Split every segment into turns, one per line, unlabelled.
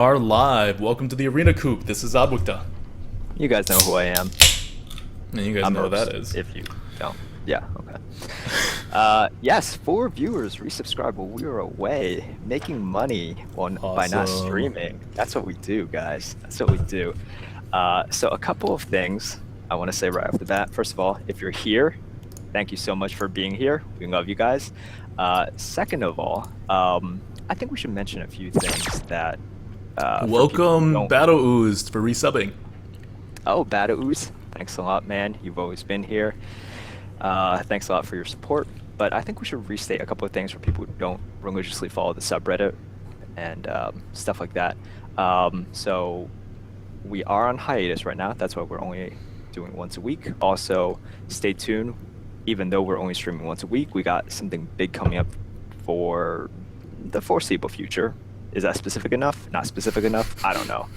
Are live. Welcome to the arena, Coop. This is Adwikta.
You guys know who I am.
And you guys
I'm
know what
Herbs,
that is.
If you don't. Yeah, okay. Yes, 4 viewers resubscribe while we were away, making money by not
Awesome.
streaming. That's what we do, guys. That's what we do. So a couple of things I want to say right off the bat. First of all, if you're here, thank you so much for being here. We love you guys. Second of all, I think we should mention a few things that for people who
Welcome,
don't-
Battle Ooze, for resubbing.
Oh, Bada Ooze, thanks a lot, man. You've always been here. Thanks a lot for your support. But I think we should restate a couple of things for people who don't religiously follow the subreddit and stuff like that. So we are on hiatus right now. That's why we're only doing once a week. Also, stay tuned. Even though we're only streaming once a week, we got something big coming up for the foreseeable future. Is that specific enough? Not specific enough? I don't know.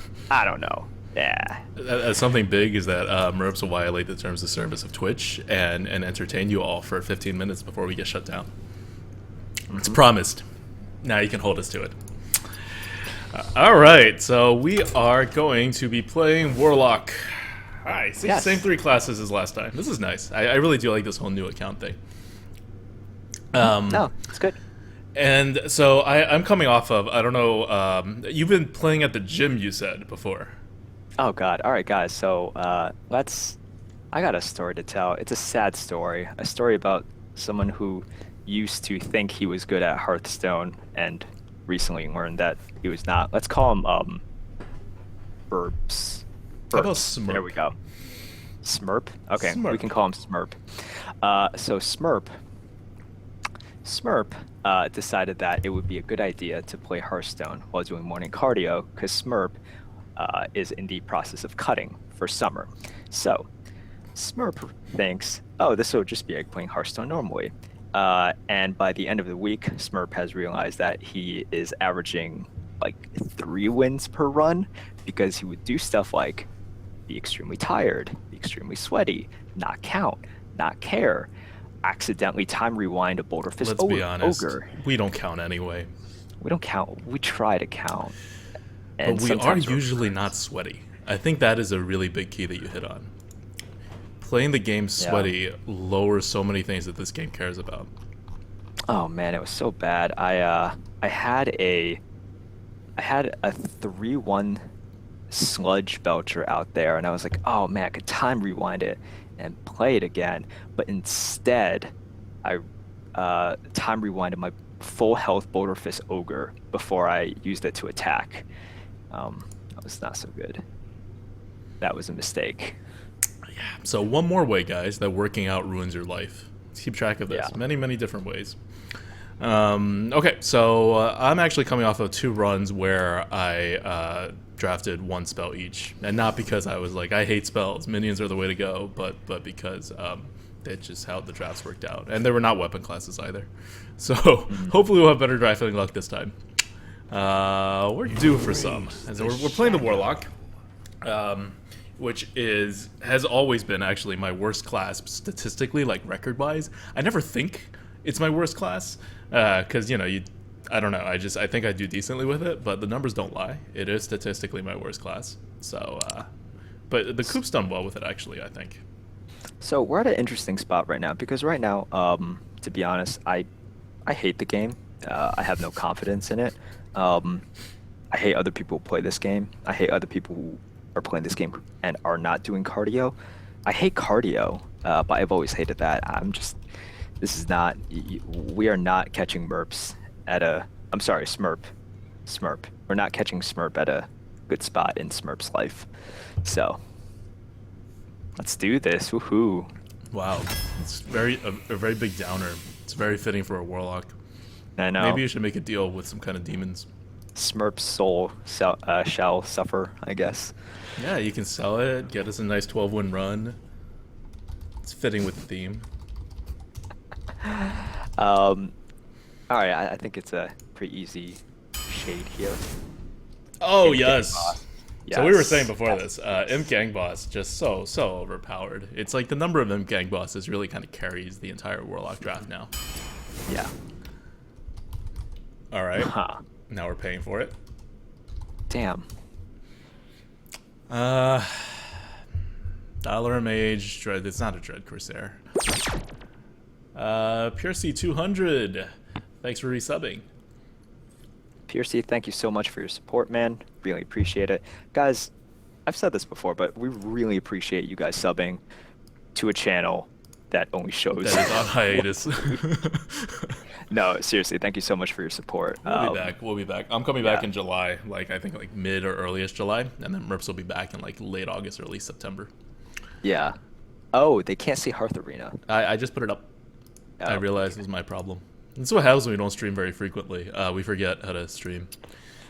Yeah.
Something big is that Merps will violate the terms of service of Twitch and entertain you all for 15 minutes before we get shut down. It's promised. Now you can hold us to it. Alright, so we are going to be playing Warlock. Alright,
Yes.
same 3 classes as last time. This is nice. I really do like this whole new account thing.
No, it's good.
And so I'm coming off of, I don't know, you've been playing at the gym, you said, before.
Oh God! All right, guys. So I got a story to tell. It's a sad story. A story about someone who used to think he was good at Hearthstone and recently learned that he was not. Let's call him Burps.
How about
Burps. There
Smurp?
we go. Smurp. Okay,
Smurp.
we can call him Smurp. So Smurp decided that it would be a good idea to play Hearthstone while doing morning cardio because Smurp is in the process of cutting for summer. So Smurp thinks, oh, this will just be like playing Hearthstone normally. And by the end of the week, Smurp has realized that he is averaging like 3 wins per run because he would do stuff like be extremely tired, be extremely sweaty, not count, not care, accidentally time rewind a Boulder Fist
Let's be honest,
ogre.
we don't count anyway.
We don't count. We try to count.
But we are
sometimes we're
usually
correct.
not sweaty. I think that is a really big key that you hit on. Playing the game sweaty lowers so many things that this game cares about.
Oh man, it was so bad. I had a 3-1 sludge belcher out there, and I was like, oh man, I could time rewind it and play it again. But instead, I time rewinded my full health Boulder Fist ogre before I used it to attack. That was not so good. That was a mistake.
So one more way, guys, that working out ruins your life. Let's keep track of this.
Yeah.
Many different ways. Okay, so I'm actually coming off of 2 runs where I drafted 1 spell each, and not because I was like, I hate spells, minions are the way to go, but because that's just how the drafts worked out, and they were not weapon classes either. So hopefully we'll have better drafting luck this time. We're due for some, and so we're playing the Warlock. Which has always been actually my worst class statistically, like record-wise. I never think it's my worst class, because I don't know. I think I do decently with it, but the numbers don't lie. It is statistically my worst class. So, but the Coop's done well with it actually, I think.
So we're at an interesting spot right now because right now, to be honest, I hate the game. I have no confidence in it. I hate other people who play this game. I hate other people who are playing this game and are not doing cardio. I hate cardio, but I've always hated that. This is not, we are not catching Merps Smurp. We're not catching Smurp at a good spot in Smurp's life. So, let's do this, woohoo.
Wow, it's a very big downer. It's very fitting for a Warlock.
I know.
Maybe you should make a deal with some kind of demons.
Smurp's soul shall suffer, I guess.
Yeah, you can sell it, get us a nice 12-win run. It's fitting with the theme.
All right, I think it's a pretty easy shade here.
Oh,
Imp
yes.
Gang Boss.
So we were
Yes.
saying before this, Imp Gang Boss, just so overpowered. It's like the number of Imp Gang Bosses really kind of carries the entire Warlock draft now.
Yeah.
All right.
Huh.
Now we're paying for it.
Damn.
Dollar Mage, Dread. It's not a Dread Corsair. Pure C 200. Thanks for resubbing.
Piercy, thank you so much for your support, man. Really appreciate it. Guys, I've said this before, but we really appreciate you guys subbing to a channel that only shows...
That is on hiatus.
No, seriously, thank you so much for your support.
We'll be back. We'll be back. I'm coming back in July, like I think like mid or earliest July, and then Merps will be back in like late August, early September.
Yeah. Oh, they can't see Hearth Arena.
I just put it up.
Oh,
I realized it was my problem. That's what happens when we don't stream very frequently. We forget how to stream.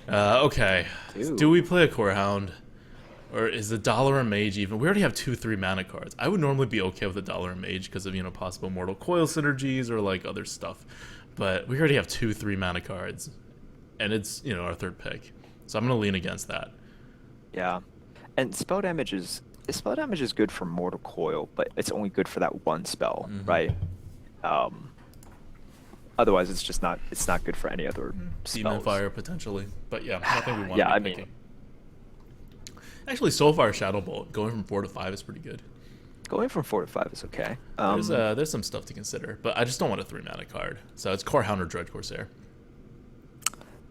Okay.
Dude.
Do we play a Core Hound? Or is the Dollar a Mage even? We already have 2-3 mana cards. I would normally be okay with the Dollar a Mage because of, you know, possible Mortal Coil synergies or like other stuff. But we already have 2-3 mana cards. And it's, you know, our third pick. So I'm going to lean against that.
Yeah. And spell damage is good for Mortal Coil, but it's only good for that one spell, right? Otherwise it's not good for any other
Demon
spells.
Fire potentially. But yeah, nothing we want
Yeah,
to
I
be
mean,
picking. Actually, so far Shadow Bolt going from 4 to 5 is pretty good.
going from 4 to 5 is okay.
There's some stuff to consider, but I just don't want a 3 mana card. So it's Core Hound or Dread Corsair.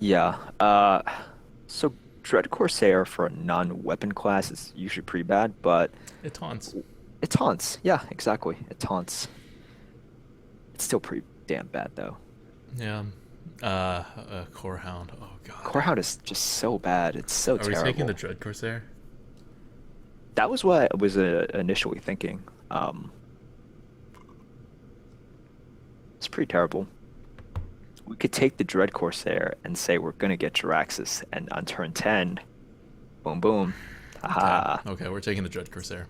Yeah. So Dread Corsair for a non-weapon class is usually pretty bad, but
It taunts.
it taunts. Yeah, exactly. It taunts. It's still pretty damn bad though.
Yeah. Core Hound. Oh god.
Core Hound is just so bad. It's so
Are we
terrible.
taking the Dread Corsair?
That was what I was initially thinking. It's pretty terrible. We could take the Dread Corsair and say we're gonna get Jiraxis, and on turn 10, boom boom, haha.
Okay, we're taking the Dread Corsair.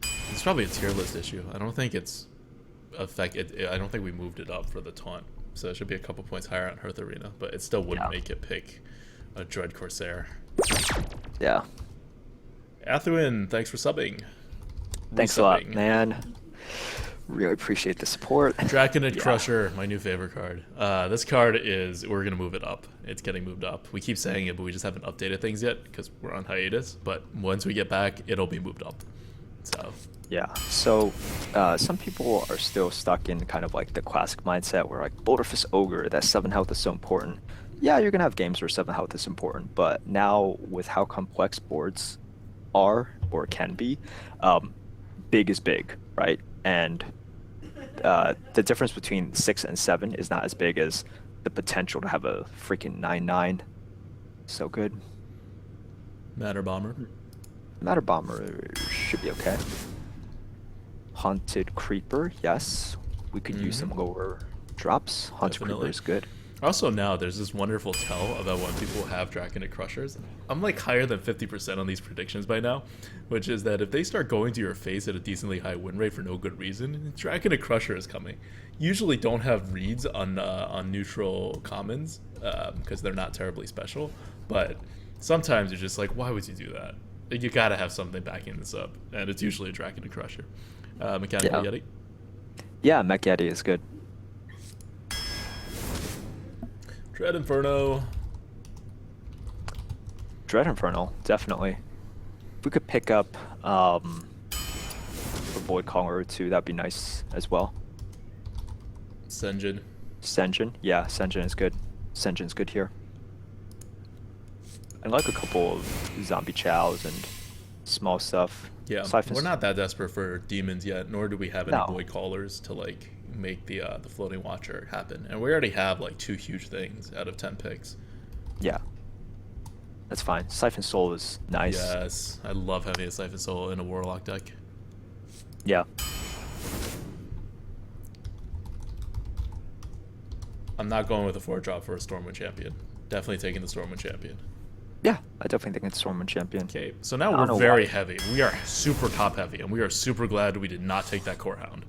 It's probably a tier list issue. I don't think it's I don't think we moved it up for the taunt, so it should be a couple points higher on Hearth Arena, but it still wouldn't make it pick a Dread Corsair.
Yeah.
Athuin, thanks for subbing.
Thanks a lot,
Resubbing.
man. Really appreciate the support.
Draconid Crusher, my new favorite card. This card we're going to move it up. It's getting moved up. We keep saying it, but we just haven't updated things yet because we're on hiatus. But once we get back, it'll be moved up. So
Yeah. So some people are still stuck in kind of like the classic mindset where like Boulderfist Ogre, that 7 health is so important. Yeah, you're going to have games where 7 health is important, but now with how complex boards are or can be, big is big, right? And the difference between 6 and 7 is not as big as the potential to have a freaking 9/9. So good.
Matter Bomber.
Matter Bomber should be okay. Haunted Creeper, yes. We could use some lower drops. Haunted
Definitely.
Creeper is good.
Also now there's this wonderful tell about when people have Draconid Crushers. I'm like higher than 50% on these predictions by now, which is that if they start going to your face at a decently high win rate for no good reason, Draconid Crusher is coming. Usually don't have reads on neutral commons because they're not terribly special, but sometimes you're just like, why would you do that? Like, you gotta have something backing this up, and it's usually a Draconid Crusher. Mechanical Yeti.
Yeah, Mech Yeti is good.
Dread Inferno.
Dread Infernal, definitely. If we could pick up a Void Caller or 2, that'd be nice as well.
Senjin.
Senjin, yeah, Senjin is good. Senjin's good here. I like a couple of Zombie Chows and small stuff.
Yeah,
Siphons.
we're not that desperate for demons yet, nor do we have any
No.
Void Callers to like make the Floating Watcher happen. And we already have like 2 huge things out of 10 picks.
Yeah. That's fine. Siphon Soul is nice.
Yes, I love having a Siphon Soul in a Warlock deck.
Yeah.
I'm not going with a 4-drop for a Stormwind Champion. Definitely taking the Stormwind Champion.
Yeah, I definitely think it's Stormwind Champion.
Okay, so
I
now
don't know
we're very
why.
heavy. We are super top heavy, and we are super glad we did not take that Core Hound.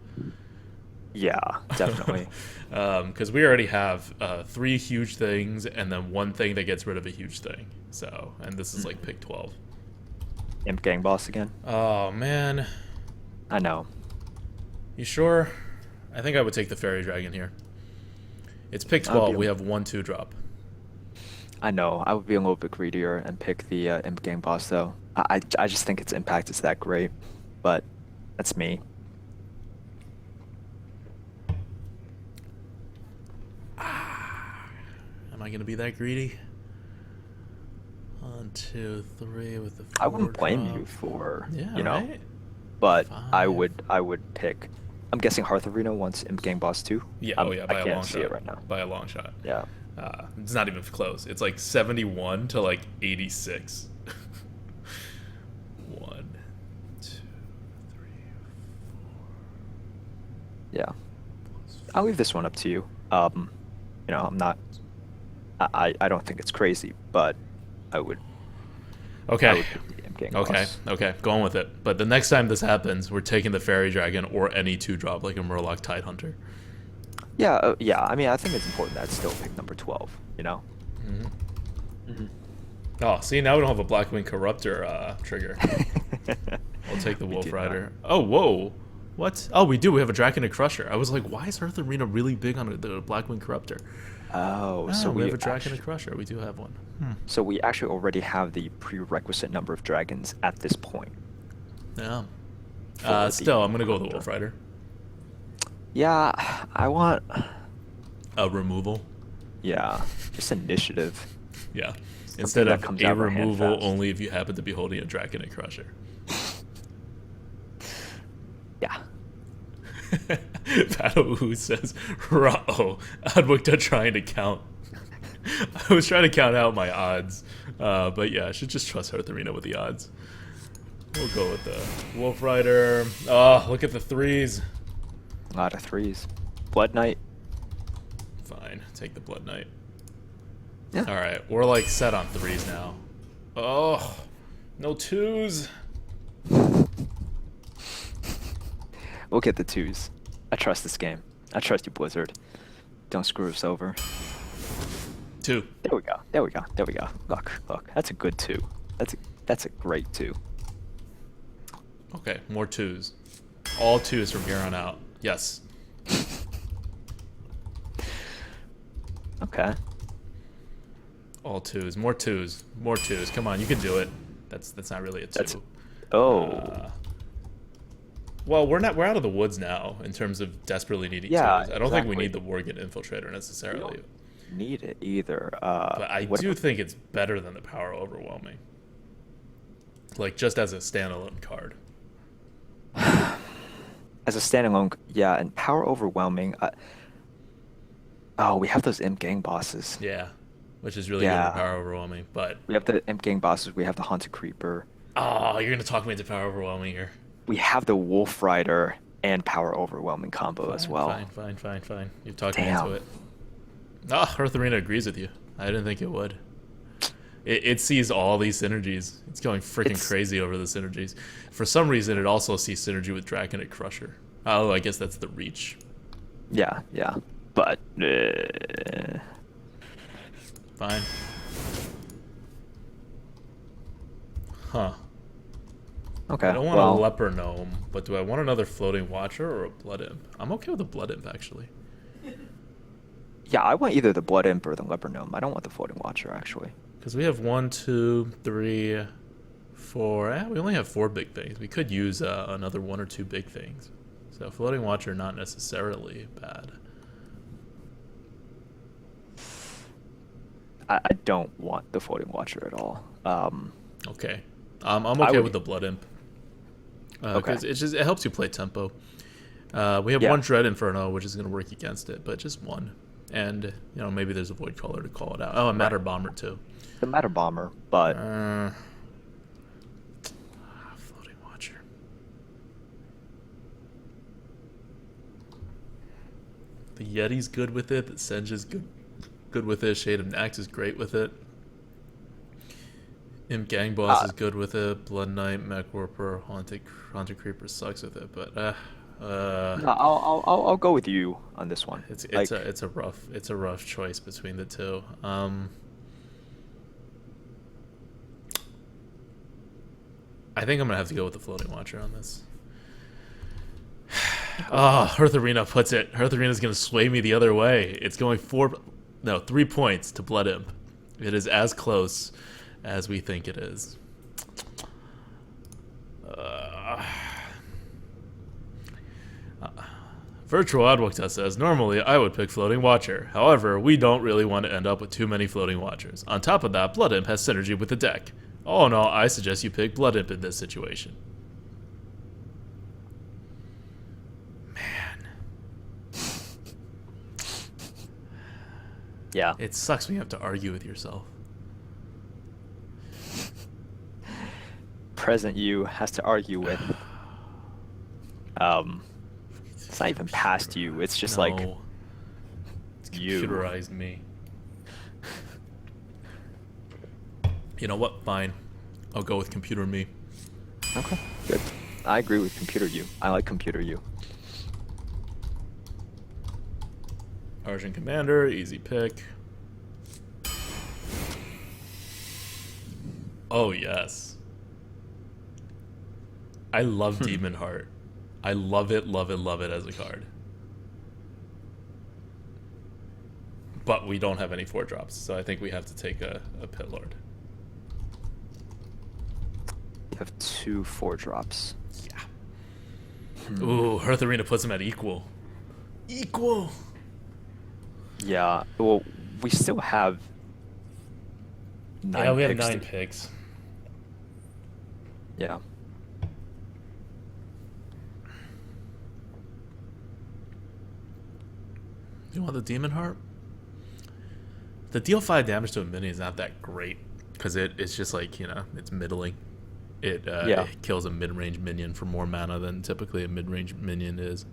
Yeah, definitely.
Because we already have 3 huge things and then 1 thing that gets rid of a huge thing. So, and this is like pick 12.
Imp Gang Boss again.
Oh man,
I know.
you sure? I think I would take the Fairy Dragon here. It's pick 12. We have 1 2-drop.
I know. I would be a little bit greedier and pick the Imp Gang boss though. I just think its impact is that great, but that's me.
Am I gonna be that greedy? 1, 2, 3 with the 4
I wouldn't blame
drop.
you for,
Yeah,
you know,
right?
but I
5.
would pick. I'm guessing Hearth Arena wants Imp Gang boss too.
Yeah, oh yeah, by
I
a
can't
long
see
shot.
it right now.
By a long shot.
Yeah.
It's not even close. It's like 71 to like 86. 1, 2, 3, 4.
Yeah. I'll leave this one up to you. You know, I'm not. I don't think it's crazy, but I would. I
Okay.
would pick the Imp Gang
Okay.
boss.
Okay. Going with it. But the next time this happens, we're taking the Fairy Dragon or any 2-drop like a Murloc Tidehunter.
Yeah. Yeah. I mean, I think it's important that it's still pick number 12. You know.
Oh, see, now we don't have a Blackwing Corruptor trigger. I'll take the
We
Wolf
do
Rider. Oh, whoa. What? Oh, we do. We have a Draconic Crusher. I was like, why is Hearth Arena really big on the Blackwing Corruptor?
Oh,
Oh,
so
we have a
actually,
Draconic Crusher. We do have one.
so we actually already have the prerequisite number of dragons at this point.
Yeah.
for the
Still, I'm going to go with the
Corruptor.
Wolf Rider.
Yeah, I want.
Removal.
Yeah, just initiative.
Yeah. Instead
that
of
comes
a
out of our hand
removal
fast.
only if you happen to be holding a Draconic Crusher.
Yeah.
Battle Who says, "Uh-oh, Adwicta trying to count." I was trying to count out my odds, but yeah, I should just trust Hearth Arena with the odds. We'll go with the Wolf Rider. Oh, look at the 3s.
A lot of 3s. Blood Knight.
Fine, take the Blood Knight.
Yeah.
All right, we're like set on 3s now. Oh, no 2s.
We'll get the 2s. I trust this game. I trust you, Blizzard. Don't screw us over.
2.
There we go. There we go. There we go. Look, look. That's a good 2. That's a great 2.
Okay, more 2s. All 2s from here on out. Yes.
Okay.
All 2s. More 2s. More 2s. Come on, you can do it. That's not really a 2.
That's. Oh.
Well, we're out of the woods now in terms of desperately needing
Yeah,
2s. I don't think we
exactly.
need the Worgen Infiltrator necessarily.
Need it either.
But I
what
do
about-
think it's better than the Power Overwhelming. Like, just as a standalone card.
As a standalone, yeah, and power overwhelming. Oh, we have those Imp Gang bosses.
Yeah. Which is really
Yeah.
good for Power Overwhelming. But,
We have the Imp Gang bosses. We have the Haunted Creeper.
oh, you're going to talk me into Power Overwhelming here.
We have the Wolf Rider and power overwhelming combo as well.
Fine. You've talked me
Damn.
into it. Ah, Hearth Arena agrees with you. I didn't think it would. It sees all these synergies. It's going freaking
It's-
crazy over the synergies. For some reason, it also sees synergy with Draconic Crusher. Oh, I guess that's the reach.
Yeah, yeah. But
Fine. Huh.
okay.
I don't want
well,
a Leper Gnome, but do I want another Floating Watcher or a Blood Imp? I'm okay with a Blood Imp, actually.
yeah, I want either the Blood Imp or the Leper Gnome. I don't want the Floating Watcher actually.
Because we have 1, 2, 3, 4. We only have 4 big things. We could use another 1 or 2 big things. So Floating Watcher, not necessarily bad.
I don't want the Floating Watcher at all.
Okay. I'm
I
okay
would-
with the Blood Imp.
Okay.
Because it helps you play tempo. We have
Yeah.
1 Dread Inferno, which is going to work against it, but just 1. And, maybe there's a Void Caller to call it out. Oh, a Matter Bomber, too.
The Matter Bomber, but
Floating Watcher. The Yeti's good with it. The Senja's good with it. Shade of Nax is great with it. Imp Gang Boss is good with it. Blood Knight, Mech Warper, Haunted Creeper sucks with it, but
no, I'll go with you on this one.
it's
Like,
a rough choice between the two. I think I'm gonna have to go with the Floating Watcher on this. Oh, Hearth Arena puts it. Hearth Arena's gonna sway me the other way. It's going 3 points to Blood Imp. It is as close as we think it is. Virtual Adwocta says, normally I would pick Floating Watcher. However, we don't really want to end up with too many Floating Watchers. On top of that, Blood Imp has synergy with the deck. All in all, I suggest you pick Blood Imp in this situation. Man.
Yeah.
It sucks when you have to argue with yourself.
Present you has to argue with. It's not even past you. It's just like
it's
you.
computerized me. You know what? Fine. I'll go with computer me.
Okay, good. I agree with computer you. I like computer you.
Argent Commander, easy pick. Oh, yes. I love Demon Heart. I love it, love it, love it as a card. But we don't have any 4-drops, so I think we have to take a Pit Lord.
You have 2 4-drops.
Yeah. Ooh, Hearth Arena puts him at equal. Equal!
Yeah, well, we still have 9
Yeah, we have
picks
9 picks.
Yeah.
You want the Demon Heart? The deal 5 damage to a minion is not that great because it's just like, you know, it's middling. It kills a mid-range minion for more mana than typically a mid-range minion is.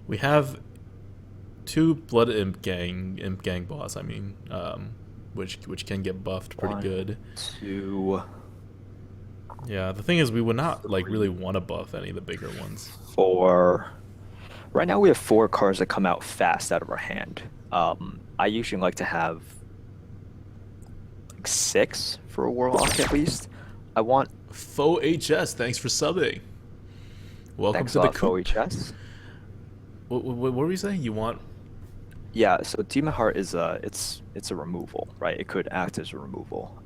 We have 2 Blood Imp Gang boss. I mean, which can get buffed pretty
1,
good.
2.
Yeah, the thing is, we would not like really want to buff any of the bigger ones.
4. Right now we have 4 cards that come out fast out of our hand. I usually like to have like 6 for a Warlock at least. I want
Faux HS, thanks for subbing. Welcome
thanks
to
a
the
lot,
Coop.
HS.
What were we saying? You want?
Yeah, so Demon Heart is it's a removal, right? It could act as a removal,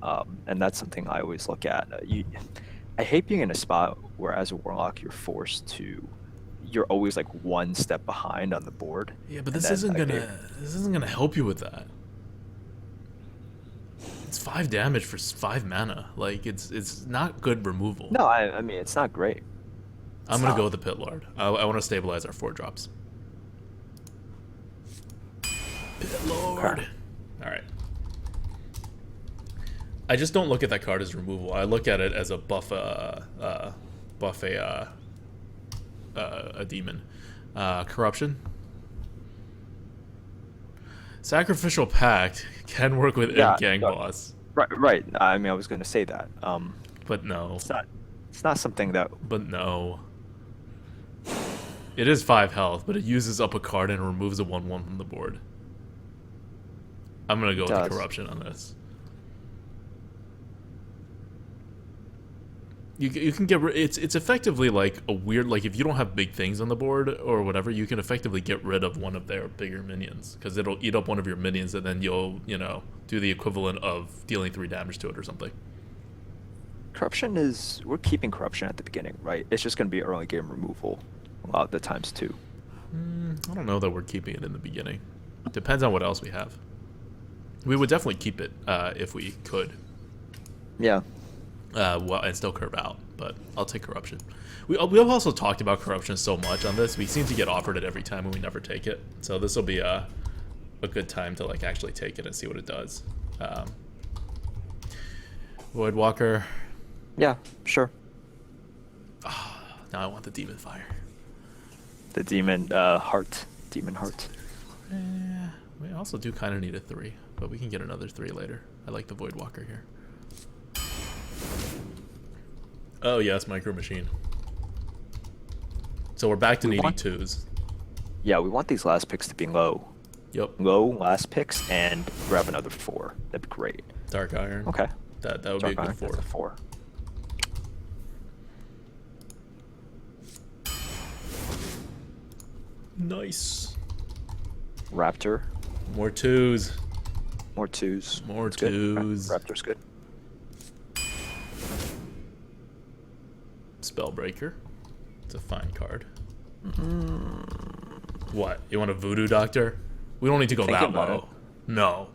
and that's something I always look at. I hate being in a spot where, as a Warlock, you're always like 1 step behind on the board.
Yeah, but this isn't gonna help you with that. It's 5 damage for 5 mana. Like it's not good removal.
No, I mean it's not great.
I'm gonna go with the Pit Lord. I want to stabilize our 4-drops. Pit Lord.
Okay.
All right. I just don't look at that card as removal. I look at it as a buff a demon. Corruption. Sacrificial Pact can work with Imp Gang boss.
Right. I mean, I was going to say that.
But no.
It's not something that.
But no. It is 5 health, but it uses up a card and removes a 1/1 from the board. I'm gonna go with the corruption on this. You can get it's effectively like a weird, like if you don't have big things on the board or whatever, you can effectively get rid of one of their bigger minions because it'll eat up one of your minions and then you'll do the equivalent of dealing 3 damage to it or something.
Corruption we're keeping corruption at the beginning, right? It's just going to be early game removal a lot of the times too.
I don't know that we're keeping it in the beginning. Depends on what else we have. We would definitely keep it if we could.
Yeah.
Well, and still curve out, but I'll take corruption. We've also talked about corruption so much on this. We seem to get offered it every time and we never take it. So this will be a good time to like actually take it and see what it does. Voidwalker.
Yeah, sure.
Oh, now I want the Demon Fire.
The Demon Heart. Demon Heart.
We also do kind of need a 3, but we can get another 3 later. I like the Voidwalker here. Oh yes, Micro Machine. So we're back to needing 2s.
Yeah, we want these last picks to be low.
Yep.
Low last picks and grab another 4. That'd be great.
Dark Iron.
Okay.
That would be a good 4.
4.
Nice.
Raptor.
More 2s.
More twos.
More
It's good.
twos.
Raptor's good.
Spellbreaker. It's a fine card. What? You want a voodoo doctor? We don't need to go
Thinking
that
about
low. No.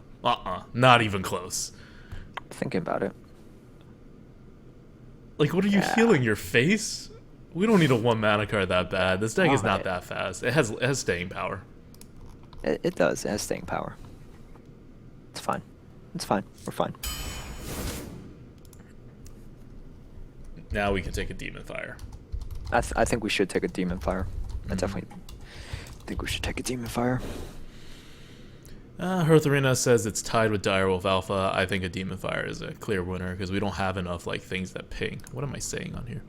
Not even close.
Thinking about it.
Like, what are you
Yeah.
healing? Your face? We don't need a 1 mana card that bad. This deck is not
Right.
that fast. It has staying power.
It does. It has staying power. It's fine. It's fine. We're fine.
Now we can take a Demon Fire.
I think we should take a Demon Fire. I definitely think we should take a Demon Fire.
Hearth Arena says it's tied with Direwolf Alpha. I think a Demon Fire is a clear winner because we don't have enough like things that ping. What am I saying on here?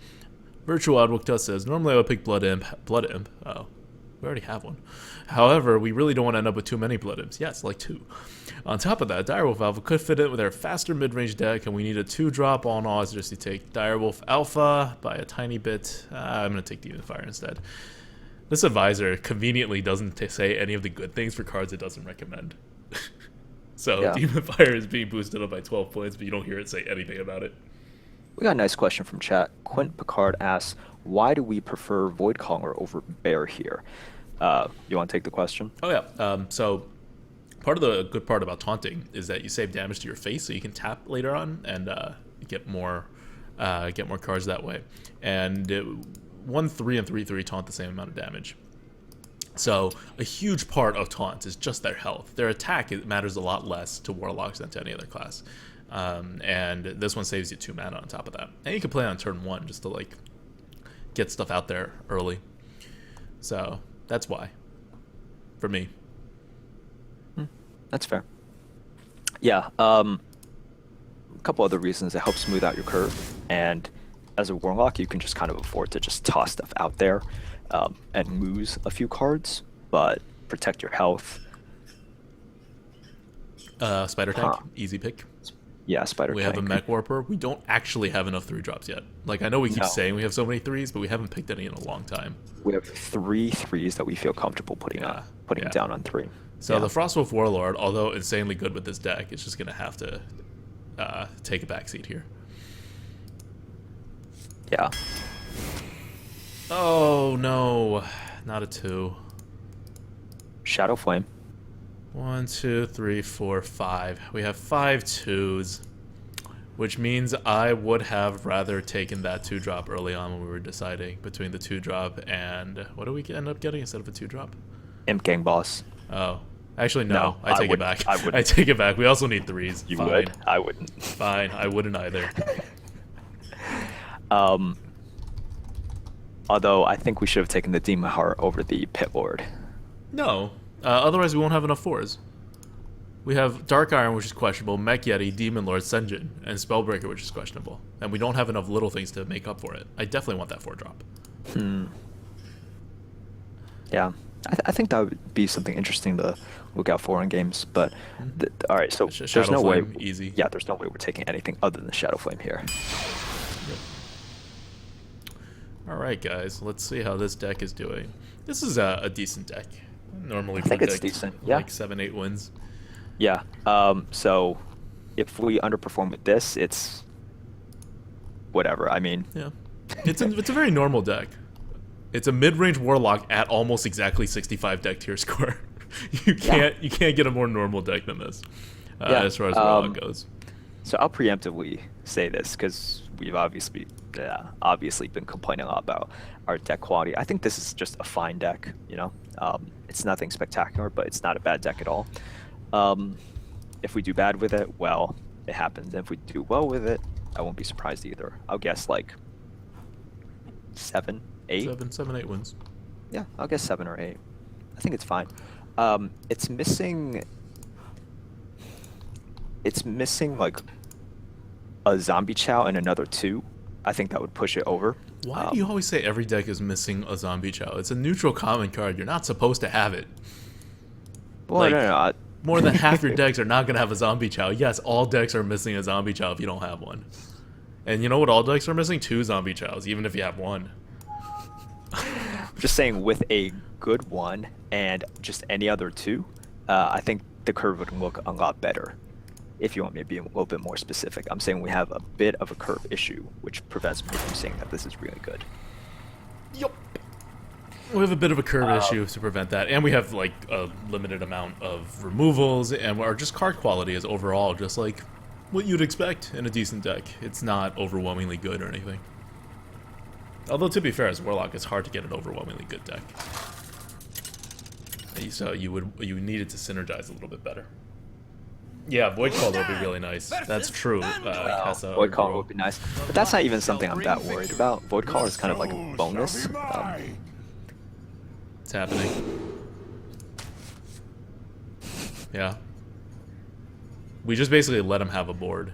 Virtual Adwokta says normally I would pick Blood Imp. Blood Imp. Oh, we already have one. However, we really don't want to end up with too many Blood Imps. Yes, like 2. On top of that, Direwolf Alpha could fit in with our faster mid-range deck, and we need a 2-drop. All in all, it's just to take Direwolf Alpha by a tiny bit. I'm going to take Demon Fire instead. This advisor conveniently doesn't say any of the good things for cards it doesn't recommend. So
Yeah.
Demon Fire is being boosted up by 12 points, but you don't hear it say anything about it.
We got a nice question from chat. Quint Picard asks, why do we prefer Voidcaller over Bear here? You want to take the question?
Oh yeah. So part of the good part about taunting is that you save damage to your face, so you can tap later on and get more cards that way. And 1/3 and 3/3 taunt the same amount of damage. So a huge part of taunts is just their health. Their attack it matters a lot less to warlocks than to any other class. And this one saves you 2 mana on top of that. And you can play on turn 1 just to like get stuff out there early. So that's why, for me.
That's fair. Yeah. A couple other reasons. It helps smooth out your curve, and as a warlock, you can just kind of afford to just toss stuff out there and lose a few cards, but protect your health.
Spider Tank, easy pick.
Yeah, Spider
We
Tank.
have a Mech Warper. We don't actually have enough 3-drops yet. Like, I know we keep
No.
saying we have so many 3s, but we haven't picked any in a long time.
We have 3 threes that we feel comfortable putting
Yeah,
putting
yeah.
down on 3.
So
Yeah.
the Frostwolf Warlord, although insanely good with this deck, is just going to have to take a backseat here.
Yeah.
Oh, no. Not a 2.
Shadow Flame.
1, 2, 3, 4, 5. We have 5 2s, which means I would have rather taken that 2-drop early on when we were deciding between the 2-drop and what do we end up getting instead of a 2-drop?
Imp Gang Boss.
Oh, actually no.
No,
I take it
wouldn't.
back.
I wouldn't.
I take it back. We also need 3s.
You
Fine.
would? I wouldn't.
Fine. I wouldn't either.
Although I think we should have taken the Demon Heart over the Pit Lord.
No. Otherwise, we won't have enough 4s. We have Dark Iron, which is questionable, Mech Yeti, Demon Lord, Senjin, and Spellbreaker, which is questionable. And we don't have enough little things to make up for it. I definitely want that 4-drop.
Yeah, I think that would be something interesting to look out for in games. But all right, so
Shadow
there's no
Flame,
way.
easy.
Yeah, there's no way we're taking anything other than Shadow Flame here.
Alright, guys. Let's see how this deck is doing. This is a decent deck. Normally,
I think it's
predict
decent, yeah.
like 7-8 wins.
Yeah. So if we underperform with this, it's whatever. I mean,
Yeah. It's a very normal deck. It's a mid-range Warlock at almost exactly 65 deck tier score. you can't get a more normal deck than this as far as Warlock goes.
so I'll preemptively say this because we've obviously been complaining a lot about our deck quality. I think this is just a fine deck. You know, it's nothing spectacular, but it's not a bad deck at all. If we do bad with it, well, it happens. If we do well with it, I won't be surprised either. I'll guess like 7, 8.
7-8 wins.
Yeah, I'll guess 7 or 8. I think it's fine. It's missing like a Zombie Chow and another 2. I think that would push it over.
Why do you always say every deck is missing a Zombie Chow? It's a neutral common card. You're not supposed to have it.
Well,
Like,
no.
More than half your decks are not going to have a Zombie Chow. Yes, all decks are missing a Zombie Chow if you don't have one. And you know what all decks are missing? 2 Zombie Chows, even if you have one.
I'm just saying with a good one and just any other 2, I think the curve would look a lot better. If you want me to be a little bit more specific, I'm saying we have a bit of a curve issue, which prevents me from saying that this is really good.
Yep. We have a bit of a curve issue to prevent that, and we have like a limited amount of removals, and our just card quality is overall just like what you'd expect in a decent deck. It's not overwhelmingly good or anything. Although to be fair, as Warlock, it's hard to get an overwhelmingly good deck. So you need it to synergize a little bit better. Yeah, Void Call would be really nice. That's true.
Void Call would be nice, but that's not even something I'm that worried about. Void Call is kind of like a bonus.
It's happening. Yeah. We just basically let him have a board,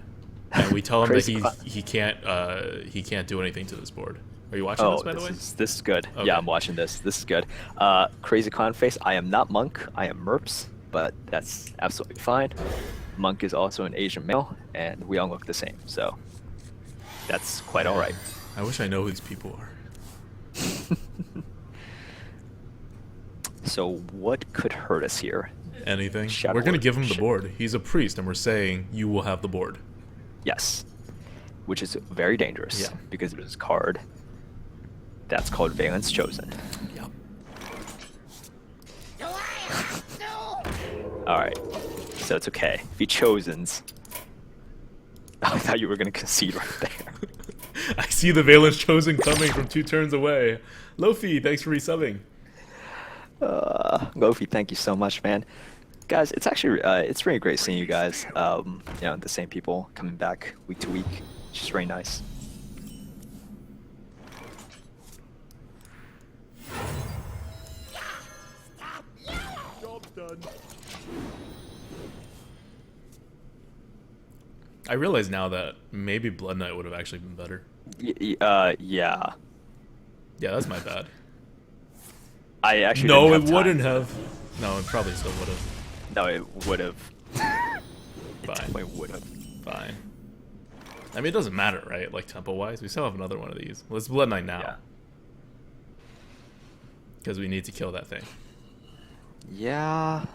and we tell him that he can't do anything to this board. Are you watching this, by the way?
This is good.
Okay.
Yeah, I'm watching this. This is good. Crazy Clown Face. I am not Monk. I am Merps, but that's absolutely fine. Monk is also an Asian male, and we all look the same, so that's quite all right.
I wish I know who these people are.
So what could hurt us here?
Anything.
Shadow
We're going to give him the
Shit.
board. He's a priest, and we're saying you will have the board.
Yes, which is very dangerous.
Yeah.
Because of his card. That's called Valence Chosen.
Yep.
All right, so it's okay. If he chosens, I thought you were gonna concede right there.
I see the Valence Chosen coming from 2 turns away. Lofi, thanks for resubbing.
Lofi, thank you so much, man. Guys, it's actually it's really great seeing you guys. You know, the same people coming back week to week. It's just very nice.
Job's done. I realize now that maybe Blood Knight would have actually been better.
Yeah.
Yeah, that's my bad.
I actually
No,
didn't
it
have
wouldn't
time.
have. No, it probably still would have.
No, it would have.
Fine.
Definitely would have.
Fine. I mean, it doesn't matter, right? Like, tempo-wise. We still have another one of these. Let's Blood Knight now.
Yeah.
Because we need to kill that thing.
Yeah.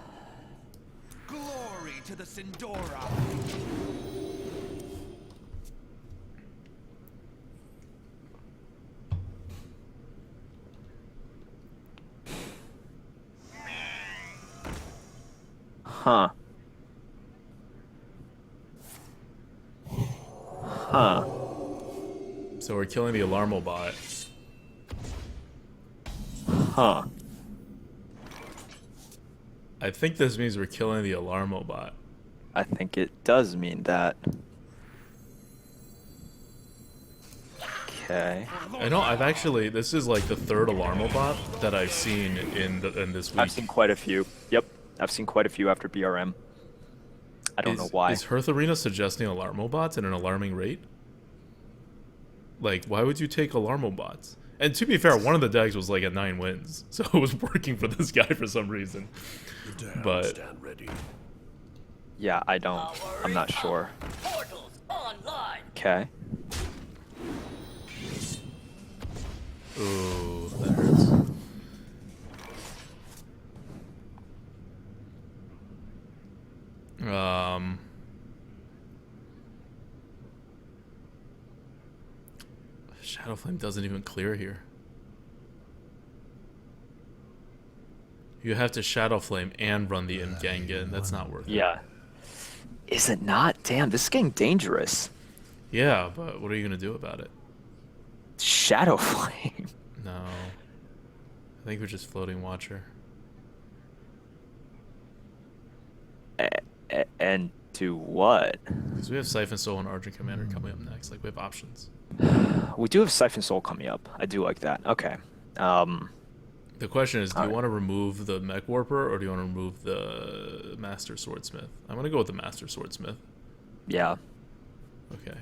Glory to the Sindora.
Huh. Huh.
So we're killing the Alarmo bot.
Huh.
I think this means we're killing the Alarmo bot.
I think it does mean that. Okay.
I know, I've actually... This is like the 3rd Alarmo bot that I've seen in this week.
I've seen quite a few. Yep. I've seen quite a few after BRM. I don't know why.
Is Hearth Arena suggesting Alarmo bots at an alarming rate? Like, why would you take Alarmo bots? And to be fair, one of the decks was like at 9 wins, so it was working for this guy for some reason. But
Stand ready.
Yeah, I don't. I'm not sure. Okay.
ooh, that hurts. Shadow Flame doesn't even clear here. You have to Shadow Flame and run the Mganga, and that's not worth it.
Yeah. Is it not? Damn, this is getting dangerous.
Yeah, but what are you gonna do about it?
Shadow Flame.
No. I think we're just floating Watcher.
And to what?
Because we have Siphon Soul and Argent Commander coming up next. Like, we have options.
We do have Siphon Soul coming up. I do like that. Okay.
The question is, do you
Alright.
want to remove the Mech Warper, or do you want to remove the Master Swordsmith? I'm going to go with the Master Swordsmith.
Yeah.
Okay.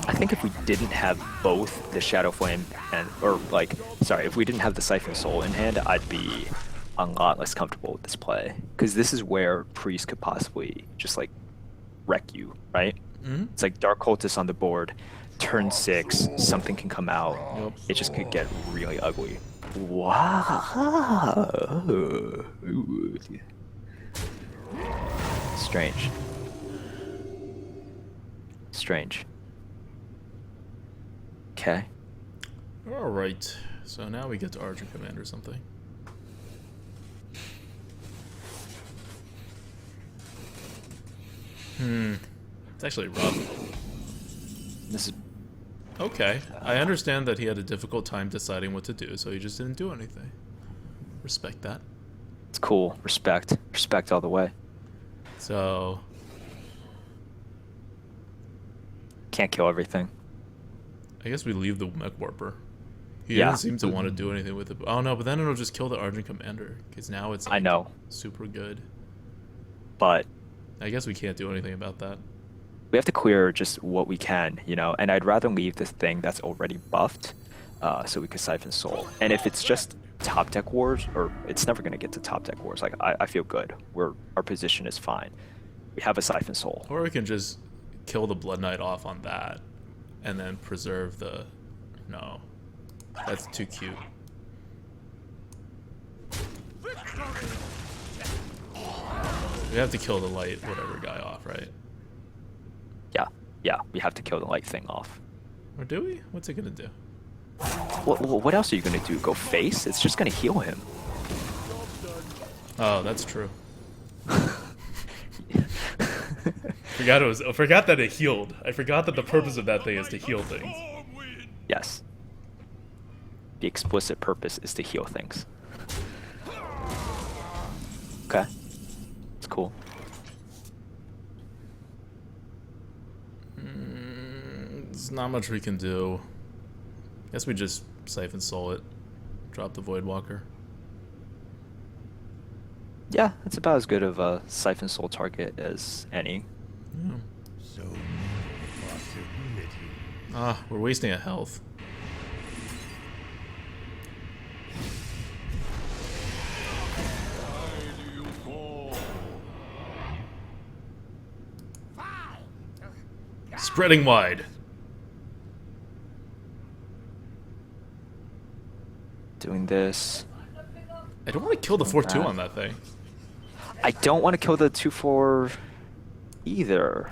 I think if we didn't have both the Shadow Flame if we didn't have the Siphon Soul in hand, I'd be a lot less comfortable with this play. Because this is where Priest could possibly just, like, wreck you, right?
Mm-hmm.
It's like Dark Cultist on the board, turn 6, something can come out.
Yep.
It just could get really ugly. Wow. Ooh. Strange. Strange. Okay.
All right. So now we get to Archer Command or something. It's actually rough.
This is
Okay. I understand that he had a difficult time deciding what to do, so he just didn't do anything. Respect that.
it's cool. Respect. Respect all the way.
So,
Can't kill everything.
I guess we leave the Mech Warper. He
Yeah.
doesn't seem to want to do anything with it. Oh no, but then it'll just kill the Argent Commander, because now it's
I
like,
know,
super good.
but
I guess we can't do anything about that.
we have to clear just what we can, you know. And I'd rather leave this thing that's already buffed, so we can siphon soul. And if it's just top deck wars, or it's never gonna get to top deck wars, like I feel good. Our position is fine. We have a siphon soul.
Or we can just kill the Blood Knight off on that, and then preserve the... No. That's too cute. We have to kill the light whatever guy off, right?
Yeah, we have to kill the light thing off.
Or do we? What's it gonna do?
What else are you gonna do? Go face? It's just gonna heal him.
Oh, that's true. Forgot that it healed. I forgot that the purpose of that thing is to heal things.
Yes. The explicit purpose is to heal things. Okay. It's cool.
There's not much we can do. Guess we just siphon soul it. Drop the Voidwalker.
Yeah, it's about as good of a siphon soul target as any.
Yeah.
So many possibilities.
Ah, we're wasting a health. Spreading wide.
Doing this.
I don't want to kill the 4/2 on that thing.
I don't want to kill the 2/4 either.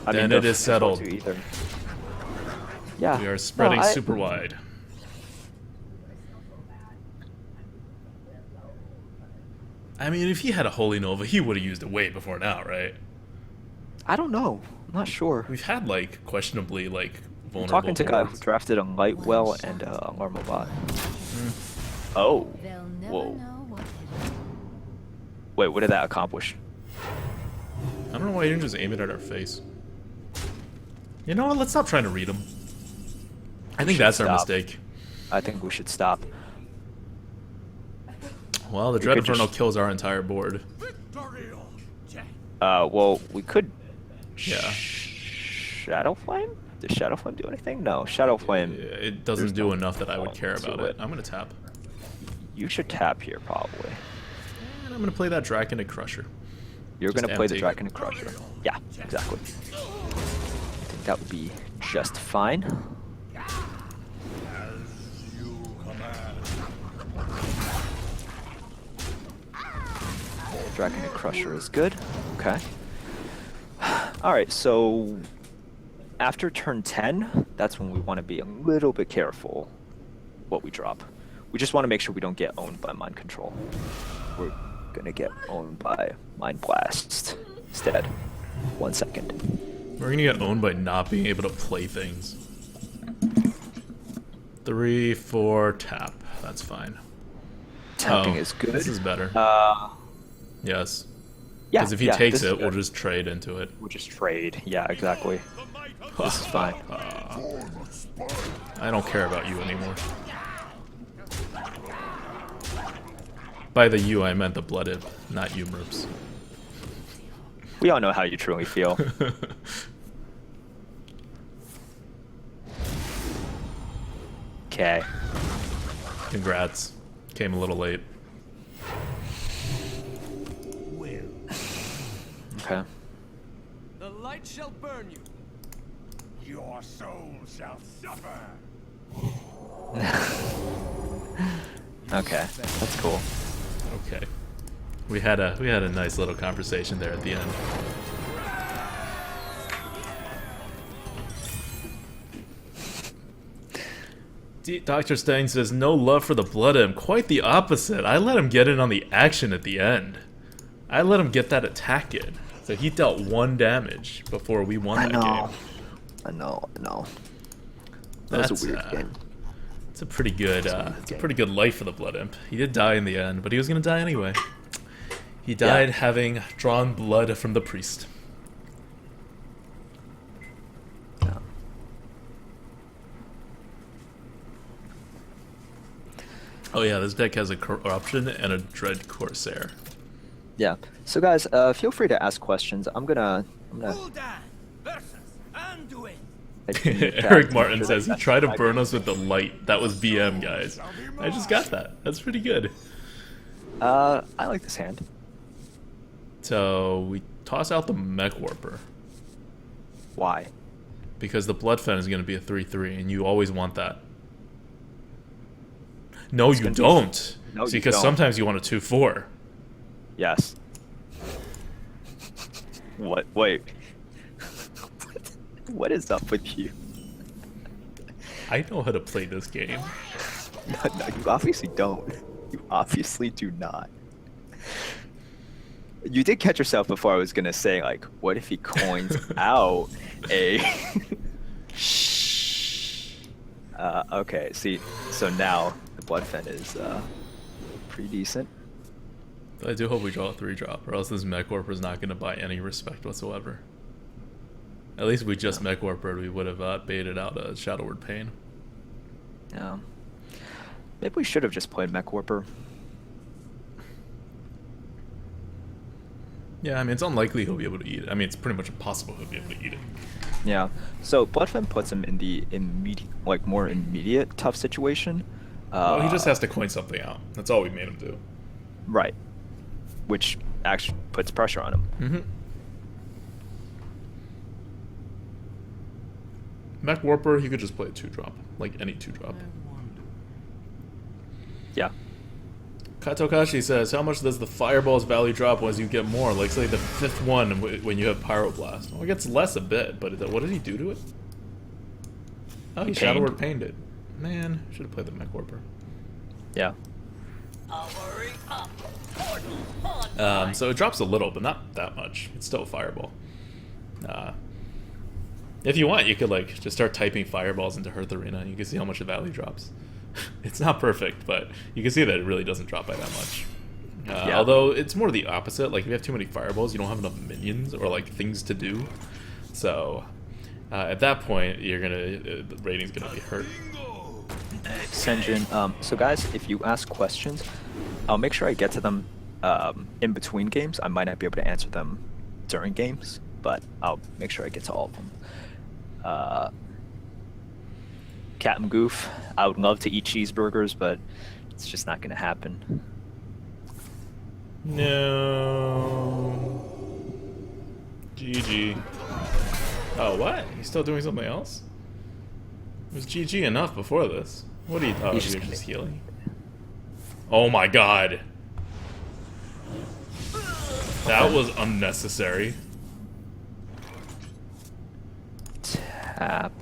Then
the
it is
4/2
settled.
Either. Yeah.
We are spreading
no,
super wide. I mean, if he had a Holy Nova, he would have used it way before now, right?
I don't know. I'm not sure.
We've had, like, questionably, like,
I'm
vulnerable
talking to a guy who
boards.
drafted a Lightwell and a Alarmobot. Oh.
They'll never
Whoa.
know what hit 'em.
Wait, what did that accomplish?
I don't know why you didn't just aim it at our face. You know what? Let's stop trying to read them. I think
should
that's our
stop.
mistake.
I think we should stop.
Well, the Dread
could
Inferno
just-
kills our entire board.
Well, we could.
Yeah.
Shadow Flame? Does Shadow Flame do anything? No, Shadow Flame.
It doesn't
There's
do
no
enough that I would
point
care
to
about
it.
it. I'm gonna tap.
You should tap here, probably.
And I'm gonna play that Draconic Crusher.
You're
Just
gonna play the
empty.
Draconic Crusher. Yeah, exactly. I think that would be just fine. Draconic Crusher is good. Okay. Alright, so after turn 10, that's when we want to be a little bit careful what we drop. We just want to make sure we don't get owned by Mind Control. We're gonna get owned by Mind Blast instead. 1 second.
We're gonna get owned by not being able to play things. 3, 4, tap. That's fine.
Tapping
Oh,
is good.
This is better. Yes.
Yeah,
Because if he
yeah,
takes
this is
it, we'll
good.
just trade into it.
We'll just trade. Yeah, exactly. This is fine.
I don't care about you anymore. By the you, I meant the Blooded, not you, Merps.
We all know how you truly feel. Okay.
Congrats. Came a little late.
Okay.
The light shall burn you.
Your soul shall suffer.
Okay, that's cool.
Okay. We had a nice little conversation there at the end. Dr. Stein says, no love for the Blood Imp. Quite the opposite. I let him get in on the action at the end. I let him get that attack in. So he dealt 1 damage before we won that game.
I know. That was a weird game.
It's a pretty good life for the Blood Imp. He did die in the end, but he was gonna die anyway. He died having drawn blood from the priest.
Yeah.
Oh yeah, this deck has a Corruption and a Dread Corsair.
Yeah. So guys, feel free to ask questions. I'm gonna.
Gul'dan versus Anduin.
Eric Martin says he tried to burn us with the light. That was BM, guys. I just got that. That's pretty good.
I like this hand.
So we toss out the Mech Warper
Why?
because the Bloodfen is going to be a 3/3, and you always want that. No, you don't.
No, you
because
don't.
sometimes you want a 2/4.
Yes. What? Wait. What is up with you?
I know how to play this game.
No, you obviously don't. You obviously do not. You did catch yourself before I was gonna say, like, what if he coins out a... okay, see, so now the Bloodfen is pretty decent.
I do hope we draw a 3-drop, or else this Mech Warper is not going to buy any respect whatsoever. At least if we just Mech Warpered, we would have baited out a Shadow Word Pain.
Yeah. Maybe we should have just played Mech Warper.
Yeah, I mean, it's unlikely he'll be able to eat it. I mean, it's pretty much impossible he'll be able to eat it.
Yeah. So Bloodfen puts him in the more immediate tough situation.
Well, he just has to coin something out. That's all we made him do.
Right. Which actually puts pressure on him.
Mm-hmm. Mech Warper, he could just play a 2-drop, like any 2-drop.
Yeah.
Katokashi says, how much does the Fireball's value drop as you get more? Like, say, the 5th one when you have Pyroblast. Well, it gets less a bit, but what did he do to it? Oh, he Shadow Word Pained it. Man, should have played the Mech Warper.
Yeah.
So it drops a little, but not that much. It's still a Fireball. If you want, you could like just start typing fireballs into Hearth Arena, and you can see how much the value drops. It's not perfect, but you can see that it really doesn't drop by that much.
Yeah.
Although it's more the opposite. Like if you have too many fireballs, you don't have enough minions or like things to do. So at that point, you're the rating's gonna be hurt.
Senjin, so guys, if you ask questions, I'll make sure I get to them in between games. I might not be able to answer them during games, but I'll make sure I get to all of them. Captain Goof, I would love to eat cheeseburgers, but it's just not going to happen.
No. GG. Oh, what? He's still doing something else? It was GG enough before this. What do you thought? You're just healing? Oh my god. That was unnecessary.
Tap.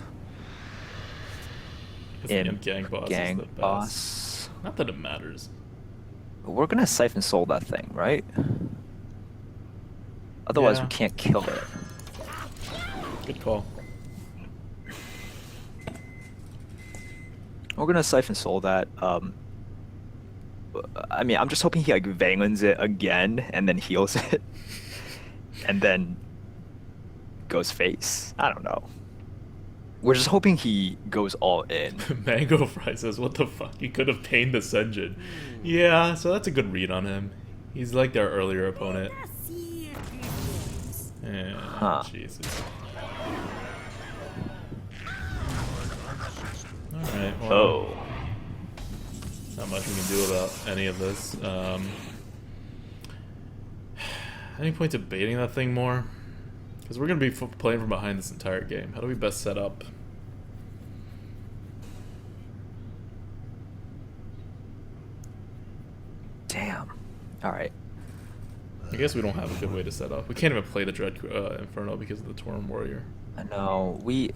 In Gang Boss is the best.
Boss.
Not that it matters.
We're gonna Siphon Soul that thing, right? Otherwise,
Yeah.
we can't kill it.
Good call.
We're gonna Siphon Soul that. I mean, I'm just hoping he like Valens it again and then heals it, and then goes face. I don't know. We're just hoping he goes all in.
Mango Fry says, what the fuck? You could have pained the Senjin. Yeah, so that's a good read on him. He's like their earlier opponent. Yeah,
Huh.
Jesus. Alright, well,
Oh.
not much we can do about any of this. Any point to baiting that thing more? Because we're going to be playing from behind this entire game. How do we best set up?
All right.
I guess we don't have a good way to set up. We can't even play the Dread Inferno because of the Tauren Warrior.
I know. We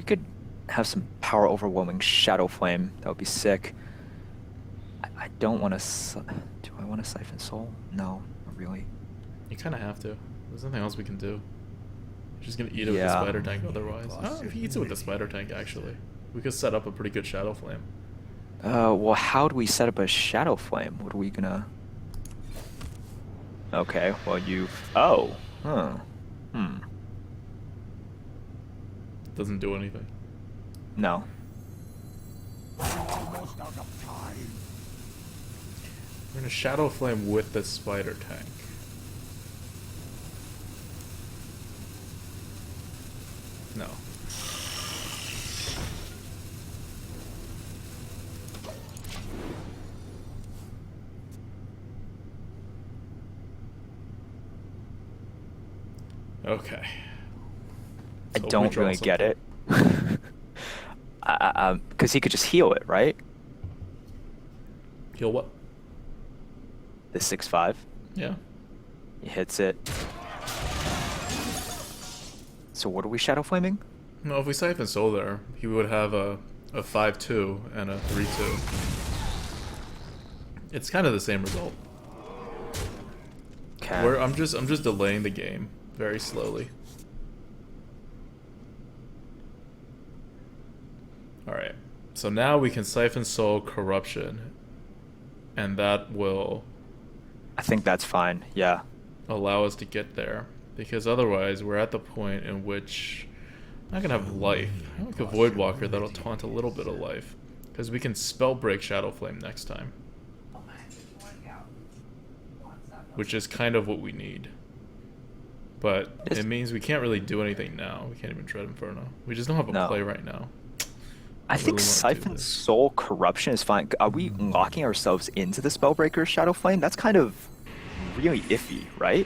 could have some power overwhelming Shadow Flame. That would be sick. I don't want to. Do I want to Siphon Soul? No, not really.
You kind of have to. There's nothing else we can do. You're just gonna eat it with the
Yeah.
Spider Tank otherwise. Oh, if he eats it with the Spider Tank, actually, we could set up a pretty good Shadow Flame.
Well, how do we set up a Shadow Flame? What are we gonna? Okay. Well, you. Oh. Huh. Hmm.
Doesn't do anything.
No.
Almost out of time.
We're gonna Shadow Flame with the Spider Tank. No. Okay.
I
So we
don't
draw
really get
something.
it. Because he could just heal it, right?
Heal what?
The 6/5.
Yeah.
He hits it. So what are we Shadow Flaming?
No, if we Siphon Soul there, he would have a 5/2 and a 3/2. It's kind of the same result.
Okay.
Where I'm just delaying the game very slowly. Alright. So now we can Siphon Soul Corruption. And that will
I think that's fine. Yeah.
allow us to get there. Because otherwise we're at the point in which I'm not gonna have life. I like a Voidwalker that'll taunt a little bit of life. Because we can spell break Shadow Flame next time. Which is kind of what we need. But it means we can't really do anything now. We can't even Dread Inferno. We just don't have a play right now.
I think
really wanna do
Siphon
this.
Soul Corruption is fine. Are we locking ourselves into the Spellbreaker Shadow Flame? That's kind of really iffy, right?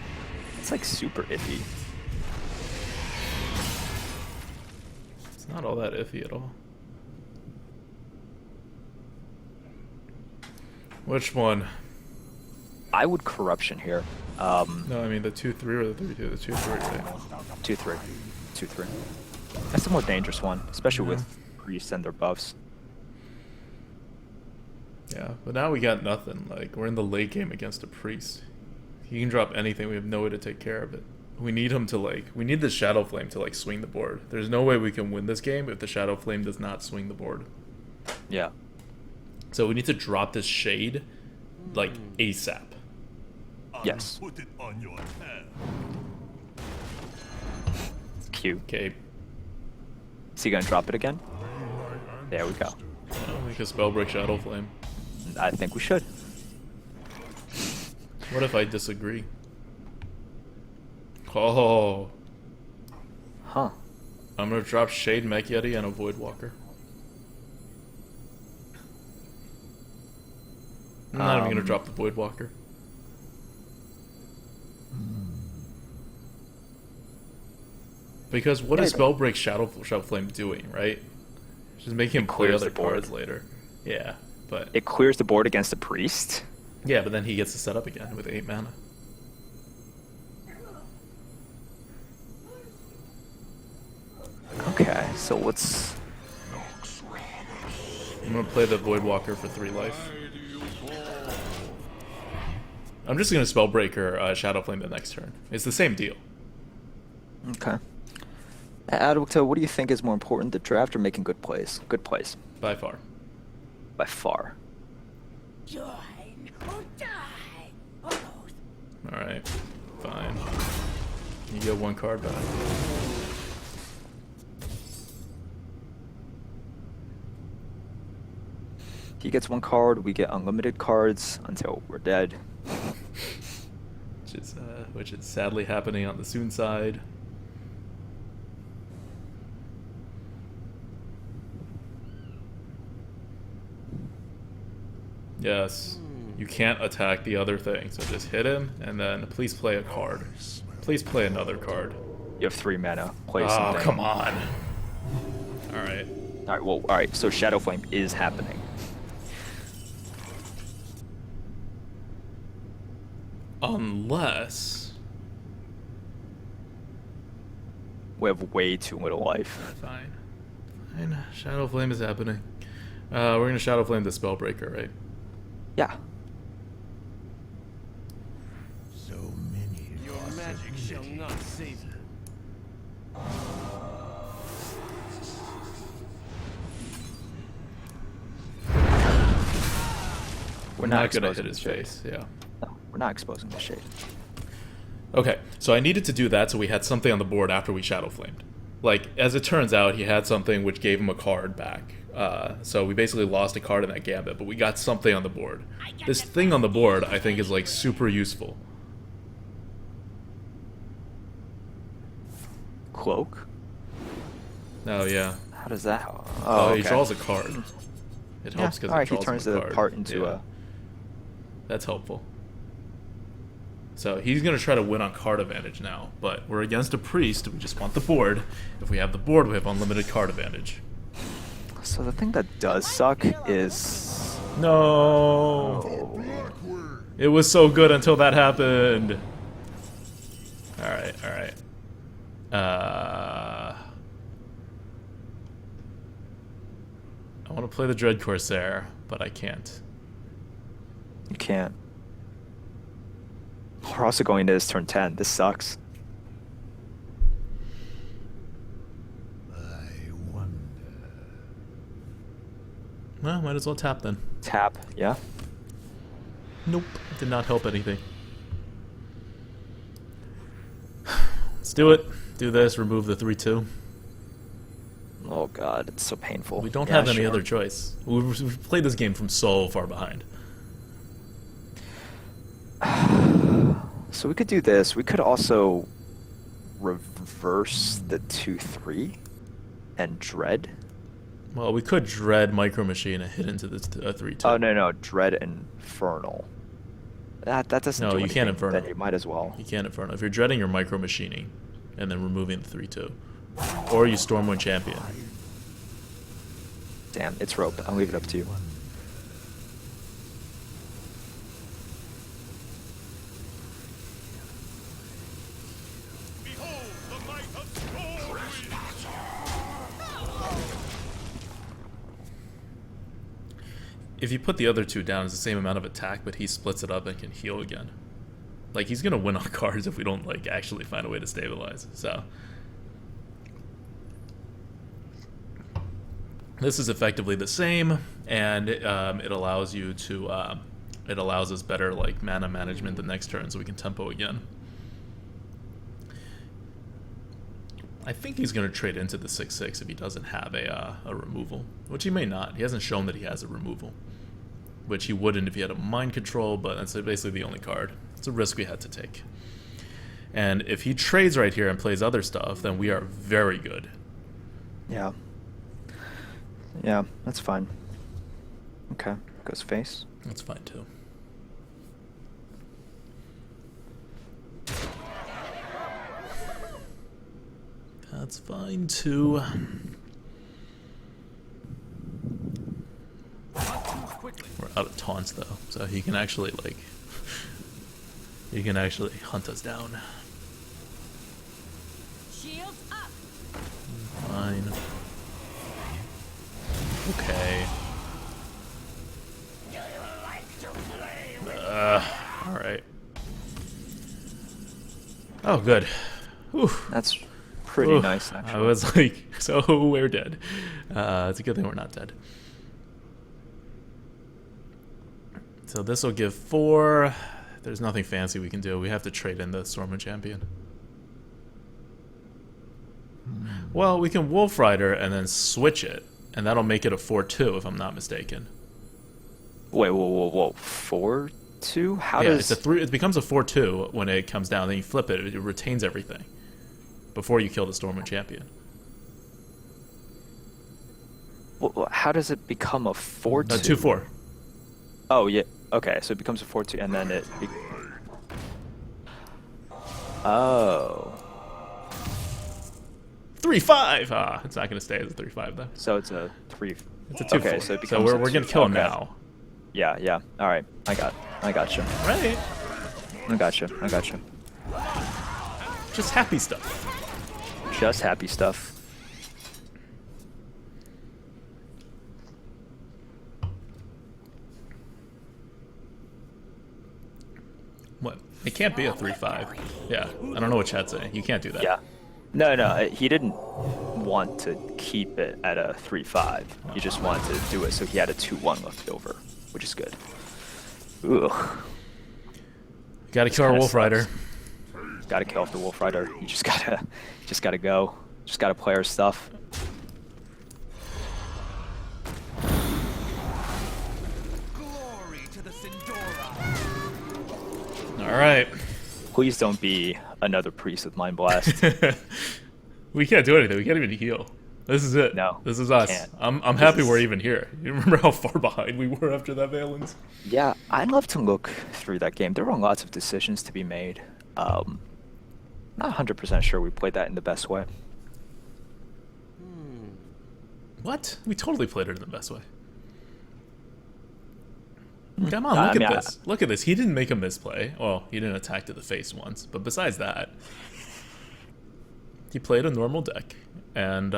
It's like super iffy.
It's not all that iffy at all. Which one?
I would Corruption here.
No, I mean the 2/3 or the 3/2. The 2/3, right?
2/3. 2/3. That's the more dangerous one, especially with priests and their buffs.
Yeah, but now we got nothing. Like, we're in the late game against a priest. He can drop anything. We have no way to take care of it. We need him to, like... We need the Shadow Flame to, like, swing the board. There's no way we can win this game if the Shadow Flame does not swing the board.
Yeah.
So we need to drop this Shade, like, ASAP.
Yes.
Put it on your head.
Q.
Okay.
Is he gonna drop it again? There we go.
Well, we can Spellbreak Shadow Flame.
I think we should.
What if I disagree? Oh.
Huh.
I'm gonna drop Shade Mech Yeti and a Voidwalker. I'm not even gonna drop the Voidwalker. Because what is Spellbreak Shadow Flame doing, right? Just making him play
clears
other
the board.
cards later. Yeah, but
It clears the board against the priest.
yeah, but then he gets to set up again with 8 mana.
Okay, so let's...
I'm gonna play the Voidwalker for 3 life. I'm just gonna Spellbreaker Shadow Flame the next turn. It's the same deal.
Okay. Adwicta, what do you think is more important, the draft or making good plays? Good plays.
By far.
By far.
Join or die. Or both.
Alright. Fine. You get 1 card back.
He gets 1 card, we get unlimited cards until we're dead.
Which is sadly happening on the Soon side. Yes. You can't attack the other thing, so just hit him, and then please play a card. Please play another card.
You have 3 mana. Play
Oh,
something.
come on. Alright.
Alright, well, alright, so Shadow Flame is happening.
Unless...
We have way too little life.
Fine. Fine. Shadow Flame is happening. We're going to Shadow Flame the Spellbreaker, right?
Yeah.
So many.
Your magic shall not save you.
We're
not
not
going to
exposing
hit his
the shade.
face, yeah.
No, we're not exposing the shade.
Okay, so I needed to do that so we had something on the board after we Shadow Flamed. Like, as it turns out, he had something which gave him a card back. So we basically lost a card in that gambit, but we got something on the board. This thing on the board, I think, is, like, super useful.
Cloak?
Oh, yeah.
How does that help?
Oh,
Oh,
he
okay.
draws a card. It
Yeah.
helps because
Alright,
it
he
draws
turns
him a
the
card.
part into
Yeah.
a...
That's helpful. So he's going to try to win on card advantage now, but we're against a priest. We just want the board. If we have the board, we have unlimited card advantage.
So the thing that does suck is...
No! It was so good until that happened. Alright, alright. I want to play the Dread Corsair, but I can't.
You can't. We're also going to his turn 10. This sucks.
I wonder.
Well, might as well tap then.
Tap, yeah?
Nope, did not help anything. Let's do it. Do this, remove the 3-2.
Oh god, it's so painful.
We don't
Yeah,
have any
sure.
other choice. We've played this game from so far behind.
So we could do this. We could also reverse the 2-3 and dread.
Well, we could Dread Micro Machine and hit into the 3-2.
Oh no, dread infernal. That doesn't
No,
do
you
anything.
can't Infernal.
Then you might as well.
You can't Inferno. If you're dreading, you're Micro Machining and then removing the 3-2. Or you Stormwind Champion.
Damn, it's roped. I'll leave it up to you.
Behold the might of Stormwind!
If you put the other two down, it's the same amount of attack, but he splits it up and can heal again. Like, he's gonna win on cards if we don't, like, actually find a way to stabilize. So this is effectively the same, and it allows you to it allows us better, like, mana management the next turn, so we can tempo again. I think he's going to trade into the 6-6 if he doesn't have a removal, which he may not. He hasn't shown that he has a removal, which he wouldn't if he had a mind control, but that's basically the only card. It's a risk we had to take. And if he trades right here and plays other stuff, then we are very good.
Yeah. Yeah, that's fine. Okay, goes face.
That's fine too. That's fine too. We're out of taunts though, so he can actually, like, he can actually hunt us down.
Shields up.
Fine. Okay. Alright. Oh, good. Whew.
That's pretty
Ooh,
nice, actually.
I was like, so we're dead. It's a good thing we're not dead. So this will give 4. There's nothing fancy we can do. We have to trade in the Stormwind Champion. Well, we can Wolf Rider and then switch it, and that'll make it a 4-2 if I'm not mistaken.
Wait, whoa. 4-2? How
Yeah,
does...
it's a 3. It becomes a 4-2 when it comes down. Then you flip it. It retains everything before you kill the Stormwind Champion.
How does it become a 4-2?
2-4.
Oh, yeah. Okay, so it becomes a 4-2, and then it... Oh.
3-5. Ah, it's not going to stay as a 3-5 though.
So it's a 3...
It's a 2-4.
Okay, so it becomes
we're
a
going to
2.
kill him
Okay.
now.
Yeah. All right. I got you.
Right.
I gotcha. I gotcha.
Just happy stuff.
Just happy stuff.
What? It can't be a 3-5. Yeah, I don't know what chat's saying. You can't do that.
Yeah. No, he didn't want to keep it at a 3-5. He just wanted to do it so he had a 2-1 left over, which is good. Ugh.
Gotta kill our
kinda
Wolf Rider.
Gotta kill off the Wolf Rider. You just gotta go. Just gotta play our stuff.
Glory to the Sindora.
Alright.
Please don't be another priest with Mind Blast.
We can't do anything. We can't even heal. This is it.
No,
This is us.
can't.
I'm happy we're even here. You remember how far behind we were after that Valence?
Yeah, I'd love to look through that game. There were lots of decisions to be made. Not 100% sure we played that in the best way.
What? We totally played it in the best way. Come on,
I
look
mean,
at this. Look at this. He didn't make a misplay. Well, he didn't attack to the face once. But besides that, he played a normal deck. And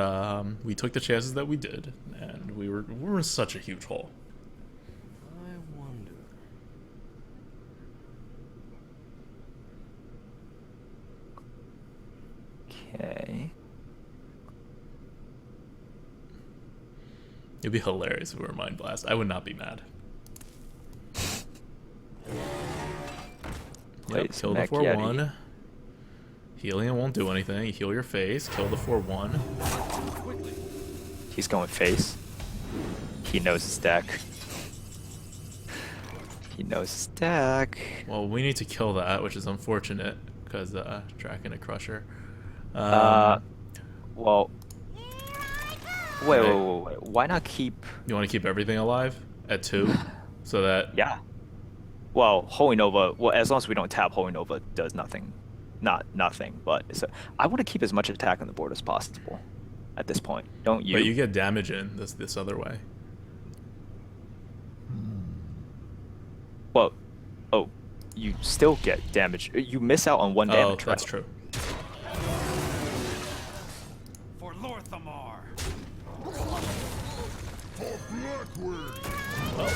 we took the chances that we did. And we were in such a huge hole.
I wonder.
Okay.
It'd be hilarious if we were Mind Blast. I would not be mad. Yep,
Plays
kill the
Mech
4-1.
Yeti.
Healing won't do anything. You heal your face, kill the 4-1.
He's going face. He knows his deck. He knows his deck.
Well, we need to kill that, which is unfortunate, because Draken and Crusher.
Well, wait.
Hey.
Why not keep?
You want to keep everything alive at 2? So that...
Yeah. Well, Holy Nova. Well, as long as we don't tap, Holy Nova does nothing. Not nothing, but I want to keep as much attack on the board as possible. At this point, don't you?
But you get damage in this other way.
Well, oh, you still get damage. You miss out on 1 damage.
Oh, that's
right?
true.
For Lorthamar.
Well,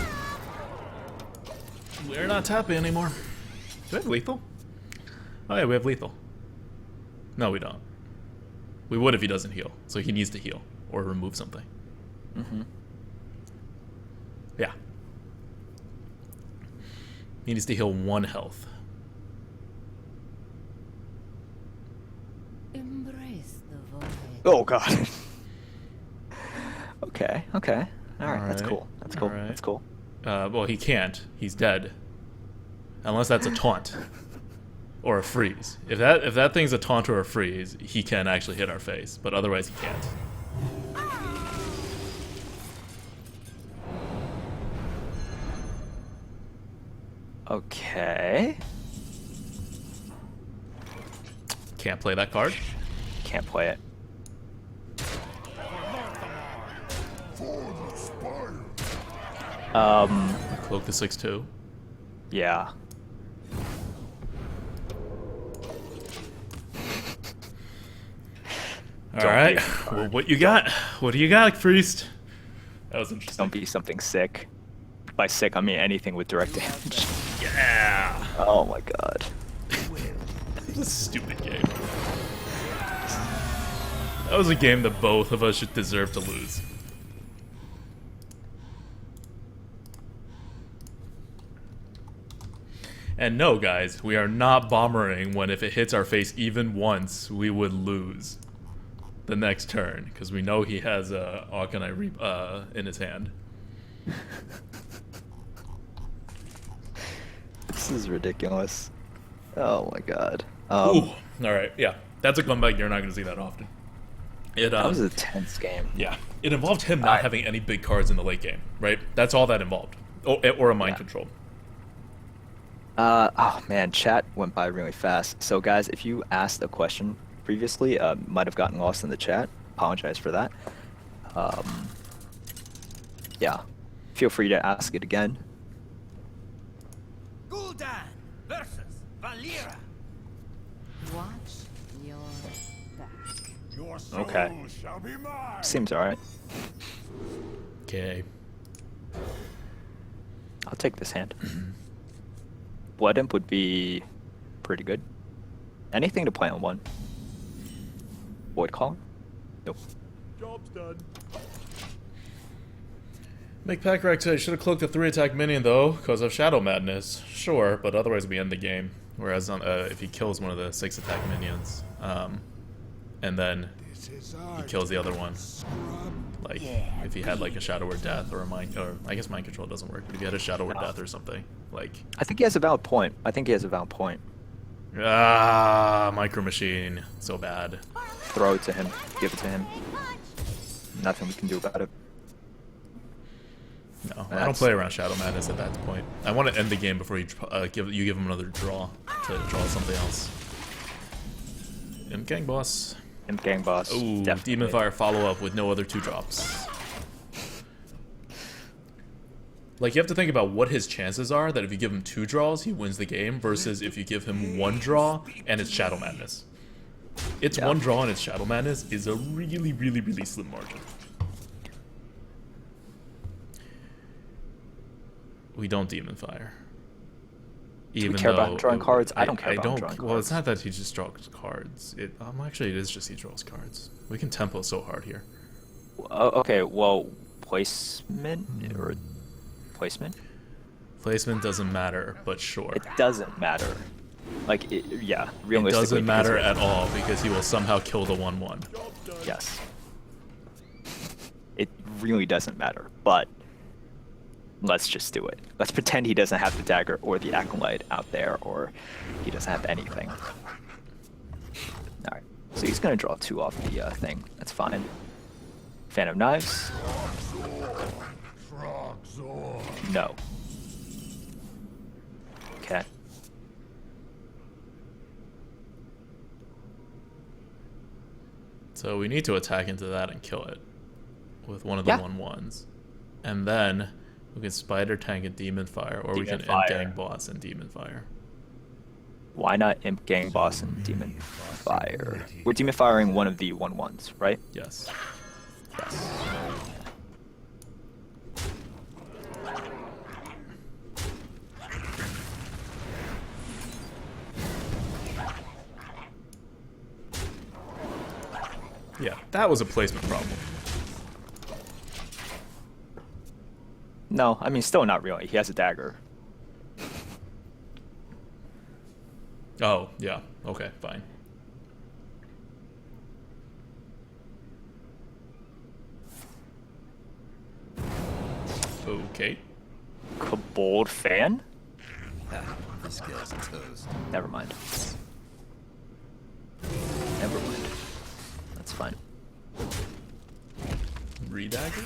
we're not tapping anymore. Do we have lethal? Oh yeah, we have lethal. No, we don't. We would if he doesn't heal. So he needs to heal or remove something.
Mm-hmm.
Yeah. He needs to heal 1 health.
Embrace the void.
Oh God. Okay. All right. That's
Alright,
cool. That's cool.
alright.
That's cool.
Well, he can't. He's dead. Unless that's a taunt. Or a freeze. If that thing's a taunt or a freeze, he can actually hit our face. But otherwise he can't.
Okay.
Can't play that card.
Can't play it.
Cloak the 6-2.
Yeah.
Alright.
be-
Well, what you got? What do you got, Priest? That was interesting.
Don't be something sick. By sick, I mean anything with direct damage.
Yeah!
Oh my God.
This is a stupid game. That was a game that both of us should deserve to lose. And no, guys, we are not bombering when if it hits our face even once, we would lose the next turn, because we know he has Arcanite in his hand.
This is ridiculous. Oh my God.
Ooh, alright, yeah. That's a comeback you're not going to see that often.
That was a tense game.
Yeah, it involved him not having any big cards in the late game, right? That's all that involved. Or a mind control.
Oh man, chat went by really fast. So guys, if you asked a question previously, might have gotten lost in the chat. Apologize for that. Yeah, feel free to ask it again.
Gul'dan versus Valera.
Watch your back.
Your soul
Okay.
shall be mine.
Seems alright.
Okay.
I'll take this hand. Blood Imp would be pretty good. Anything to play on one. Void Column? Nope.
Job's done. Make pack rack today. Should have cloaked the 3-attack minion though, because of Shadow Madness. Sure, but otherwise we end the game. Whereas on, if he kills one of the 6-attack minions, and then
This is
he
our
kills the other one,
scrub.
like if he had like a Shadow Word Death or a mind, or I guess Mind Control doesn't work, but if he had a Shadow Word Death or something, like
I think he has a valid point.
Micro Machine, so bad.
Throw it to him. Give it to him. Nothing we can do about it.
No, I don't
That's-
play around Shadow Madness at that point. I want to end the game before you give him another draw to draw something else. Imp Gang Boss.
Imp Gang Boss.
Ooh,
definitely.
Demon Fire follow up with no other 2-drops. Like, you have to think about what his chances are that if you give him 2 draws, he wins the game, versus if you give him 1 draw and it's Shadow Madness. It's
Yeah.
1 draw and it's Shadow Madness is a really, really, really slim margin. We don't Demon Fire. Even
care about
though
drawing cards? I don't care
I
about
don't.
drawing
Well, it's
cards.
not that he just draws cards. Actually, it is just he draws cards. We can tempo so hard here.
Okay, well, placement or placement?
Placement doesn't matter, but sure.
It doesn't matter. Like, yeah,
It
realistically.
doesn't matter
because
at all because he will somehow kill the 1/1.
Yes. It really doesn't matter, but let's just do it. Let's pretend he doesn't have the dagger or the acolyte out there, or he doesn't have anything. Alright, so he's gonna draw 2 off the thing. That's fine. Fan of Knives?
Frogzor.
No. Okay.
So we need to attack into that and kill it with one of the
Yeah.
1/1s. And then we can Spider Tank and Demon Fire, or we
Demon
can
Fire.
Imp Gang Boss and Demon Fire.
Why not Imp Gang Boss and Demon Fire? We're Demon Firing one of the 1/1s, right?
Yes.
Yes.
Yeah, that was a placement problem.
No, I mean, still not really. He has a dagger.
Oh, yeah. Okay, fine. Okay.
Kobold Fan?
This guy's toast.
Never mind. Never mind. That's fine.
Redagger?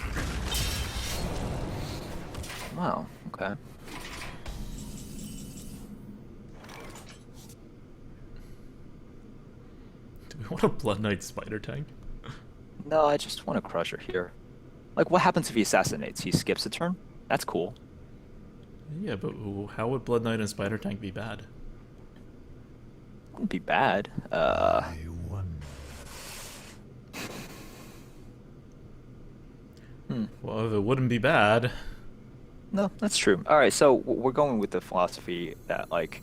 Wow, okay.
Do we want a Blood Knight Spider Tank?
No, I just want a Crusher here. Like, what happens if he assassinates? He skips a turn? That's cool.
Yeah, but how would Blood Knight and Spider Tank be bad?
Wouldn't be bad.
I wonder.
Well, if it wouldn't be bad,
No, that's true. Alright, so we're going with the philosophy that, like,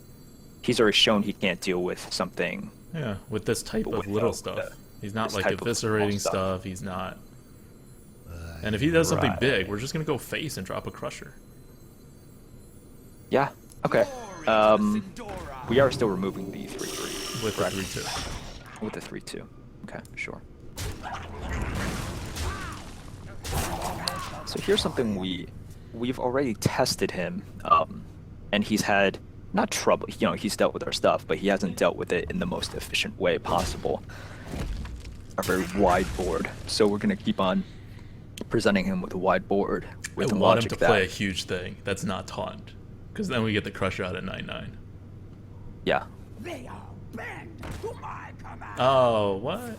he's already shown he can't deal with something.
yeah, with this type
But
of
with
little
the-
stuff.
the-
He's not
this
like
type of small
eviscerating
stuff.
stuff, he's not. And if he does something
Right.
big, we're just gonna go face and drop a Crusher.
Yeah, okay.
Glory to the Sindora.
We are still removing the 3/3.
With the
Correct.
3/2.
With the 3/2. Okay, sure. So here's something we've already tested him, and he's had not trouble. You know, he's dealt with our stuff, but he hasn't dealt with it in the most efficient way possible. A very wide board. So we're gonna keep on presenting him with a wide board with
I
the
want him
logic
to
that
play a huge thing that's not taunt. Because then we get the Crusher out at 9/9.
yeah.
They all bend to my command.
Oh, what?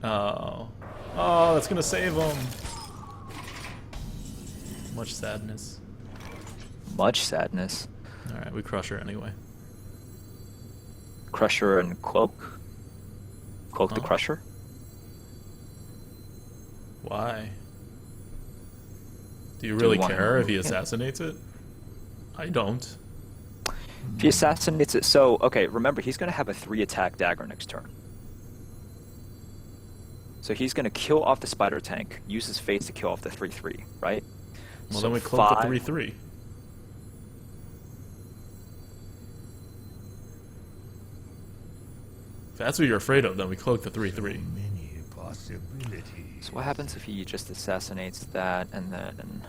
Oh. Oh, that's gonna save him. Much sadness.
Much sadness.
Alright, we crush her anyway.
Crusher and Cloak. Cloak the
Huh?
Crusher.
Why? Do you
Do
really
you want
care if he
him?
assassinates it? I don't.
If he assassinates it, so okay. Remember, he's gonna have a 3-attack dagger next turn. So he's gonna kill off the spider tank, use his face to kill off the 3/3, right?
Well,
So
then we cloak the
5
3/3. If that's what you're afraid of, then we cloak the 3/3.
Many possibilities.
So what happens if he just assassinates that and then?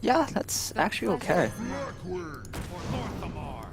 Yeah, that's actually okay.
Northward.
For Northamar.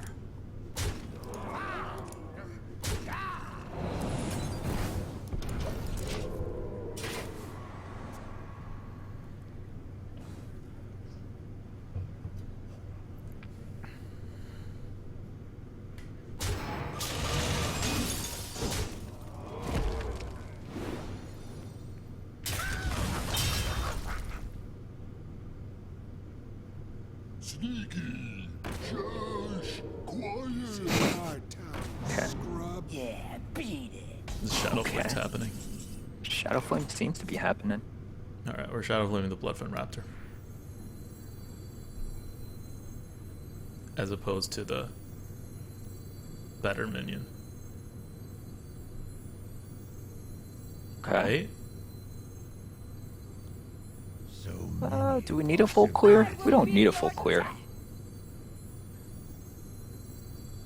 Sneaky. Shush. Quiet.
Okay.
Scrub.
Yeah, beat it.
This Shadow
Okay.
Flame's happening.
Shadow Flame seems to be happening.
Alright, we're Shadow Flaming the Bloodfin Raptor. As opposed to the better minion.
Okay.
Right?
So many
Do we need a full clear? We don't need a full clear.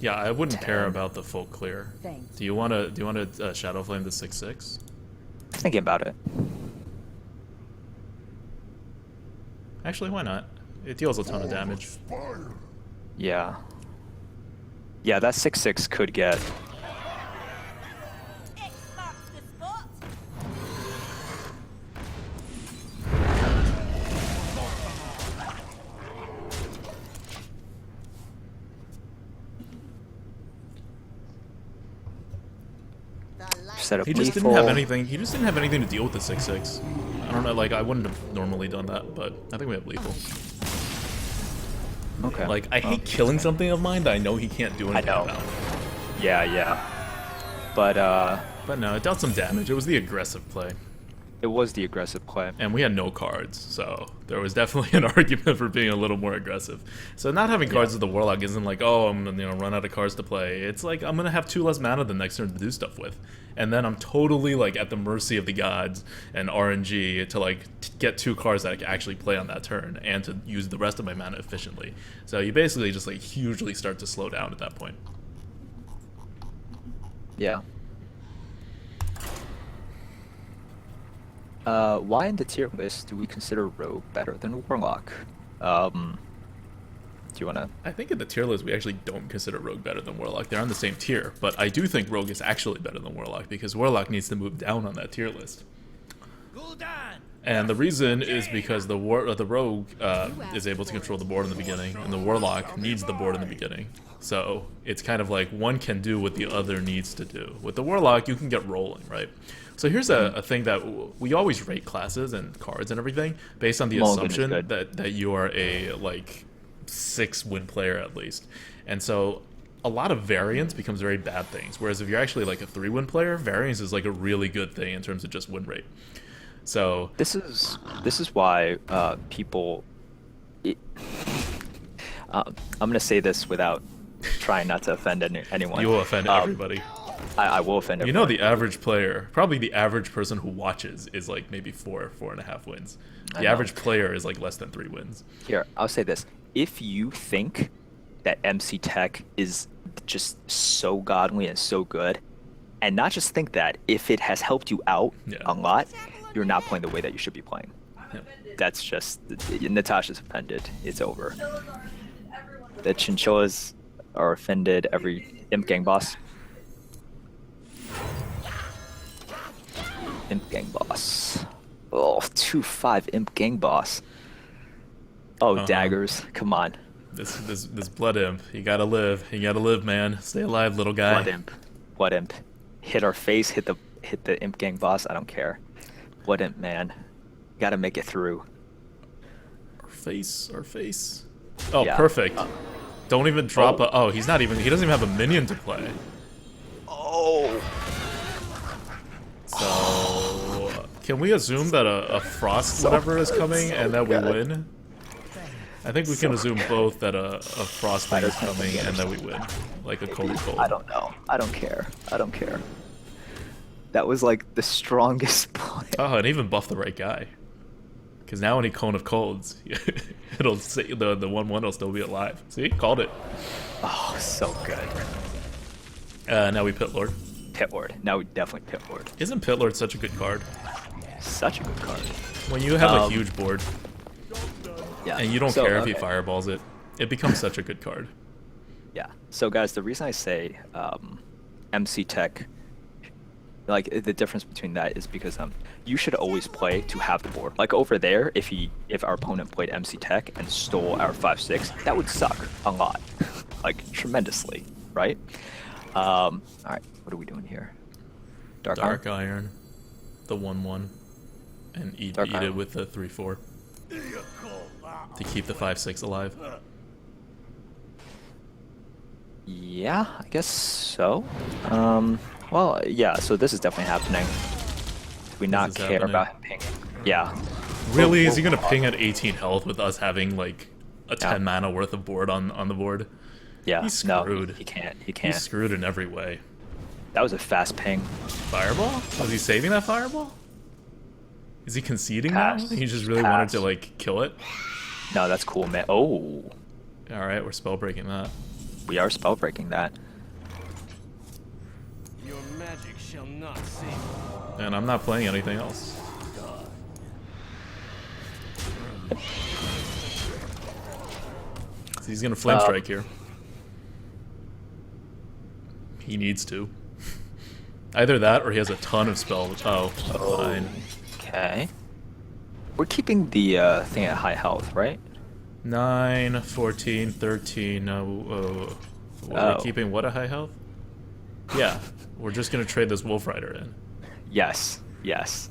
Yeah, I wouldn't care
10.
about the full clear.
Thanks.
Do you wanna Shadow Flame the 6/6?
Thinking about it.
Actually, why not? It deals a ton of damage.
fire.
Yeah. Yeah, that 6/6 could get.
X marks the spot.
Set up
He just
lethal.
didn't have anything. He just didn't have anything to deal with the 6/6. I don't know. Like I wouldn't have normally done that, but I think we have lethal.
Okay.
Like I hate killing something of mine that I know he can't do anything
know.
about.
Yeah, yeah. But
But no, it dealt some damage. It was the aggressive play,
it was the aggressive play.
and we had no cards, so there was definitely an argument for being a little more aggressive. So not having cards with the Warlock isn't like, oh, I'm gonna run out of cards to play. It's like I'm gonna have 2 less mana the next turn to do stuff with, and then I'm totally like at the mercy of the gods and RNG to like get 2 cards that I can actually play on that turn and to use the rest of my mana efficiently. So you basically just like hugely start to slow down at that point.
Yeah. Why in the tier list do we consider Rogue better than Warlock? Do you wanna?
I think in the tier list we actually don't consider Rogue better than Warlock. They're on the same tier, but I do think Rogue is actually better than Warlock because Warlock needs to move down on that tier list.
Gul'dan.
And the reason is because the Rogue is able to control the board in the beginning, and the Warlock needs the board in the beginning. So it's kind of like one can do what the other needs to do. With the Warlock, you can get rolling, right? So here's a thing that we always rate classes and cards and everything based on the
Mulligan is
assumption
good.
that you are a like 6-win player at least. And so a lot of variance becomes very bad things. Whereas if you're actually like a 3-win player, variance is like a really good thing in terms of just win rate. So
This is why people. I'm gonna say this without trying not to offend anyone.
you will offend everybody.
I will offend
You
everyone.
know, the average player, probably the average person who watches, is like maybe 4.5 wins.
I
The
know.
average player is like less than 3 wins.
Here, I'll say this. If you think that MC Tech is just so godly and so good, and not just think that, if it has helped you out
Yeah.
a lot, you're not playing the way that you should be playing.
Yeah.
That's just... Natasha's offended. It's over. The chinchillas are offended. Every Imp Gang boss. Imp Gang boss. Oh, 2-5 Imp Gang boss. Oh,
Uh-huh.
daggers. Come on.
This blood imp, you gotta live. You gotta live, man. Stay alive, little guy.
Blood Imp. Blood Imp. Hit our face, hit the Imp Gang boss, I don't care. Blood Imp, man. Gotta make it through.
Our face. Oh,
Yeah.
perfect. Don't even drop a... Oh, he's not even... He doesn't even have a minion to play.
Oh.
So... Can we assume that a frost whatever is coming and that we win? I think we can assume both that a frost thing is coming and that we win. Like a cold cold.
I don't know. I don't care. I don't care. That was like the strongest play.
Oh, and even buff the right guy. Because now when he Cone of Colds, it'll say the 1/1 will still be alive. See? Called it.
Oh, so good.
Now we Pit Lord.
Pit Lord. Now we definitely Pit Lord.
Isn't Pit Lord such a good card?
Such a good card.
When you have a huge board
Yeah.
and you don't
So,
care if he
okay.
fireballs it, it becomes such a good card.
Yeah. So guys, the reason I say MC Tech, like the difference between that is because you should always play to have the board. Like over there, if our opponent played MC Tech and stole our 5/6, that would suck a lot, like tremendously, right? All right, what are we doing here? Dark Iron?
Dark Iron, the 1/1, and eat
Dark
it
Iron.
with the 3/4 to keep the 5/6 alive.
Yeah, I guess so. Well, yeah. So this is definitely happening. Do we not
is
care
happening.
about him pinging? Yeah.
Really?
We're-
Is he gonna ping at 18 health with us having like a 10 mana worth of board on the board?
Yeah.
He's
No,
screwed.
he can't. He can't.
He's screwed in every way.
That was a fast ping.
Fireball? Was he saving that fireball? Is he conceding
Pass.
now? He just really wanted
Pass.
to like kill it.
No, that's cool, man. Oh,
All right, we're spell breaking that.
we are spell breaking that.
Your magic shall not save.
And I'm not playing anything else. So he's gonna flame strike here. He needs to. Either that or he has a ton of spells. Oh, fine.
Okay. We're keeping the thing at high health, right?
9, 14, 13. We're
Oh.
keeping what a high health? Yeah, we're just gonna trade this Wolf Rider in.
Yes. Yes.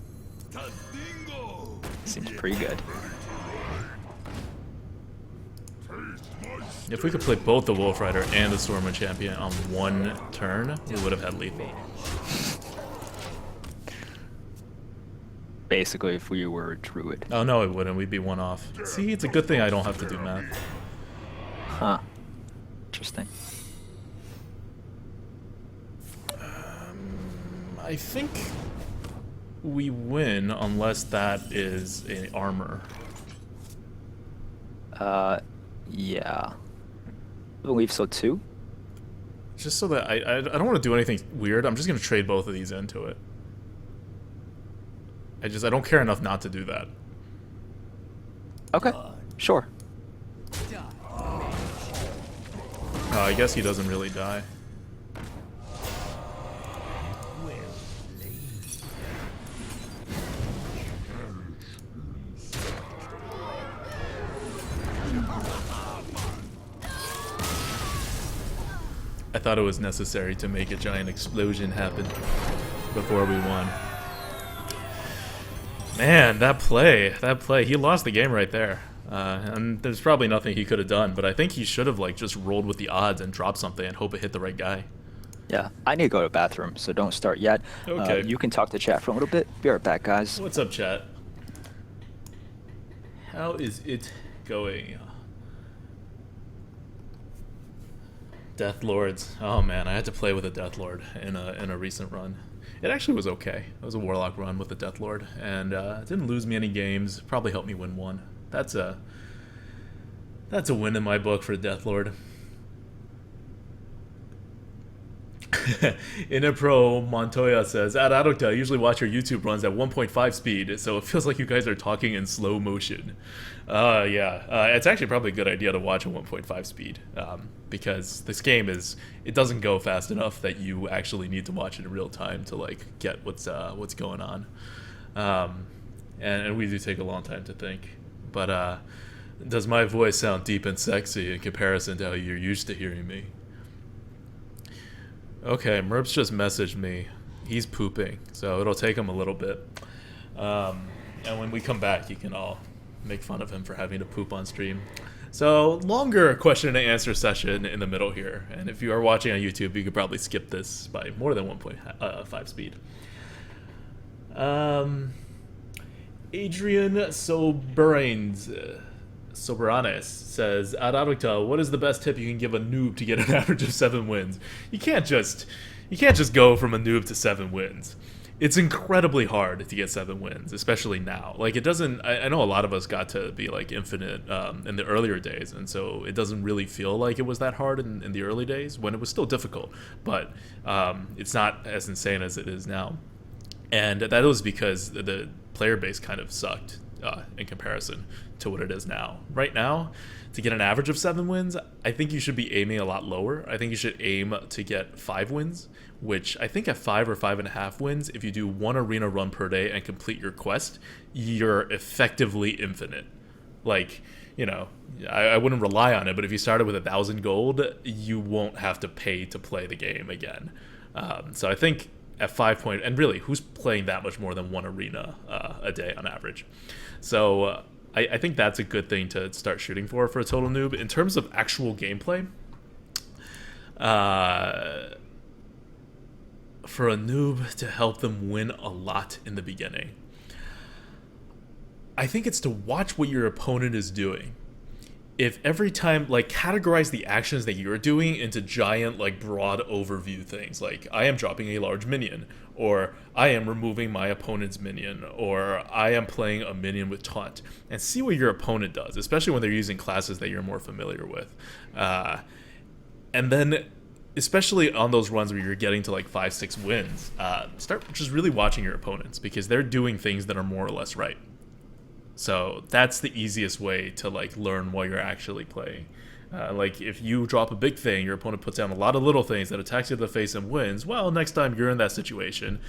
Tadingo!
Seems pretty good.
If we could play both the Wolf Rider and the Stormwind Champion on one turn, we would have had lethal.
Basically, if we were a druid.
Oh no, it wouldn't. We'd be one off. See, it's a good thing I don't have to do math.
Huh. Interesting.
I think we win unless that is an armor.
Yeah. I believe so too.
Just so that I don't want to do anything weird. I'm just gonna trade both of these into it. I don't care enough not to do that.
Okay. Sure.
I guess he doesn't really die. I thought it was necessary to make a giant explosion happen before we won. Man, that play, he lost the game right there. And there's probably nothing he could have done, but I think he should have like just rolled with the odds and dropped something and hope it hit the right guy.
Yeah. I need to go to the bathroom, so don't start yet.
Okay.
You can talk to chat for a little bit. Be right back, guys.
What's up, chat? How is it going? Death Lords. Oh man, I had to play with a Death Lord in a recent run. It actually was okay. It was a Warlock run with a Death Lord, and it didn't lose me any games. Probably helped me win one. That's a win in my book for Death Lord. Inapro Montoya says, at Adokta, I usually watch your YouTube runs at 1.5 speed, so it feels like you guys are talking in slow motion. Yeah, it's actually probably a good idea to watch at 1.5 speed, because this game it doesn't go fast enough that you actually need to watch it in real time to like get what's going on. And we do take a long time to think. But does my voice sound deep and sexy in comparison to how you're used to hearing me? Okay, Merp's just messaged me. He's pooping, so it'll take him a little bit. And when we come back, you can all make fun of him for having to poop on stream. So, longer question and answer session in the middle here. And if you are watching on YouTube, you could probably skip this by more than 1.5 speed. Adrian Soberanes says, Adadicta, what is the best tip you can give a noob to get an average of 7 wins? You can't just go from a noob to 7 wins. It's incredibly hard to get 7 wins, especially now. Like, it doesn't... I know a lot of us got to be, like, infinite in the earlier days, and so it doesn't really feel like it was that hard in the early days, when it was still difficult. But it's not as insane as it is now. And that was because the player base kind of sucked in comparison to what it is now. Right now, to get an average of 7 wins, I think you should be aiming a lot lower. I think you should aim to get 5 wins, which I think at 5 or 5.5 wins, if you do 1 arena run per day and complete your quest, you're effectively infinite. Like, you know, I wouldn't rely on it, but if you started with 1,000 gold, you won't have to pay to play the game again. So I think at 5 point, and really, who's playing that much more than 1 arena a day on average? So I think that's a good thing to start shooting for a total noob. In terms of actual gameplay, for a noob to help them win a lot in the beginning, I think it's to watch what your opponent is doing. If every time, like, categorize the actions that you're doing into giant, like, broad overview things, like, I am dropping a large minion, or I am removing my opponent's minion, or I am playing a minion with taunt, and see what your opponent does, especially when they're using classes that you're more familiar with. And then, especially on those runs where you're getting to, like, 5-6 wins, start just really watching your opponents, because they're doing things that are more or less right. So that's the easiest way to, like, learn while you're actually playing. Like, if you drop a big thing, your opponent puts down a lot of little things that attacks you to the face and wins, well, next time you're in that situation,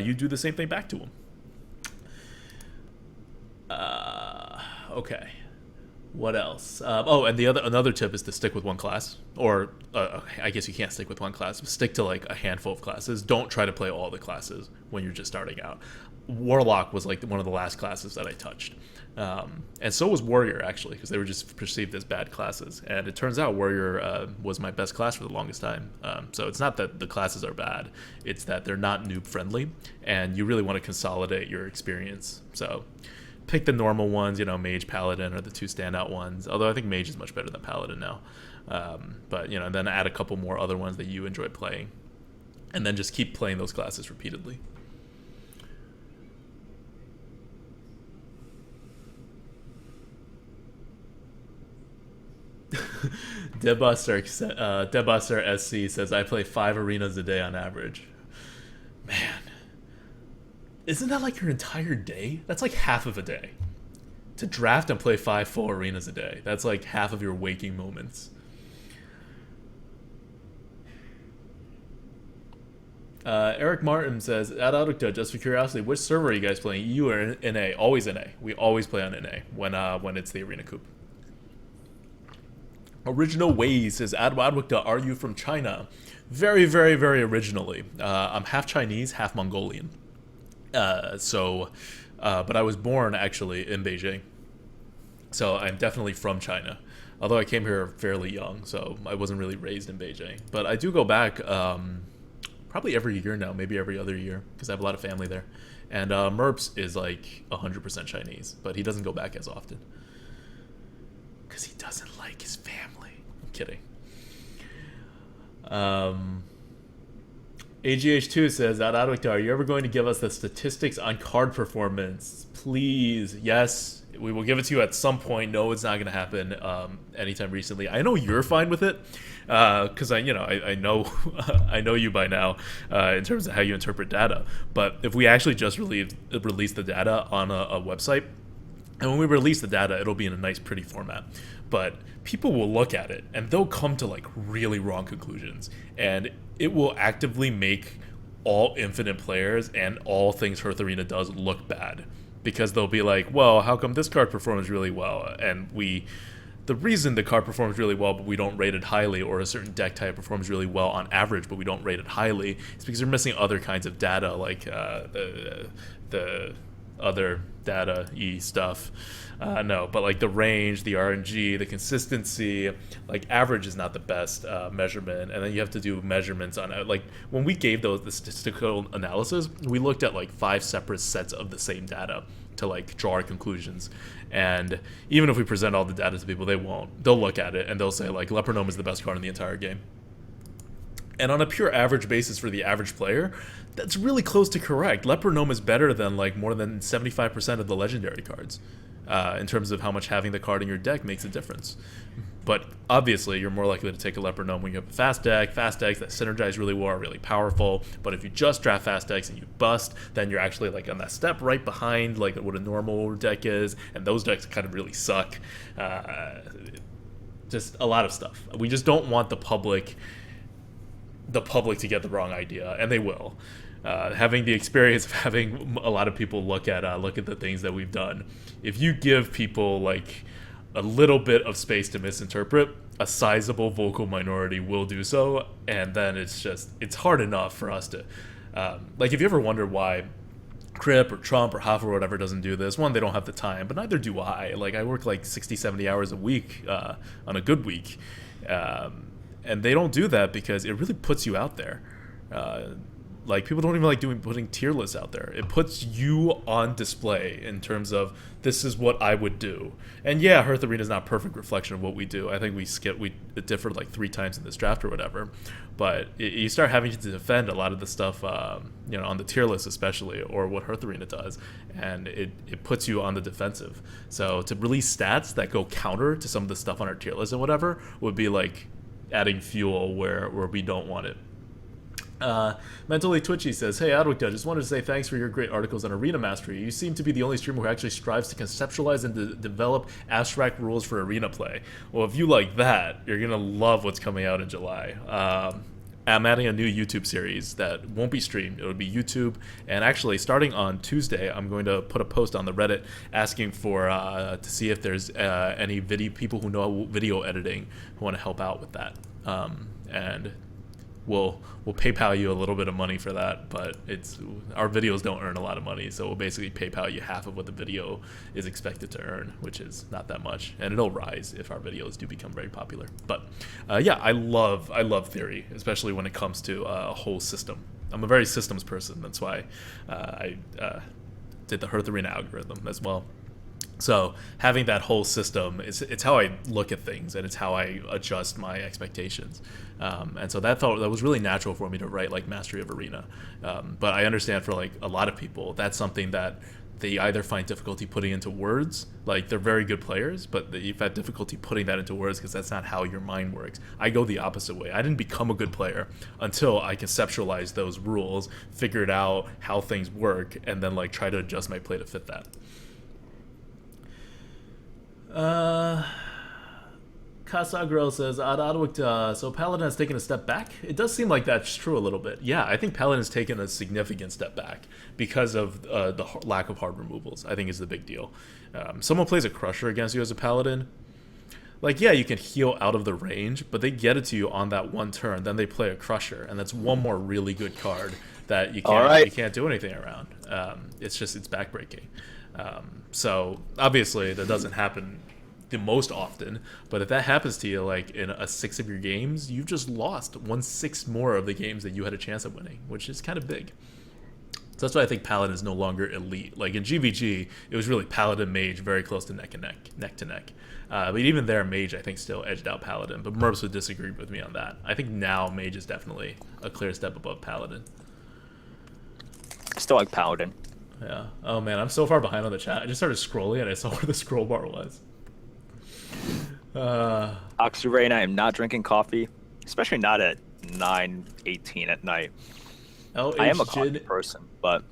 you do the same thing back to them. Okay. What else? And another tip is to stick with one class. Or, I guess you can't stick with one class, but stick to, like, a handful of classes. Don't try to play all the classes when you're just starting out. Warlock was, like, one of the last classes that I touched. And so was Warrior, actually, because they were just perceived as bad classes. And it turns out Warrior was my best class for the longest time. So it's not that the classes are bad, it's that they're not noob-friendly, and you really want to consolidate your experience. So pick the normal ones, you know, Mage, Paladin are the 2 standout ones, although I think Mage is much better than Paladin now. But, you know, then add a couple more other ones that you enjoy playing, and then just keep playing those classes repeatedly. Debuster SC says, I play 5 arenas a day on average. Man, isn't that like your entire day? That's like half of a day. To draft and play 5 full arenas a day, that's like half of your waking moments. Eric Martin says, Adadicta, just for curiosity, which server are you guys playing? EU or NA? Always NA. We always play on NA when it's the arena Coop. Original Ways says, Adadicta, are you from China? Very, very, very originally. I'm half Chinese, half Mongolian. But I was born, actually, in Beijing. So I'm definitely from China. Although I came here fairly young, so I wasn't really raised in Beijing. But I do go back probably every year now, maybe every other year, because I have a lot of family there. And Merps is like 100% Chinese, but he doesn't go back as often. Because he doesn't like his family. I'm kidding. AGH2 says, Adadicta, are you ever going to give us the statistics on card performance? Please. Yes, we will give it to you at some point. No, it's not going to happen anytime recently. I know you're fine with it, because I know I know you by now in terms of how you interpret data. But if we actually just release the data on a website, and when we release the data, it'll be in a nice, pretty format. But people will look at it, and they'll come to, like, really wrong conclusions. And it will actively make all infinite players and all things Hearth Arena does look bad. Because they'll be like, well, how come this card performs really well? And the reason the card performs really well, but we don't rate it highly, or a certain deck type performs really well on average, but we don't rate it highly, is because they're missing other kinds of data, like the other data-y stuff. No, but like the range, the RNG, the consistency, like average is not the best measurement, and then you have to do measurements on it. Like when we gave the statistical analysis, we looked at like 5 separate sets of the same data to like draw our conclusions. And even if we present all the data to people, they won't. They'll look at it and they'll say like Leper Gnome is the best card in the entire game. And on a pure average basis for the average player, that's really close to correct. Leper Gnome is better than like more than 75% of the legendary cards in terms of how much having the card in your deck makes a difference. But obviously, you're more likely to take a Leper Gnome when you have a fast deck. Fast decks that synergize really well are really powerful. But if you just draft fast decks and you bust, then you're actually like on that step right behind like what a normal deck is, and those decks kind of really suck. Just a lot of stuff. We just don't want the public to get the wrong idea, and they will. Having the experience of having a lot of people look at the things that we've done, if you give people like a little bit of space to misinterpret, a sizable vocal minority will do so, and then it's hard enough for us to like if you ever wonder why Crip or Trump or Huff or whatever doesn't do this, one, they don't have the time, but neither do I. Like I work like 60-70 hours a week on a good week, and they don't do that because it really puts you out there. Like people don't even like putting tier lists out there. It puts you on display in terms of this is what I would do. And yeah, Hearth Arena is not a perfect reflection of what we do. I think we differed like 3 times in this draft or whatever. But you start having to defend a lot of the stuff, on the tier list especially, or what Hearth Arena does, and it puts you on the defensive. So to release stats that go counter to some of the stuff on our tier list and whatever would be like adding fuel where we don't want it. Mentally Twitchy says, "Hey Adwick, I just wanted to say thanks for your great articles on arena mastery. You seem to be the only streamer who actually strives to conceptualize and develop abstract rules for arena play. Well, if you like that, you're gonna love what's coming out in July. I'm adding a new YouTube series that won't be streamed. It'll be YouTube, and actually starting on Tuesday, I'm going to put a post on the Reddit asking for to see if there's any people who know video editing who want to help out with that. And we'll PayPal you a little bit of money for that, but our videos don't earn a lot of money, so we'll basically PayPal you half of what the video is expected to earn, which is not that much, and it'll rise if our videos do become very popular. But yeah, I love theory, especially when it comes to a whole system. I'm a very systems person. That's why I did the Hearth Arena algorithm as well. So having that whole system, it's how I look at things, and it's how I adjust my expectations. And so that was really natural for me to write like Mastery of Arena. But I understand for like a lot of people, that's something that they either find difficulty putting into words, like they're very good players, but you've had difficulty putting that into words because that's not how your mind works. I go the opposite way. I didn't become a good player until I conceptualized those rules, figured out how things work, and then like try to adjust my play to fit that. Casagro says, so Paladin has taken a step back? It does seem like that's true a little bit. Yeah, I think Paladin has taken a significant step back because of the lack of hard removals, I think is the big deal. Someone plays a Crusher against you as a Paladin, like, yeah, you can heal out of the range, but they get it to you on that one turn, then they play a Crusher, and that's one more really good card that you can't do anything around. It's backbreaking. So obviously that doesn't happen the most often, but if that happens to you like in a 6 of your games, you've just lost 1/6 more of the games that you had a chance of winning, which is kind of big. So that's why I think Paladin is no longer elite. Like in GVG, it was really Paladin Mage very close to neck to neck. But even there, Mage I think still edged out Paladin, but Merps would disagree with me on that. I think now Mage is definitely a clear step above Paladin.
Still like Paladin.
Yeah. Oh man, I'm so far behind on the chat. I just started scrolling and I saw where the scroll bar was.
Oxyrain, I am not drinking coffee, especially not at 9:18 at night. I am a coffee person, but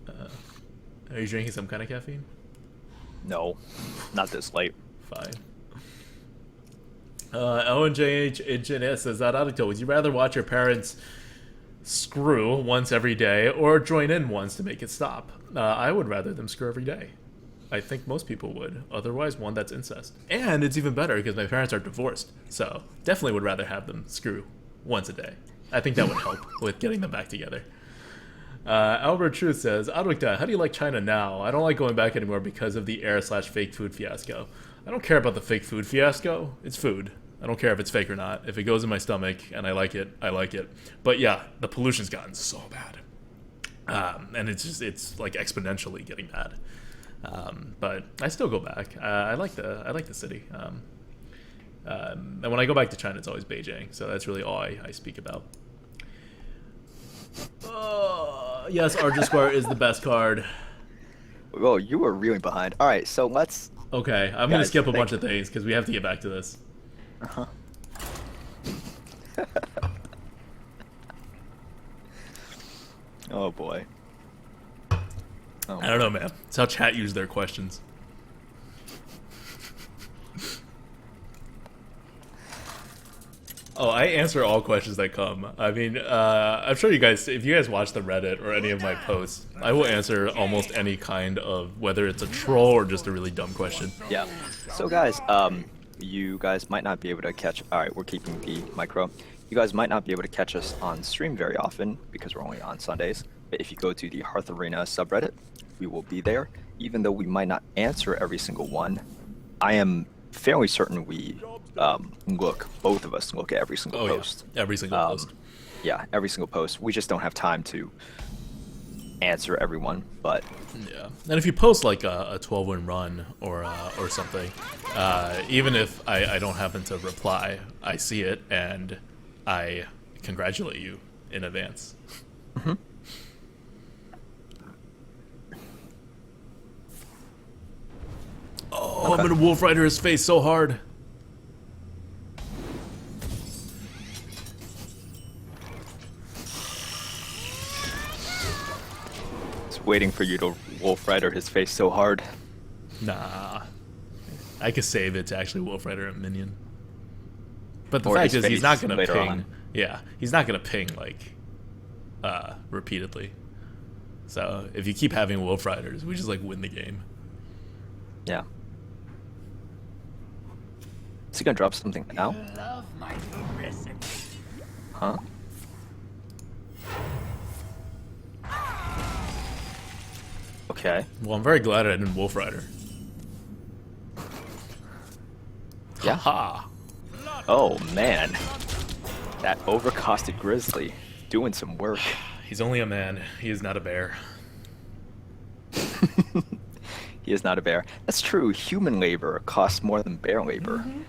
are you drinking some kind of caffeine?
No, not this late.
Fine. ONJHNS says that would you rather watch your parents screw once every day or join in once to make it stop? I would rather them screw every day. I think most people would. Otherwise, one, that's incest. And it's even better because my parents are divorced. So definitely would rather have them screw once a day. I think that would help with getting them back together. Albert Truth says, Adwikta, how do you like China now? I don't like going back anymore because of the air/fake food fiasco. I don't care about the fake food fiasco. It's food. I don't care if it's fake or not. If it goes in my stomach and I like it, I like it. But yeah, the pollution's gotten so bad. And it's like exponentially getting bad. But I still go back. I like the city. And when I go back to China, it's always Beijing. So that's really all I speak about. Yes, Argent Square is the best card.
Well, you were really behind. All right, so let's.
Okay, I'm gonna skip a bunch of things because we have to get back to this.
Oh boy. Oh,
I don't know, man. It's how chat use their questions. Oh, I answer all questions that come. I mean, I'm sure you guys, if you guys watch the Reddit or any of my posts, I will answer almost any kind of, whether it's a troll or just a really dumb question.
Yeah. So guys, you guys might not be able to catch. All right, we're keeping the micro. You guys might not be able to catch us on stream very often because we're only on Sundays. But if you go to the Hearth Arena subreddit, we will be there. Even though we might not answer every single one, I am fairly certain we both of us look at every single post.
Yeah. Every single post.
Yeah, every single post. We just don't have time to answer everyone, but
yeah. And if you post like a 12-win run or something, even if I don't happen to reply, I see it and I congratulate you in advance.
Mm-hmm.
Oh, okay. I'm gonna Wolf Rider his face so hard.
Just waiting for you to Wolf Rider his face so hard.
Nah. I could save it to actually Wolf Rider a minion. But the
Or
fact
his
is he's not gonna
face later
ping.
on.
Yeah, he's not gonna ping like repeatedly. So if you keep having Wolf Riders, we just like win the game.
Yeah. Is he gonna drop something now?
Love my new recipe.
Huh? Okay.
Well, I'm very glad I didn't Wolf Rider.
Yeah.
Ha!
Oh man. That overcosted grizzly doing some work.
He's only a man. He is not a bear.
He is not a bear. That's true. Human labor costs more than bear labor.
Mm-hmm.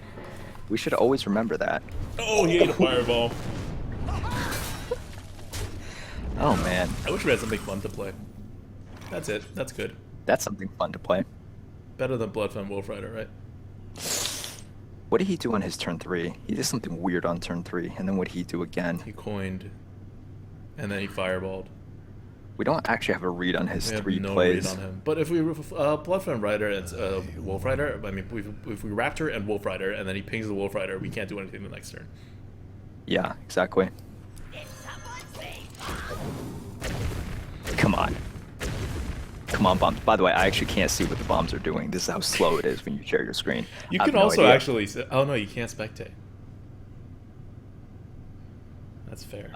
We should always remember that.
Oh, he ate a fireball.
Oh man.
I wish we had something fun to play. That's it. That's good.
That's something fun to play.
Better than Bloodfan Wolf Rider, right?
What did he do on his turn 3? He did something weird on turn 3, and then what did he do again?
He coined, and then he fireballed.
We don't actually have a read on his
We have
3
no
plays.
read on him. But if we Bloodfan Rider and Wolf Rider, I mean, if we Raptor and Wolf Rider, and then he pings the Wolf Rider, we can't do anything the next turn.
Yeah, exactly.
Did someone say
Come on. Come on, bombs. By the way, I actually can't see what the bombs are doing. This is how slow it is when you share your screen.
You
I have
can
no
also
idea.
actually. Oh no, you can't spectate. That's fair.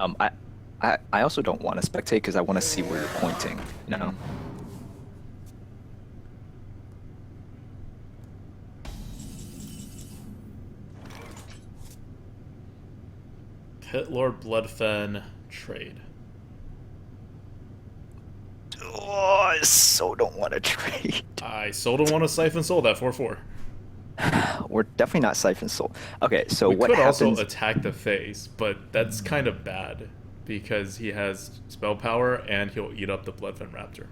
I also don't want to spectate because I want to see where you're pointing. You know?
Pit Lord Bloodfen trade.
Oh, I so don't want to trade.
I so don't want to Siphon Soul that 4/4.
We're definitely not Siphon Soul. Okay, so
We
what
could
happens?
also attack the face, but that's kind of bad because he has spell power and he'll eat up the Bloodfen Raptor.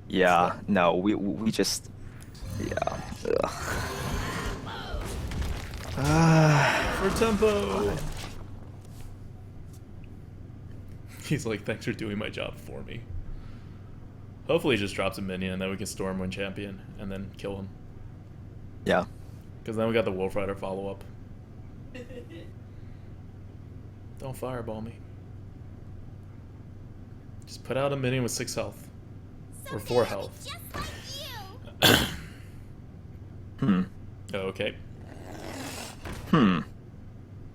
Yeah, no, we just, yeah. Ugh.
For tempo. He's like, thanks for doing my job for me. Hopefully he just drops a minion and then we can Stormwind Champion and then kill him.
Yeah.
Because then we got the Wolf Rider follow-up. Don't fireball me. Just put out a minion with 6 health. Or 4 health.
just like you?
Okay.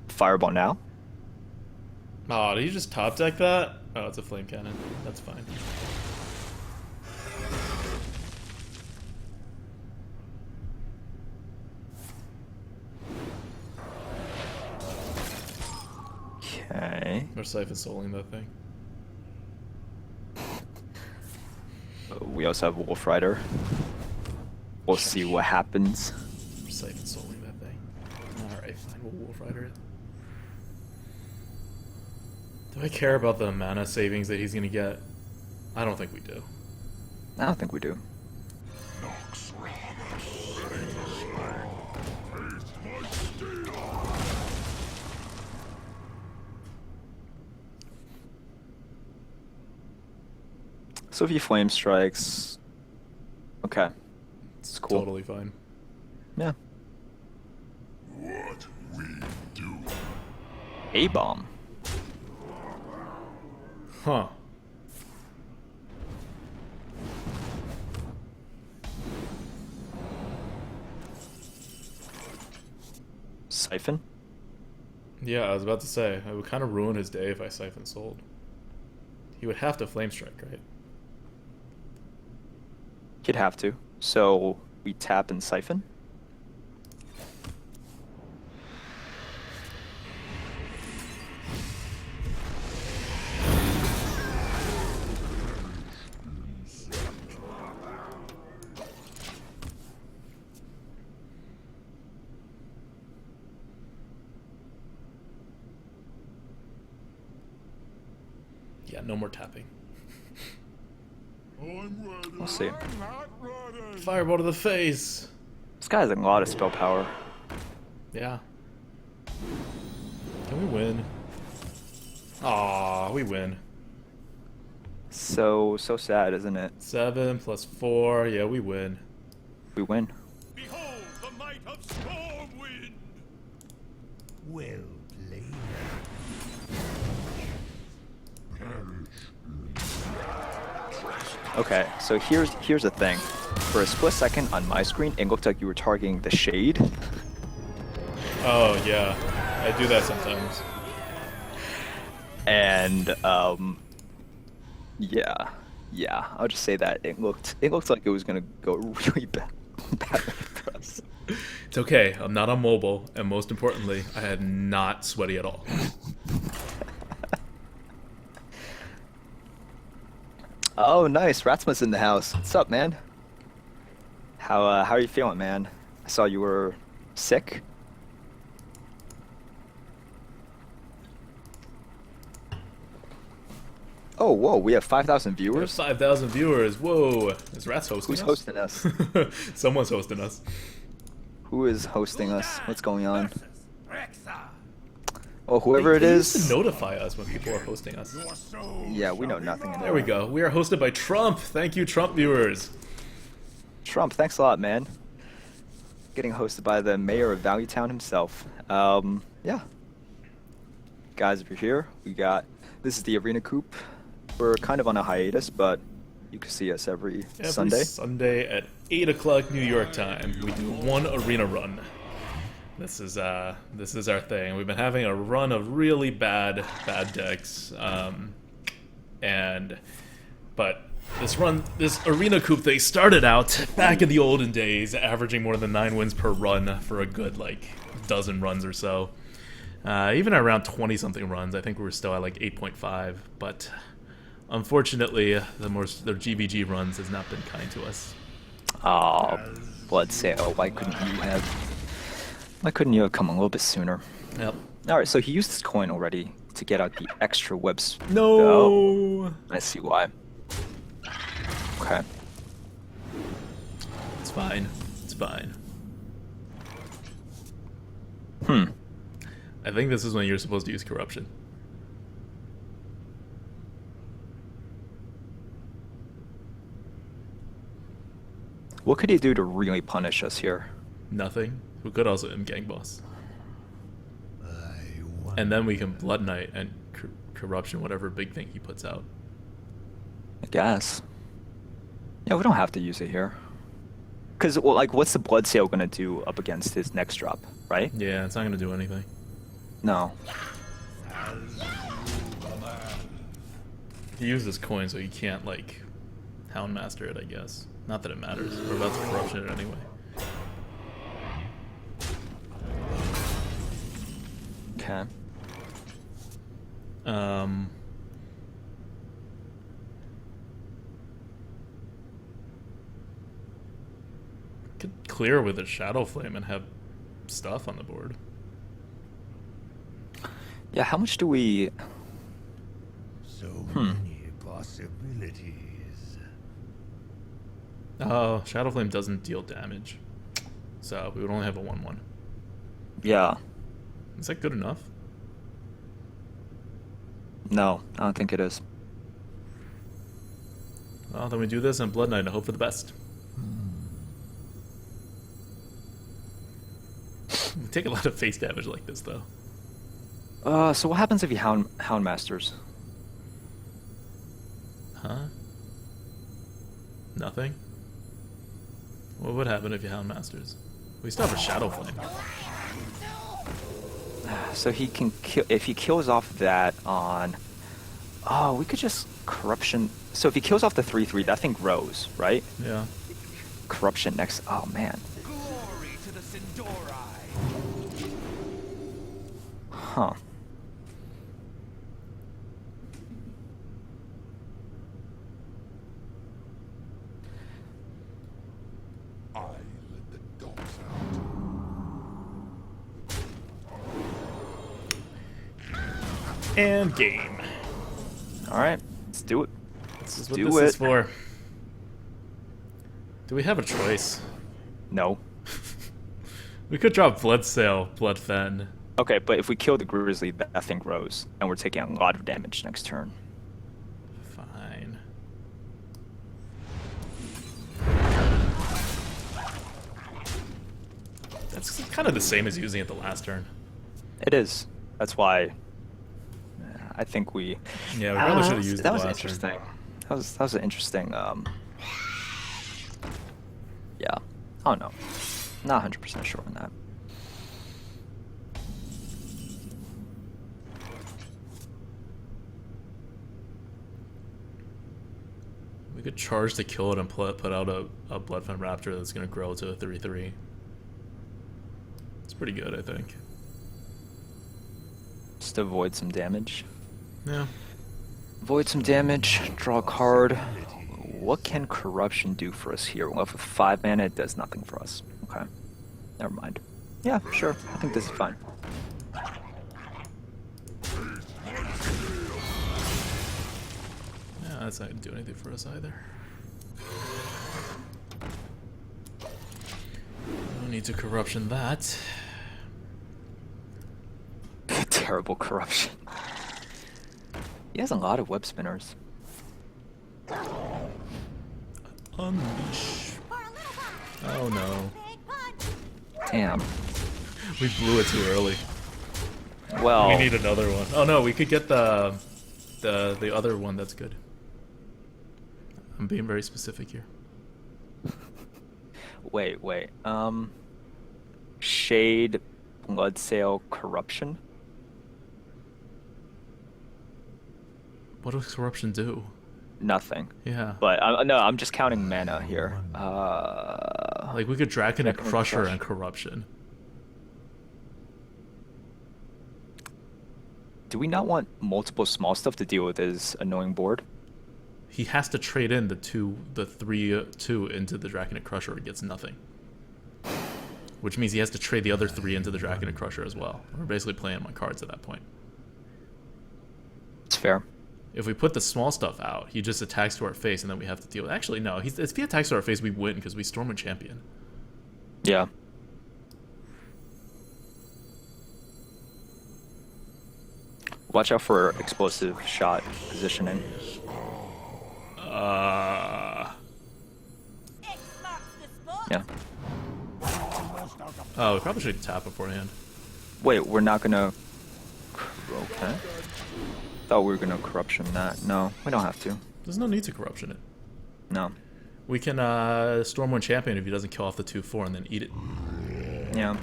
Fireball now?
Oh, did you just top deck that? Oh, it's a flame cannon. That's fine.
Okay.
We're Siphon Souling that thing.
We also have Wolf Rider. We'll see what happens.
We're Siphon Souling that thing. Alright, fine, we'll Wolf Rider it. Do I care about the mana savings that he's gonna get? I don't think we do.
I don't think we do. So if he flame strikes, okay, it's cool.
Totally fine.
Yeah.
What we do.
A-bomb.
Huh.
Siphon.
Yeah, I was about to say, it would kind of ruin his day if I Siphon Souled. He would have to Flame Strike, right?
He'd have to. So we tap and Siphon.
Yeah, no more tapping.
I'm ready.
We'll see.
I'm not ready.
Fireball to the face!
This guy has a lot of spell power.
Yeah. Can we win? Aw, we win.
So sad, isn't it?
7 plus 4, yeah, we win.
We win.
Behold the might of Stormwind.
Well played.
Okay, so here's the thing. For a split second on my screen, it looked like you were targeting the shade.
Oh, yeah. I do that sometimes.
And yeah, I'll just say that it looked like it was gonna go really bad for us.
It's okay, I'm not on mobile, and most importantly, I had not sweaty at all.
Oh, nice, Ratsma's in the house. What's up, man? How are you feeling, man? I saw you were sick. Oh, whoa, we have 5,000
There's
viewers?
5,000 viewers, whoa! Is Rats hosting
Who's
us?
hosting us?
Someone's hosting us.
Who is hosting us? What's going on?
Versus Rexa.
Oh, whoever it
They used
is.
to notify us when people are hosting us.
Your soul
Yeah, we know
shall be
nothing
mine.
There we go. We are hosted by Trump. Thank you, Trump viewers.
Trump, thanks a lot, man. Getting hosted by the mayor of Valley Town himself. Yeah. Guys, if you're here, this is the Arena Coop. We're kind of on a hiatus, but you can see us every Sunday.
Sunday at 8 o'clock New York time. We do one arena run. This is our thing. We've been having a run of really bad decks, but this arena Coop thing started out back in the olden days, averaging more than 9 wins per run for a good dozen runs or so. Even around 20 something runs, I think we were still at 8.5. But unfortunately, the GVG runs has not been kind to us.
Oh, Blood Sale. Why couldn't you have come a little bit sooner?
Yep.
All right, so he used his coin already to get out the extra webs.
No.
Oh, I see why. Okay.
It's fine. It's fine. I think this is when you're supposed to use corruption.
What could he do to really punish us here?
Nothing. We could also Gang Boss.
I
And then we can Blood Knight and corruption, whatever big thing he puts out.
I guess. Yeah, we don't have to use it here. Because, what's the Blood Sale going to do up against his next drop, right?
Yeah, it's not going to do anything.
No.
He uses coin, so he can't like Houndmaster it, I guess. Not that it matters. We're about to corruption it anyway.
Okay.
Could clear with a Shadow Flame and have stuff on the board.
Yeah, how much do we...
So many possibilities.
Oh, Shadow Flame doesn't deal damage. So we would only have a 1/1.
Yeah.
Is that good enough?
No, I don't think it is.
Well, then we do this and Blood Knight and hope for the best. We take a lot of face damage like this, though.
So what happens if you Houndmasters?
Huh? Nothing? What would happen if you Houndmasters? We still have a Shadow Flame.
So he can kill... If he kills off that on... Oh, we could just Corruption... So if he kills off the 3/3, that thing grows, right?
Yeah.
Corruption next... Oh, man.
Glory to the Sindori.
Huh.
I let the dogs out.
And game.
Alright, let's do it.
This is what
Do
this
it.
is for. Do we have a choice?
No.
We could drop Bloodsail, Bloodfen.
Okay, but if we kill the Grizzly, that thing grows, and we're taking a lot of damage next turn.
Fine. That's kind of the same as using it the last turn.
It is. That's why I think we...
Yeah, we probably should have used it
that was
last turn.
interesting. That was an interesting... Yeah. I don't know. Not 100% sure on that.
We could charge to kill it and put out a Bloodfen Raptor that's going to grow to a 3/3. It's pretty good, I think.
Just to avoid some damage.
Yeah.
Avoid some damage, draw a card. What can Corruption do for us here? Well, with 5 mana, it does nothing for us. Okay. Never mind. Yeah, sure. I think this is fine.
Yeah, that's not going to do anything for us either. No need to corruption that.
Terrible Corruption. He has a lot of web spinners.
Unleash. Oh no.
Damn.
We blew it too early.
Well,
We need another one. Oh no, we could get the other one that's good. I'm being very specific here.
wait. Shade, Bloodsail, Corruption?
What does corruption do?
Nothing.
Yeah.
But, no, I'm just counting mana here.
Like we could Dragon and
Dragon and
Crusher
Crush.
and corruption.
Do we not want multiple small stuff to deal with his annoying board?
He has to trade in the 3/2 into the Dragon and Crusher or he gets nothing. Which means he has to trade the other 3 into the Dragon and Crusher as well. We're basically playing on cards at that point.
It's fair.
If we put the small stuff out, he just attacks to our face and then we have to deal with... Actually, no. If he attacks to our face, we win because we storm a champion.
Yeah. Watch out for explosive shot positioning.
X marks the spot.
Yeah.
Oh, we probably should tap beforehand.
Wait, we're not gonna... Okay. Thought we were gonna Corruption that. No, we don't have to.
There's no need to corruption it.
No.
We can storm one champion if he doesn't kill off the 2/4 and then eat it.
Yeah.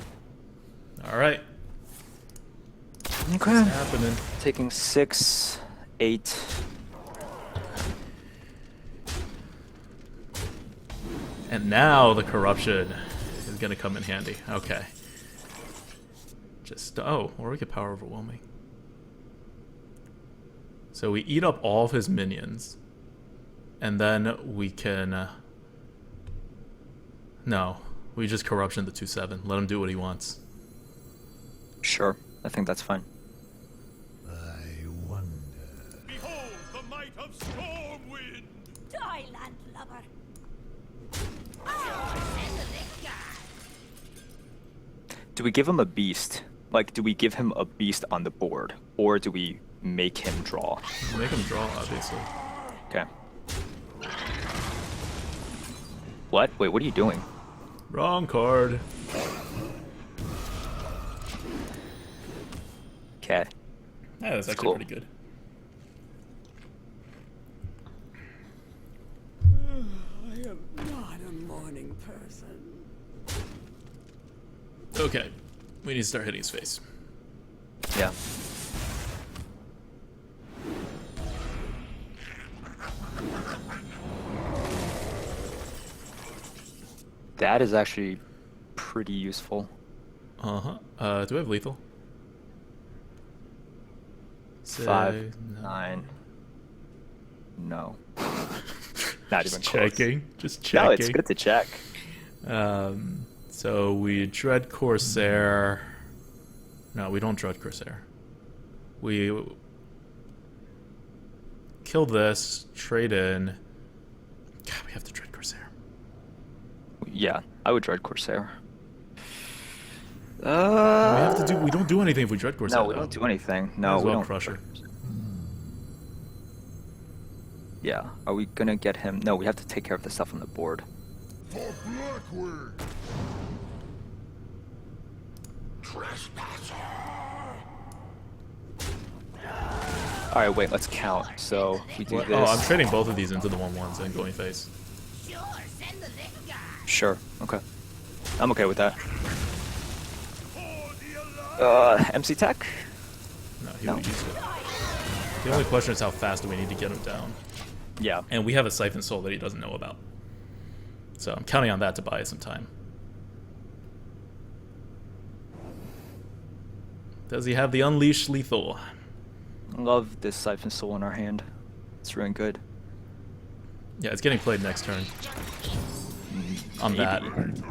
Alright.
Okay.
Happening.
Taking 6, 8.
And now the corruption is gonna come in handy. Okay. Or we get power overwhelming. So we eat up all of his minions. And then we can... no. We just corruption the 2/7. Let him do what he wants.
Sure, I think that's fine.
I wonder.
Behold the might of Stormwind!
Die, landlubber.
Do we give him a beast? Like, do we give him a beast on the board? Or do we make him draw?
Make him draw, obviously.
Okay. What? Wait, what are you doing?
Wrong card.
Okay.
Yeah, that's actually
cool.
pretty good.
I am not a morning person.
Okay. We need to start hitting his face.
Yeah. That is actually pretty useful.
Uh-huh. Do we have lethal?
5,
No.
9. No. Not even
Just
close.
checking. Just checking.
No, it's good to check.
So we dread Corsair. No, we don't dread Corsair. We kill this, trade in. God, we have to dread Corsair.
Yeah, I would dread Corsair.
We have to do. We don't do anything if we dread Corsair.
No, we
though.
don't do anything.
Might
No,
as
we
well
don't.
Crusher.
Yeah, are we gonna get him? No, we have to take care of the stuff on the board.
For Blackwing! Trespasser!
All right, wait, let's count. So we do
What?
this.
Oh, I'm trading both of these into the 1/1s and going face.
Sure, send the little guy.
Sure. Okay. I'm okay with that.
For the Alliance!
MC Tech?
No, he
No.
would use it. The only question is how fast do we need to get him down?
Yeah.
And we have a Siphon Soul that he doesn't know about. So I'm counting on that to buy us some time. Does he have the Unleash Lethal?
Love this Siphon Soul in our hand. It's really good.
Yeah, it's getting played next turn. On that.
Maybe.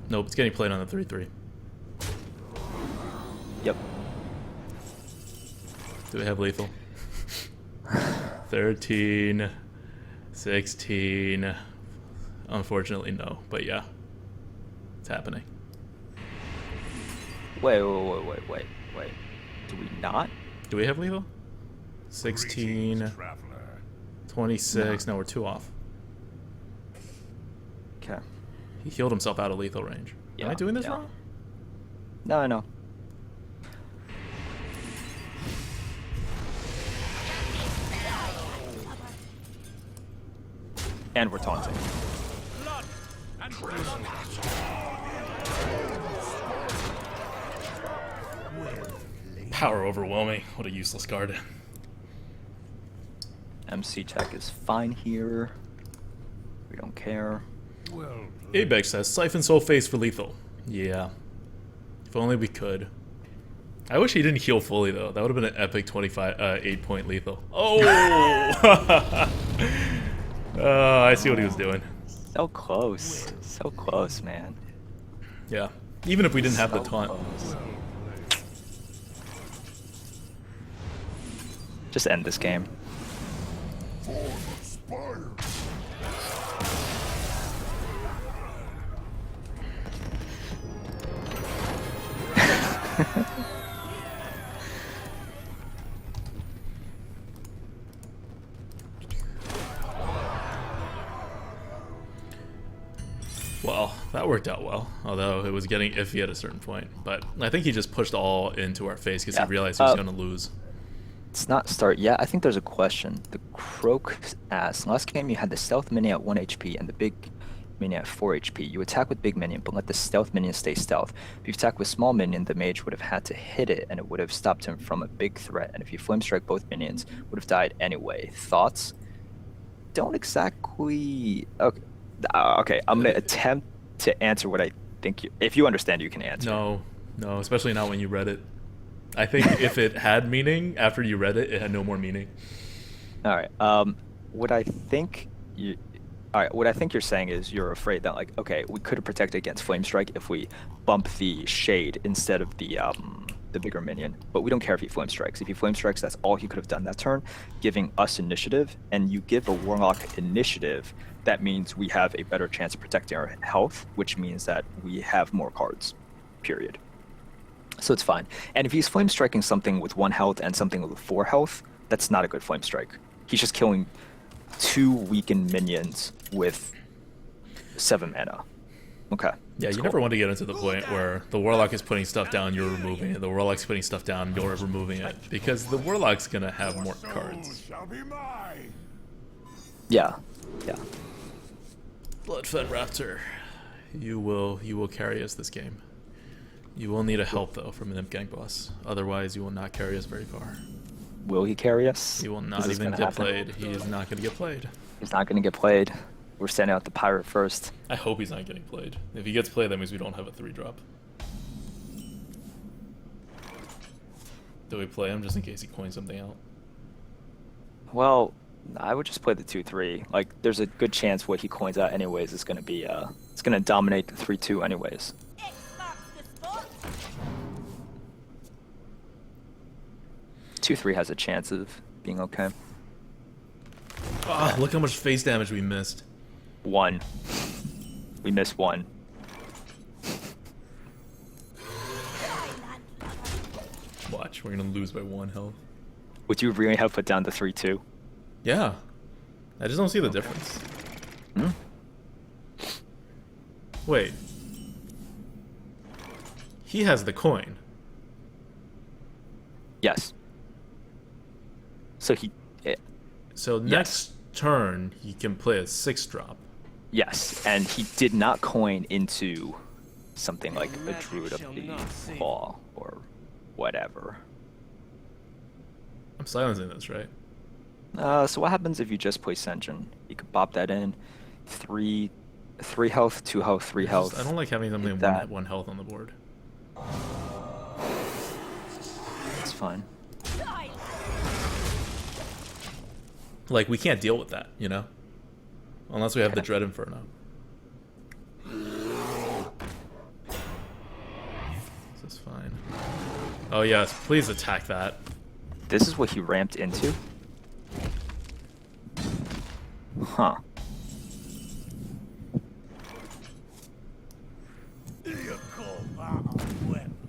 Nope, it's getting played on the 3/3.
Yep.
Do we have lethal? 13, 16. Unfortunately, no. But yeah, it's happening.
Wait. Do we not?
Do we have lethal? 16,
Greetings, traveler.
26. No, we're 2 off.
Okay.
He healed himself out of lethal range. Am I
Yeah,
doing this
yeah.
wrong?
No, I know. And we're taunting.
Blood and
Power overwhelming. What a useless card.
MC Tech is fine here. We don't care.
well
Abex says, Siphon Soul face for lethal. Yeah. If only we could. I wish he didn't heal fully, though. That would have been an epic 8-point lethal. Oh! I see what he was doing.
So close. So close, man.
Yeah. Even if we didn't have the
So
taunt.
close. Just end this game.
for the spire.
Well, that worked out well. Although it was getting iffy at a certain point. But I think he just pushed all into our face because
Yeah.
he realized he was going to lose.
It's not start yet. I think there's a question. The Croak asks, last game you had the stealth minion at 1 HP and the big minion at 4 HP. You attack with big minion, but let the stealth minion stay stealth. If you attack with small minion, the mage would have had to hit it and it would have stopped him from a big threat. And if you flame strike both minions, would have died anyway. Thoughts? Don't exactly... Okay. Okay, I'm gonna attempt to answer what I think. If you understand, you can answer.
No, especially not when you read it. I think if it had meaning after you read it, it had no more meaning.
All right. What I think you. All right. What I think you're saying is you're afraid that, like, okay, we could have protected against Flame Strike if we bump the Shade instead of the bigger minion. But we don't care if he Flame Strikes. If he Flame Strikes, that's all he could have done that turn, giving us initiative. And you give a Warlock initiative, that means we have a better chance of protecting our health, which means that we have more cards. Period. So it's fine. And if he's Flame Striking something with 1 health and something with 4 health, that's not a good Flame Strike. He's just killing 2 weakened minions with 7 mana. Okay.
Yeah, you never want to get into the point where the Warlock is putting stuff down, you're removing it. The Warlock's putting stuff down, you're removing it. Because the Warlock's going to have more cards.
Shall be mine.
Yeah.
Bloodfed Raptor, you will carry us this game. You will need a help, though, from an Imp Gang boss. Otherwise, you will not carry us very far.
Will he carry us?
He will not even get played. He is not going to get played.
He's not going to get played. We're sending out the Pirate first.
I hope he's not getting played. If he gets played, that means we don't have a 3-drop. Do we play him just in case he coins something out?
Well, I would just play the 2/3. Like, there's a good chance what he coins out anyways is going to be, it's going to dominate the 3/2 anyways. 2/3 has a chance of being okay.
Ah, look how much face damage we missed.
1. We missed 1.
Watch, we're going to lose by 1 health.
Would you really have put down the 3/2?
Yeah. I just don't see the difference.
Hmm?
Wait. He has the coin.
Yes. So he...
So next turn, he can play a 6-drop.
Yes, and he did not coin into something like a Druid of the Claw or whatever.
I'm silencing this, right?
So what happens if you just play Senjin? You could pop that in. 3 health, 2 health, 3 health.
I don't like having something
that.
one health on the board.
It's fine.
Like, we can't deal with that, you know? Unless we have the Dread Inferno. This is fine. Oh yes, please attack that.
This is what he ramped into? Huh.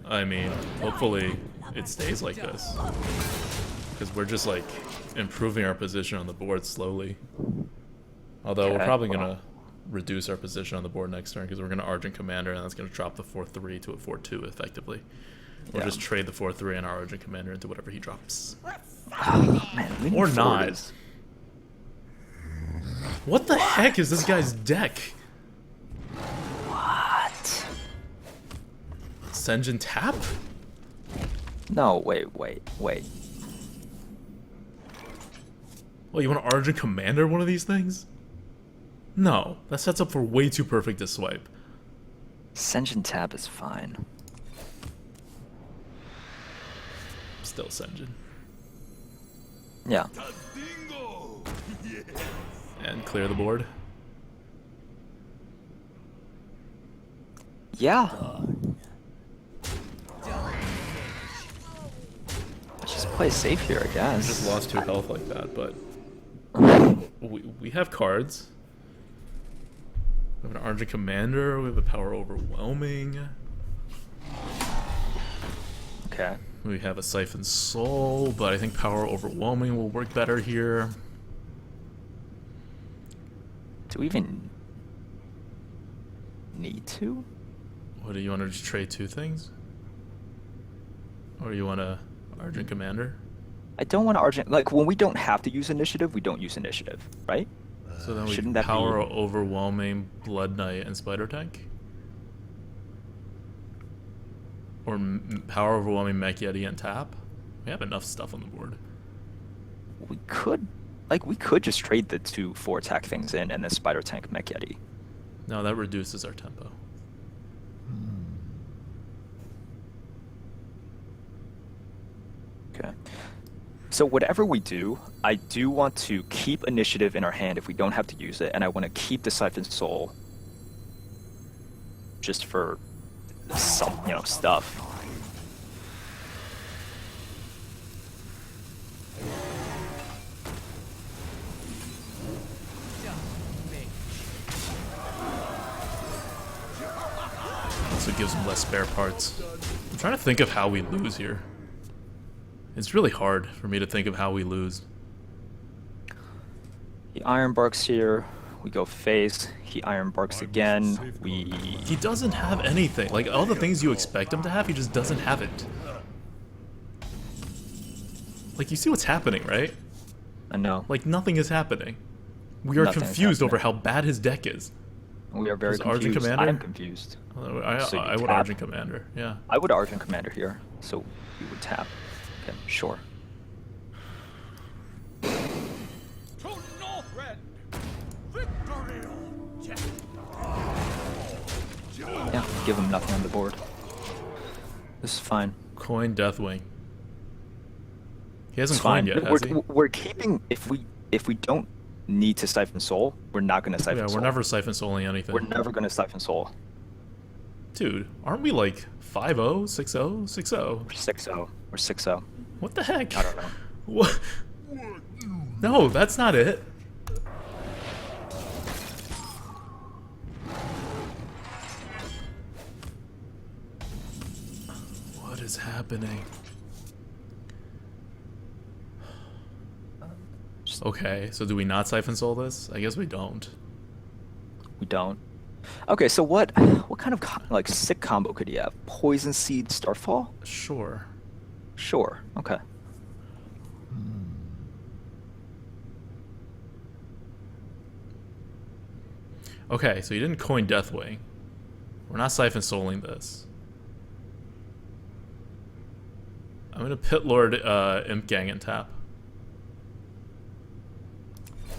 I mean, hopefully it stays like this. Because we're just, like, improving our position on the board slowly. Although we're probably going to reduce our position on the board next turn because we're going to Argent Commander and that's going to drop the 4-3 to a 4-2 effectively. We'll just trade the 4-3 and our Argent Commander into whatever he drops.
Man,
or not. What the heck is this guy's deck?
What?
Senjin tap?
No, wait.
Well, you want to Argent Commander one of these things? No, that sets up for way too perfect a swipe.
Senjin tab is fine.
Still Senjin.
Yeah.
And clear the board.
Yeah. Let's just play safe here, I
We
guess.
just lost 2 health like that, but we have cards. We have an Argent Commander. We have a Power Overwhelming.
Okay.
We have a Siphon Soul, but I think Power Overwhelming will work better here.
Do we even need to?
What do you want to just trade 2 things? Or you want a Argent Commander?
I don't want to Argent... Like, when we don't have to use initiative, we don't use initiative, right?
So then we
Shouldn't that
Power
be-
Overwhelming, Blood Knight, and Spider Tank? Or Power Overwhelming, Mech Yeti, and tap? We have enough stuff on the board.
We could... Like, we could just trade the 2 4-attack things in and then Spider Tank Mech Yeti.
No, that reduces our tempo.
Okay. So whatever we do, I do want to keep initiative in our hand if we don't have to use it, and I want to keep the Siphon Soul just for some, stuff.
So it gives them less spare parts. I'm trying to think of how we lose here. It's really hard for me to think of how we lose.
He Iron Barks here. We go face. He Iron Barks again.
He doesn't have anything. Like, all the things you expect him to have, he just doesn't have it. Like, you see what's happening, right?
I know.
Like, nothing is happening. We are
Nothing is
confused over
happening.
how bad his deck is.
We are very
Is Argent
confused.
Commander?
I'm confused. So you
I would
tap.
Argent Commander, yeah.
I would Argent Commander here, so we would tap. Okay, sure.
To Northrend! Victory!
Yeah, give him nothing on the board. This is fine.
Coin Deathwing. He hasn't
It's fine.
coined yet, has he?
We're keeping if we don't need to Siphon Soul, we're not gonna Siphon
Yeah,
Soul.
we're never Siphon Souling anything.
We're never gonna Siphon Soul.
Dude, aren't we like 5-0, 6-0, 6-0?
We're 6-0. We're 6-0.
What the heck?
I don't know.
What? No, that's not it. What is happening? Okay, so do we not Siphon Soul this? I guess we don't.
We don't. Okay, so what kind of like sick combo could he have? Poison Seed Starfall?
Sure.
Sure. Okay.
Okay, so you didn't coin Deathwing. We're not Siphon Souling this. I'm gonna Pit Lord Imp Gang and tap.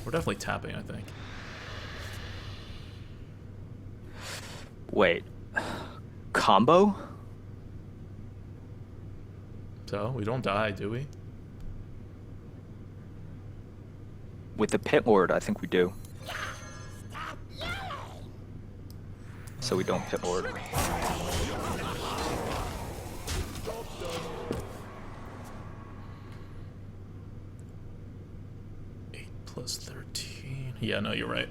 We're definitely tapping, I think.
Wait. Combo?
So, we don't die, do we?
With the Pit Lord, I think we do. So we don't Pit Lord.
Plus 13. Yeah, no, you're right.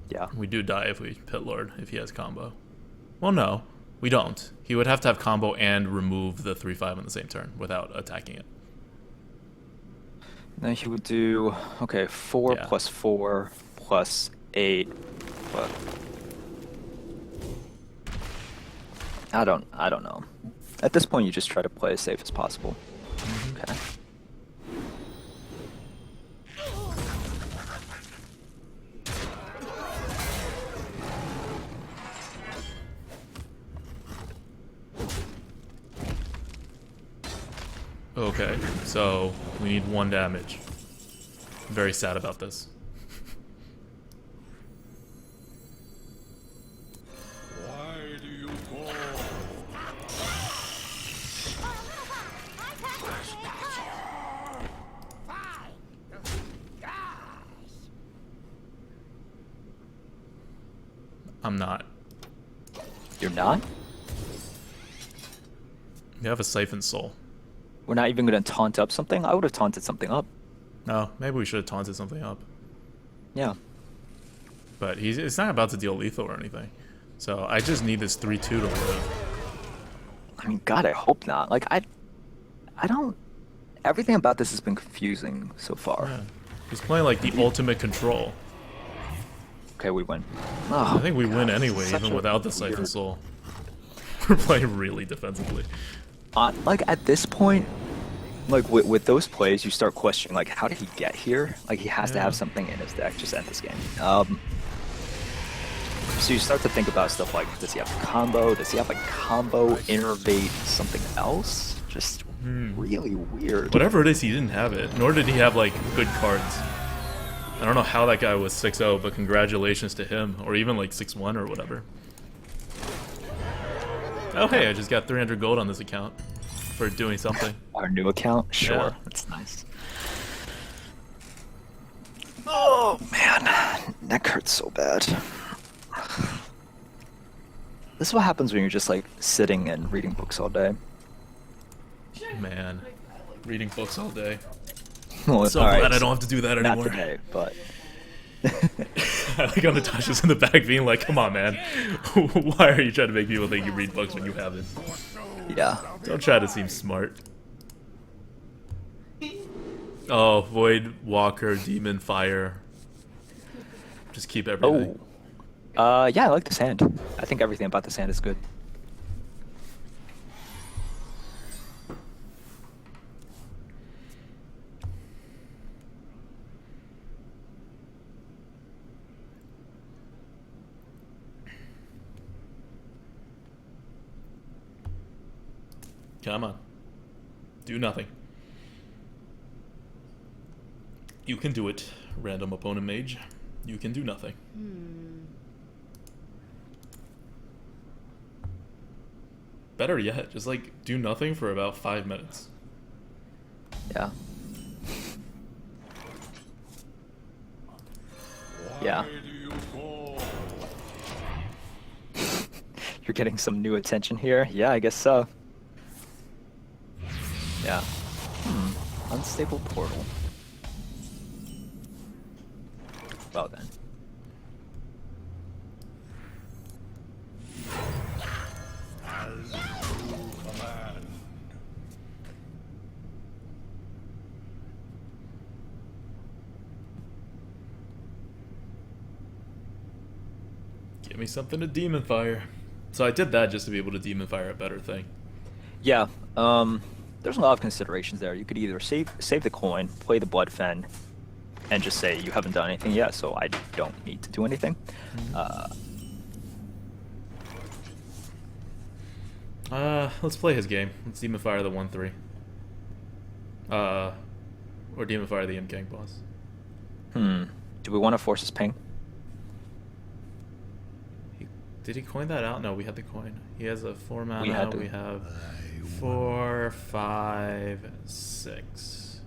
Yeah.
We do die if we Pit Lord, if he has combo. Well, no, we don't. He would have to have combo and remove the 3/5 on the same turn without attacking it.
Then he would do, okay, 4
Yeah.
plus 4 plus 8. But I don't know. At this point, you just try to play as safe as possible. Okay.
Okay, so we need 1 damage. I'm very sad about this.
Why do you call?
I'm not.
You're not?
You have a Siphon Soul.
We're not even going to taunt up something? I would have taunted something up.
No, maybe we should have taunted something up.
Yeah.
But it's not about to deal lethal or anything. So I just need this 3/2 to live.
I mean, God, I hope not. Like, I don't... Everything about this has been confusing so far.
Yeah. He's playing like the ultimate control.
Okay, we win. Oh,
I think we win anyway,
such
even
a
without the Siphon
weird-
Soul. We're playing really defensively.
Like, at this point, like, with those plays, you start questioning, like, how did he get here? Like, he has to
Yeah.
have something in his deck. Just end this game. So you start to think about stuff like, does he have a combo? Does he have a combo innervate something else? Just really weird.
Whatever it is, he didn't have it. Nor did he have like good cards. I don't know how that guy was 6-0, but congratulations to him, or even like 6-1 or whatever. Oh hey, I just got 300 gold on this account for doing something.
Our new account? Sure,
Yeah.
that's nice. Oh man, neck hurts so bad. This is what happens when you're just like sitting and reading books all day.
Man, reading books all day.
Well,
So
alright,
glad I don't have to do that
not
anymore.
today, but
I like how Natasha's in the back being like, come on, man. Why are you trying to make people think you read books when you haven't?
yeah.
Don't try to seem smart. Oh, Void, Walker, Demon, Fire. Just keep everything.
Oh. Yeah, I like this hand. I think everything about this hand is good.
Come on. Do nothing. You can do it, random opponent mage. You can do nothing. Better yet, just like do nothing for about 5 minutes.
Yeah. Yeah.
Why do you call?
You're getting some new attention here? Yeah, I guess so. Yeah. Unstable portal. Well then.
As you command.
Give me something to demon fire. So I did that just to be able to demon fire a better thing.
Yeah, there's a lot of considerations there. You could either save the coin, play the Blood Fen, and just say you haven't done anything yet, so I don't need to do anything.
Let's play his game. Let's demon fire the 1-3. Or demon fire the M-Gang boss.
Do we want to force his ping?
Did he coin that out? No, we had the coin. He has a 4 mana.
We had to.
We have 4, 5, 6.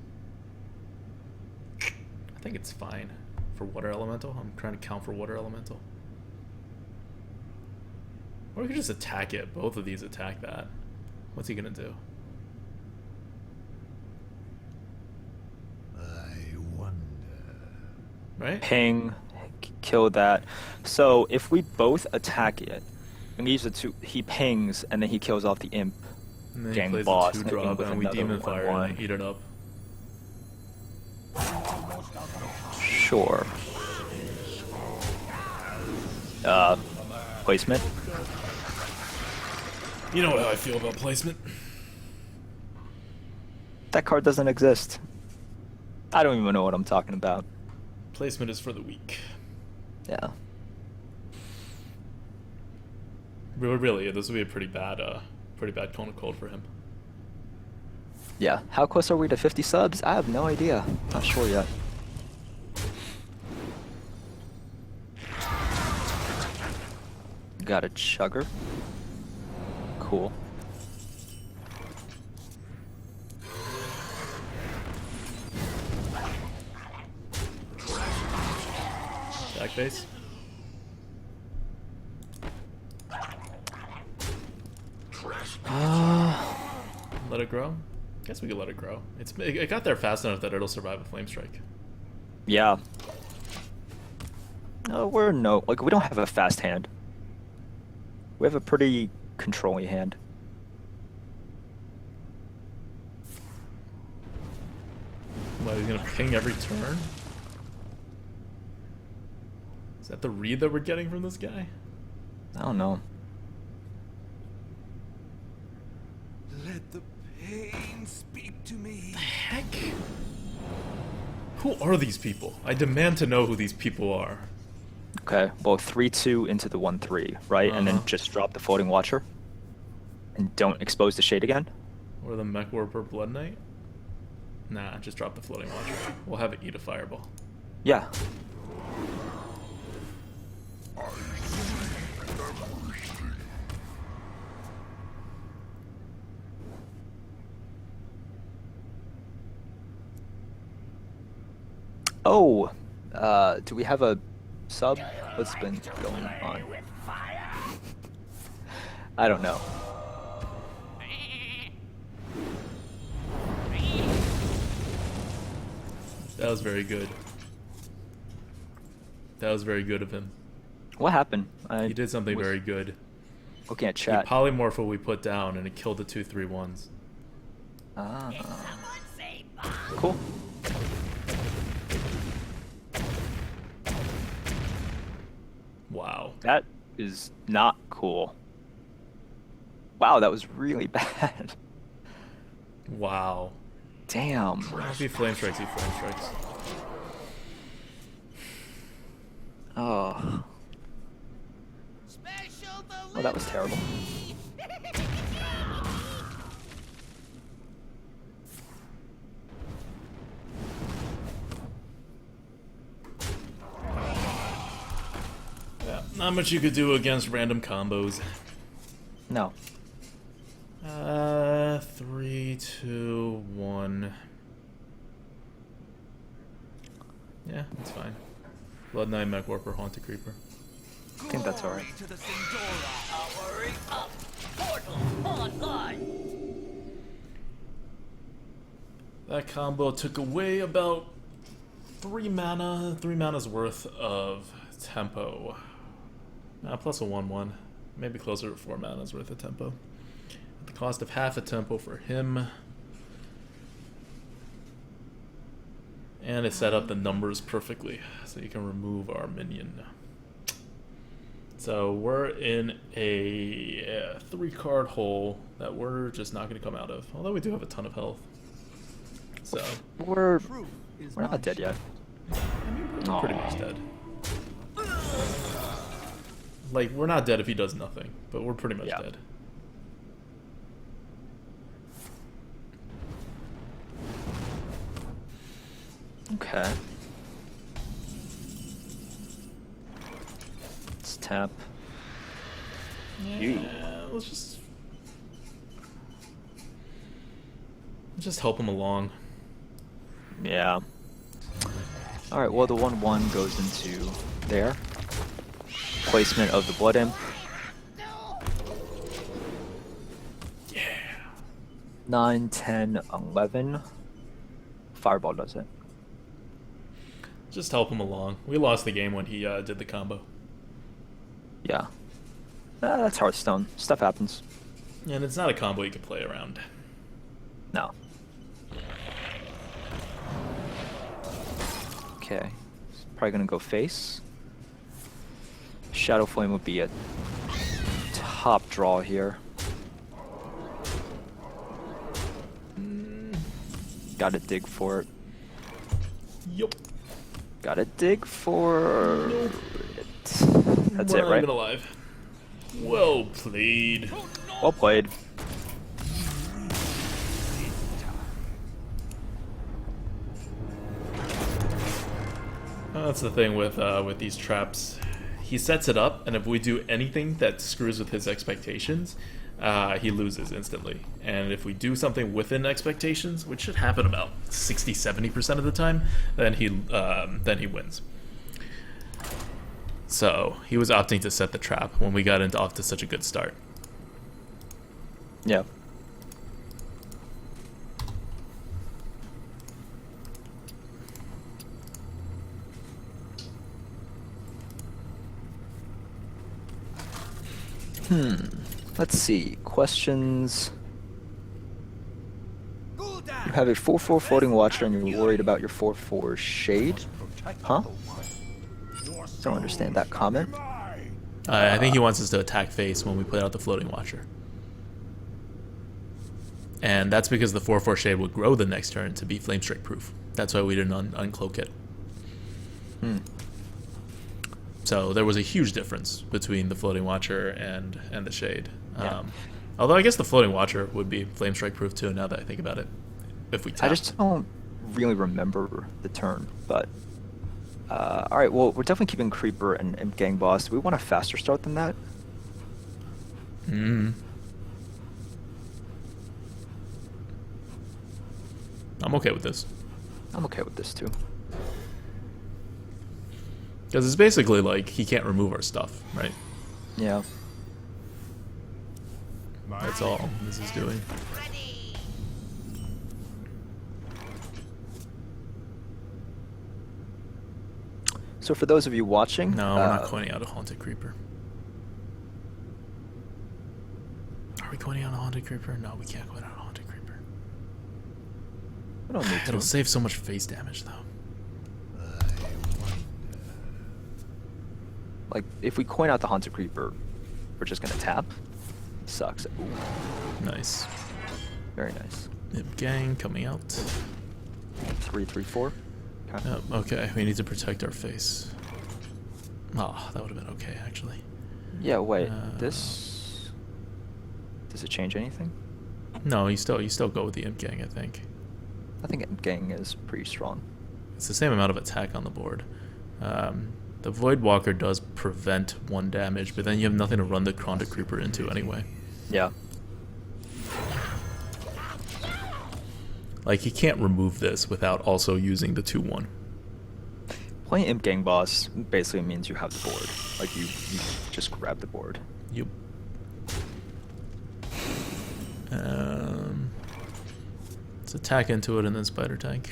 I think it's fine for water elemental. I'm trying to count for water elemental. Or we could just attack it. Both of these attack that. What's he gonna do?
I wonder.
Right?
Ping, kill that. So if we both attack it, and he pings and then he kills off the imp.
And then he
Gang
plays
boss,
a
and
2-drop
with
and we
another
demon fire and
1/1.
then eat it up.
Sure. Placement.
You know how I feel about placement.
That card doesn't exist. I don't even know what I'm talking about.
Placement is for the weak.
Yeah.
Really, this would be a pretty bad cone of cold for him.
Yeah. How close are we to 50 subs? I have no idea. Not sure yet. Got a chugger. Cool.
Back base. Let it grow? Guess we could let it grow. It got there fast enough that it'll survive a flame strike.
Yeah. No, we don't have a fast hand. We have a pretty controlling hand.
What, he's gonna ping every turn? Is that the read that we're getting from this guy?
I don't know.
Let the pain speak to me.
Heck? Who are these people? I demand to know who these people are.
Okay, well, 3-2 into the 1-3, right? And then just drop the Floating Watcher. And don't expose the Shade again.
Or the Mech Warper Blood Knight? Nah, just drop the Floating Watcher. We'll have it eat a fireball.
Yeah. Oh, do we have a sub? What's been going on? I don't know.
That was very good. That was very good of him.
What happened?
He did something very good.
Looking at
He
chat.
polymorphed what we put down, and it killed the 2/3/1s.
Ah. Cool.
Wow.
That is not cool. Wow, that was really bad.
Wow.
Damn.
If he flame strikes, he flame strikes.
Oh. Oh, that was terrible.
Yeah, not much you could do against random combos.
No.
3, 2, 1. Yeah, it's fine. Blood Knight, Mech Warper, Haunted Creeper.
I think that's alright.
To the Sindora.
Powering up. Portal online.
That combo took away about 3 mana's worth of tempo. Plus a 1/1. Maybe closer to 4 mana's worth of tempo. At the cost of half a tempo for him. And it set up the numbers perfectly, so you can remove our minion. So we're in a 3-card hole that we're just not going to come out of. Although we do have a ton of health. So
We're
Truth is
not dead yet.
we're pretty much dead. Like, we're not dead if he does nothing, but we're pretty much dead.
Okay. Let's tap.
Yeah, let's just help him along.
Yeah. Alright, well the 1/1 goes into there. Placement of the Blood Imp.
Yeah.
9, 10, 11. Fireball does it.
Just help him along. We lost the game when he did the combo.
Yeah. That's Hearthstone. Stuff happens.
And it's not a combo you can play around.
No. Okay. Probably gonna go face. Shadow Flame would be a top draw here. Gotta dig for it.
Yup.
Gotta dig for it. That's
We're
it,
not
right?
even alive. Well played.
Well played.
That's the thing with these traps. He sets it up, and if we do anything that screws with his expectations, he loses instantly. And if we do something within expectations, which should happen about 60-70% of the time, then he wins. So he was opting to set the trap when we got off to such a good start.
Yeah. Let's see. Questions. You have a 4/4 floating watcher and you're worried about your 4/4 shade? Huh? Don't understand that comment.
I think he wants us to attack face when we put out the floating watcher. And that's because the 4/4 shade would grow the next turn to be flame strike proof. That's why we didn't uncloak it. So there was a huge difference between the floating watcher and the shade.
Yeah.
Although I guess the floating watcher would be flame strike proof too. Now that I think about it, if we tap.
I just don't really remember the turn, but All right. Well, we're definitely keeping Creeper and Imp Gang Boss. Do we want a faster start than that?
I'm okay with this.
I'm okay with this too.
Because it's basically like he can't remove our stuff, right?
Yeah.
That's all this is doing.
So for those of you watching,
No, we're not coining out a Haunted Creeper. Are we coining out a Haunted Creeper? No, we can't coin out a Haunted Creeper.
we don't need
It'll
to.
save so much face damage, though.
Like, if we coin out the Haunted Creeper, we're just gonna tap. Sucks. Ooh,
Nice.
very nice.
Imp Gang coming out.
3/3/4. Okay.
Yep, okay, we need to protect our face. Oh, that would have been okay, actually.
Yeah. Wait. This. Does it change anything?
No, you still go with the Imp Gang, I think.
I think Imp Gang is pretty strong.
It's the same amount of attack on the board. The Void Walker does prevent 1 damage, but then you have nothing to run the Haunted Creeper into anyway.
Yeah.
Like, you can't remove this without also using the 2/1.
Playing Imp Gang Boss basically means you have the board. Like, you just grab the board.
Yep. Let's attack into it and then Spider Tank.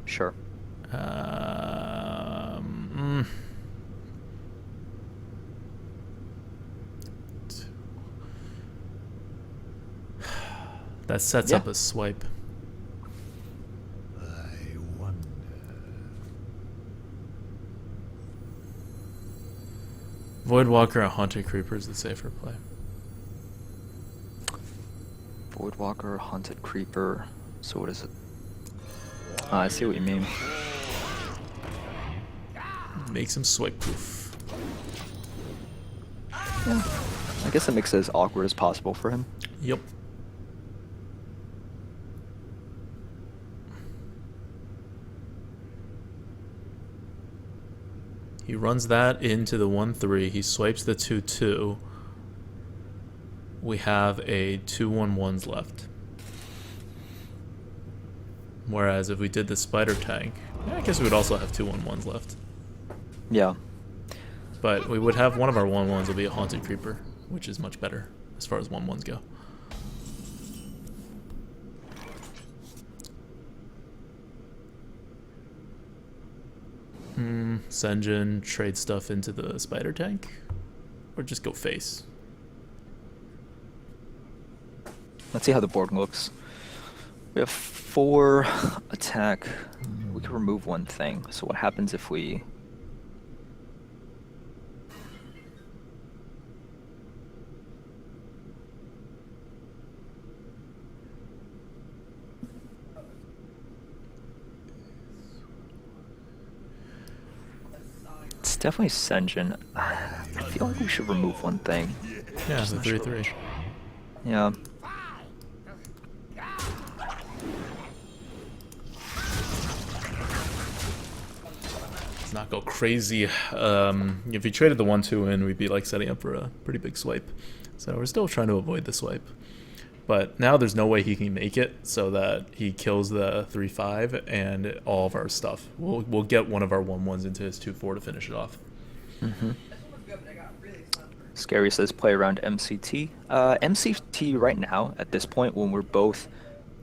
Sure.
That sets
Yeah.
up a swipe.
I wonder.
Void Walker or Haunted Creeper is the safer play.
Void Walker, Haunted Creeper. So what is it? I see what you mean.
Makes him swipe proof.
Yeah. I guess it makes it as awkward as possible for him.
Yep. He runs that into the 1/3. He swipes the 2/2. We have a 2/1/1s left. Whereas if we did the Spider Tank, I guess we would also have 2/1/1s left.
Yeah.
But we would have one of our 1/1s will be a Haunted Creeper, which is much better as far as 1/1s go. Senjin, trade stuff into the Spider Tank, or just go face.
Let's see how the board looks. We have 4 attack. We can remove 1 thing. So what happens if we... It's definitely Senjin. I feel like we should remove 1 thing.
Yeah, it's a 3/3.
Yeah.
Let's not go crazy. If you traded the 1/2 in, we'd be like setting up for a pretty big swipe. So we're still trying to avoid the swipe. But now there's no way he can make it so that he kills the 3/5 and all of our stuff. We'll get one of our 1/1s into his 2/4 to finish it off.
Mm-hmm. Scary says play around MCT. MCT right now, at this point, when we're both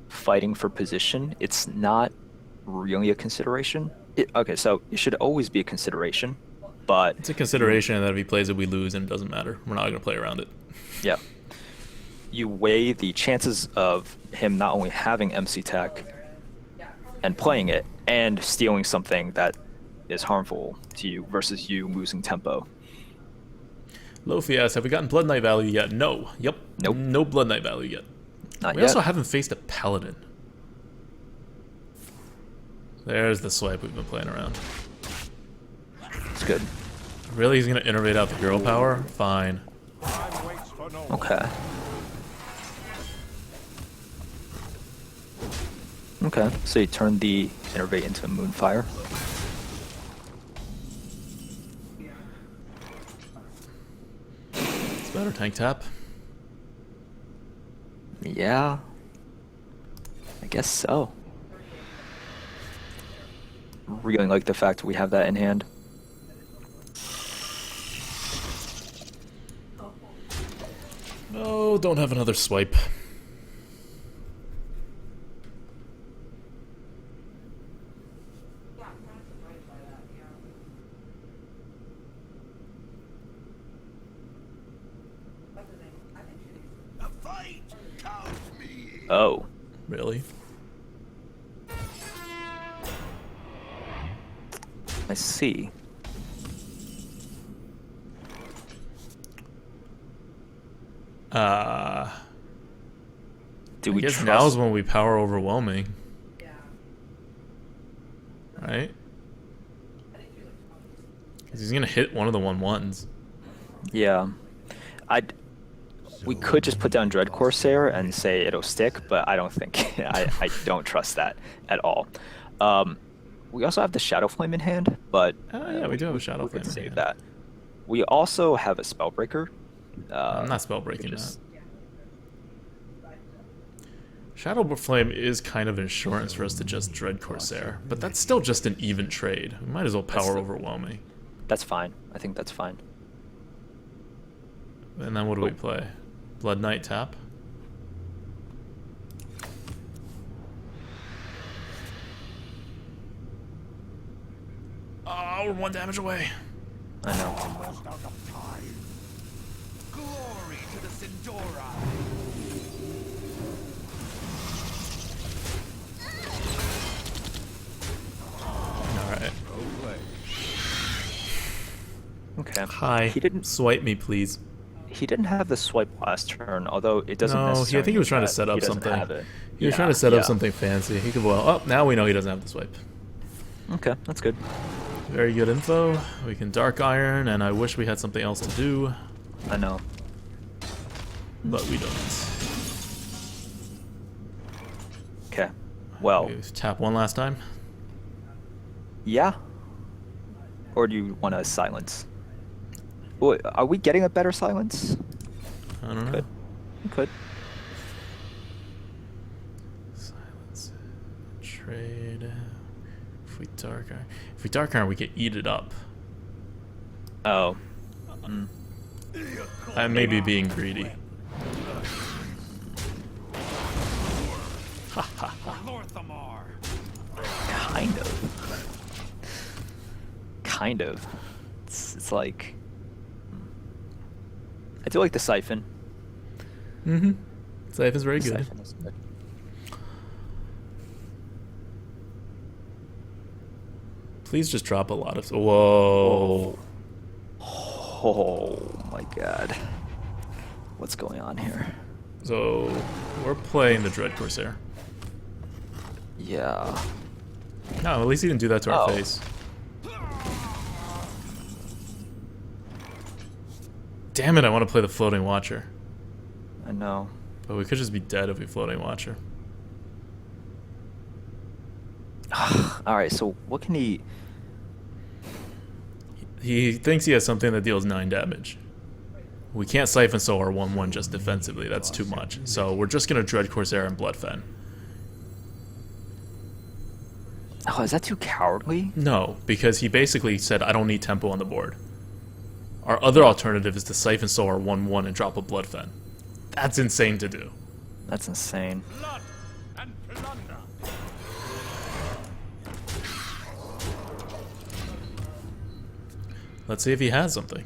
fighting for position, it's not really a consideration. Okay, so it should always be a consideration, but...
It's a consideration that if he plays it, we lose and it doesn't matter. We're not going to play around it.
Yeah. You weigh the chances of him not only having MC Tech and playing it, and stealing something that is harmful to you versus you losing tempo.
Lofi asks, have we gotten Blood Knight value yet? No. Yep.
Nope.
No Blood Knight value yet.
Not
We
yet.
also haven't faced a Paladin. There's the swipe we've been playing around.
It's good.
Really? He's going to innervate out the hero power? Fine.
Time waits for no one.
Okay. Okay, so you turn the Innervate into Moonfire.
better tank tap.
Yeah. I guess so. Really like the fact we have that in hand.
No, don't have another swipe.
The fight cows me.
Oh.
Really?
I see. Do
I
we
guess
trust?
now is when we power overwhelming. Right? Because he's gonna hit one of the 1/1s.
Yeah. We could just put down Dread Corsair and say it'll stick, but I don't think I don't trust that at all. We also have the Shadow Flame in hand, but
Yeah, we do have a Shadow
we could
Flame in
save
hand.
that. We also have a Spellbreaker.
I'm not spell breaking
we just-
that. Shadow Flame is kind of insurance for us to just Dread Corsair, but that's still just an even trade. We might as well power overwhelming.
That's fine. I think that's fine.
And then what do we play? Blood Knight tap? Oh, we're 1 damage away.
I know.
Almost out of time. Glory to the Sindora.
Alright.
Okay.
Hi.
He didn't.
Swipe me, please.
He didn't have the swipe last turn, although it doesn't.
No, I
necessarily
think he was
mean
trying to
that
set
he
up
doesn't
something.
have it.
He was
Yeah,
trying to set up
yeah.
something fancy. He could, well, now we know he doesn't have the swipe.
Okay, that's good.
Very good info. We can Dark Iron, and I wish we had something else to do,
I know.
but we don't.
Okay. Well,
We tap 1 last time.
yeah. Or do you want to silence? Wait, are we getting a better silence?
I don't know.
Could. We could.
Silence. Trade. If we Dark Iron, we can eat it up.
Oh.
I may be being greedy.
Lorthamar.
Kind of. Kind of. It's like. I do like the siphon.
Mm-hmm. Siphon's very good.
Siphon is good.
Please just drop a lot of. Whoa.
Oh my god. What's going on here?
So we're playing the Dread Corsair.
Yeah.
No, at least he didn't do that to our
Oh.
face. Damn it! I want to play the Floating Watcher,
I know.
but we could just be dead if we Floating Watcher.
Alright, so what can he.
He thinks he has something that deals 9 damage. We can't Siphon Soul our 1/1 just defensively. That's too much. So we're just gonna Dread Corsair and Bloodfen.
Oh, is that too cowardly?
No, because he basically said, I don't need tempo on the board. Our other alternative is to Siphon Soul our 1/1 and drop a Bloodfen. That's insane to do.
That's insane.
Blood and plunder.
Let's see if he has something.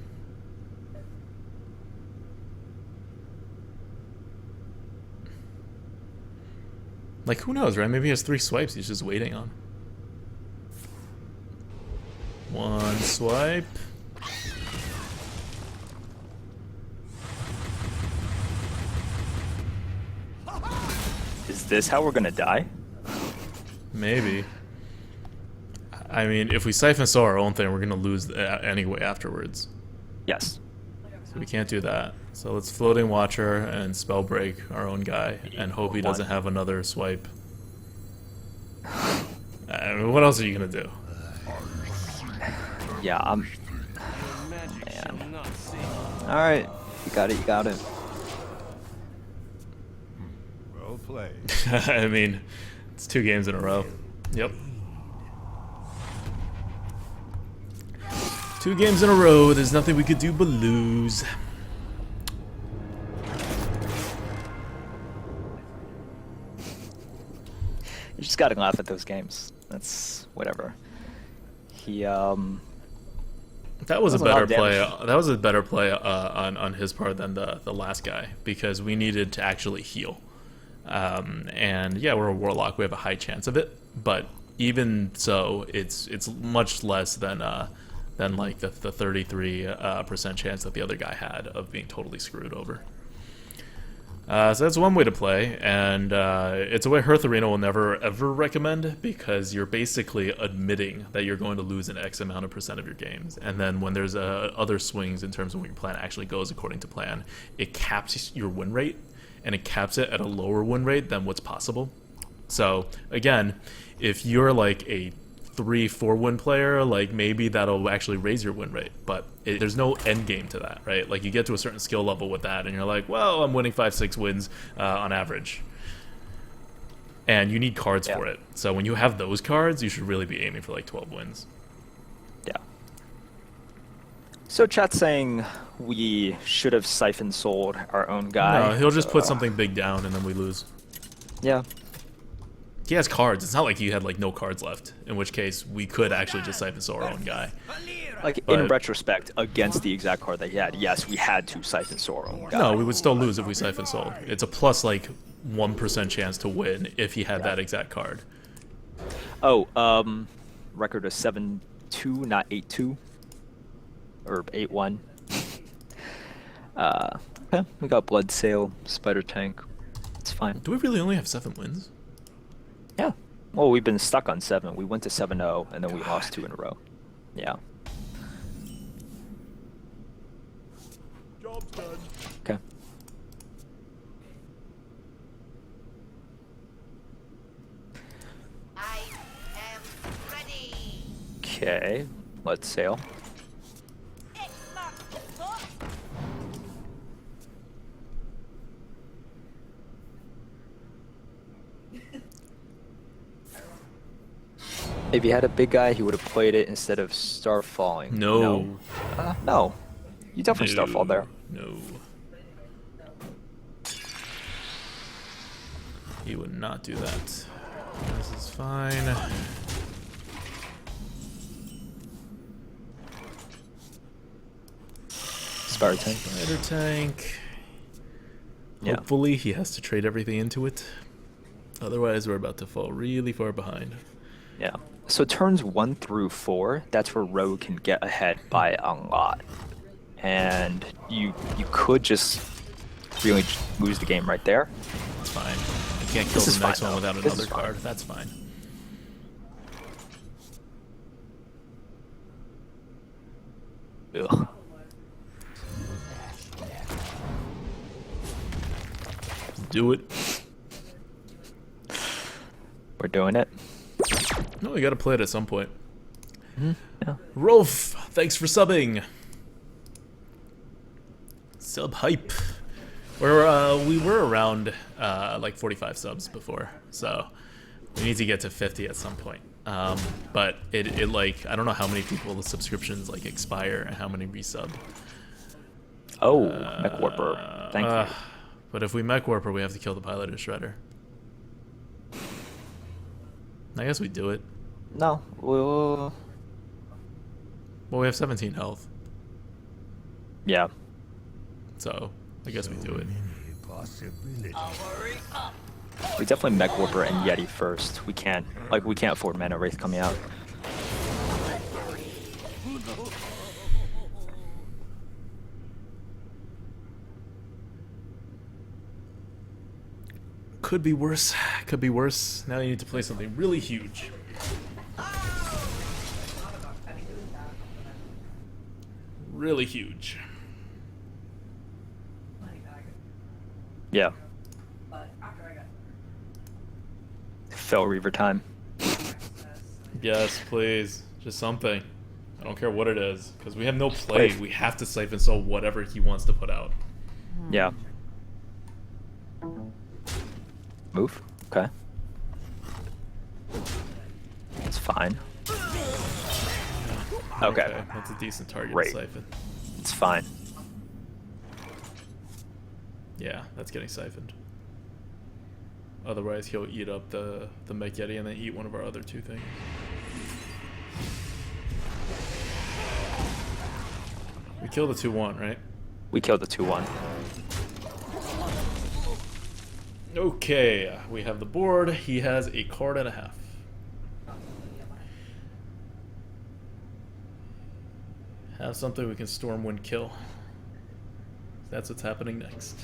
Like, who knows, right? Maybe he has 3 swipes he's just waiting on. 1 swipe.
Is this how we're gonna die?
Maybe. I mean, if we Siphon Soul our own thing, we're going to lose anyway afterwards.
Yes.
So we can't do that. So let's Floating Watcher and Spell Break our own guy and hope he doesn't have another swipe. I mean, what else are you going to do?
Yeah, I'm.
Magic
Man.
shall not sing.
Alright, You got it. You got it.
Well played.
I mean, it's 2 games in a row. Yep. 2 games in a row. There's nothing we could do but lose.
You just gotta laugh at those games. That's whatever. He
That was a
That was a lot
better
of
play.
damage.
That was a better play on his part than the last guy, because we needed to actually heal. And yeah, we're a warlock. We have a high chance of it, but even so, it's much less than like the 33% chance that the other guy had of being totally screwed over. So that's one way to play, and it's a way Hearth Arena will never ever recommend, because you're basically admitting that you're going to lose an X amount of percent of your games, and then when there's other swings in terms of when your plan actually goes according to plan, it caps your win rate, and it caps it at a lower win rate than what's possible. So again, if you're like a 3-4 win player, like maybe that'll actually raise your win rate, but there's no end game to that, right? Like you get to a certain skill level with that and you're like, well, I'm winning 5-6 wins on average, and you need cards for it. So when you have those cards, you should really be aiming for like 12 wins.
Yeah. So chat's saying we should have siphon sold our own guy.
No, he'll just put something big down and then we lose.
Yeah.
He has cards. It's not like he had like no cards left, in which case we could actually just siphon soul our own guy.
Like
But-
in retrospect, against the exact card that he had, yes, we had to siphon soul our own guy.
No, we would still lose if we siphon sold. It's a plus like 1% chance to win if he had that exact card.
Oh, record was 7-2, not 8-2, or 8-1. Okay, we got Blood Sail, Spider Tank. It's fine.
Do we really only have 7 wins?
Yeah. Well, we've been stuck on 7. We went to 7-0, and then we lost 2 in a row. Yeah.
Job's done.
Okay.
I am ready.
Okay, let's sail.
X marks the spot.
If he had a big guy, he would have played it instead of Star Falling.
No.
No. You definitely Starfall there.
No. He would not do that. This is fine.
Spider Tank.
Spider tank.
Yeah.
Hopefully he has to trade everything into it. Otherwise we're about to fall really far behind.
Yeah. So turns 1 through 4, that's where Rogue can get ahead by a lot. And you could just really lose the game right there.
It's fine. You can't kill
This is
the next
fine,
one
though.
without
This
another
is fine.
card. That's fine.
Ugh.
Do it.
We're doing it.
No, we gotta play it at some point.
Yeah.
Rolf, thanks for subbing. Sub hype. We were around like 45 subs before, so we need to get to 50 at some point. But it like I don't know how many people the subscriptions like expire and how many resub.
Oh, Mech Warper. Thank you.
But if we mech warper, we have to kill the pilot and shredder. I guess we do it.
No, we'll...
Well, we have 17 health,
Yeah.
so I guess we do it.
Many possibilities.
We definitely Mech Warper and Yeti first. We can't afford Mana Wraith coming out.
Could be worse. Could be worse. Now you need to play something really huge. Really huge.
Yeah. Fell Reaver time.
Yes, please. Just something. I don't care what it is, because we have no play. We have to Siphon Soul whatever he wants to put out.
Yeah. Move. Okay. It's fine. Okay.
That's a decent target
Great.
to Siphon.
It's fine.
Yeah, that's getting siphoned. Otherwise, he'll eat up the Mech Yeti and then eat one of our other two things. We killed the 2-1, right?
We killed the 2-1.
Okay, we have the board. He has a card and a half. Have something we can Stormwind kill. That's what's happening next.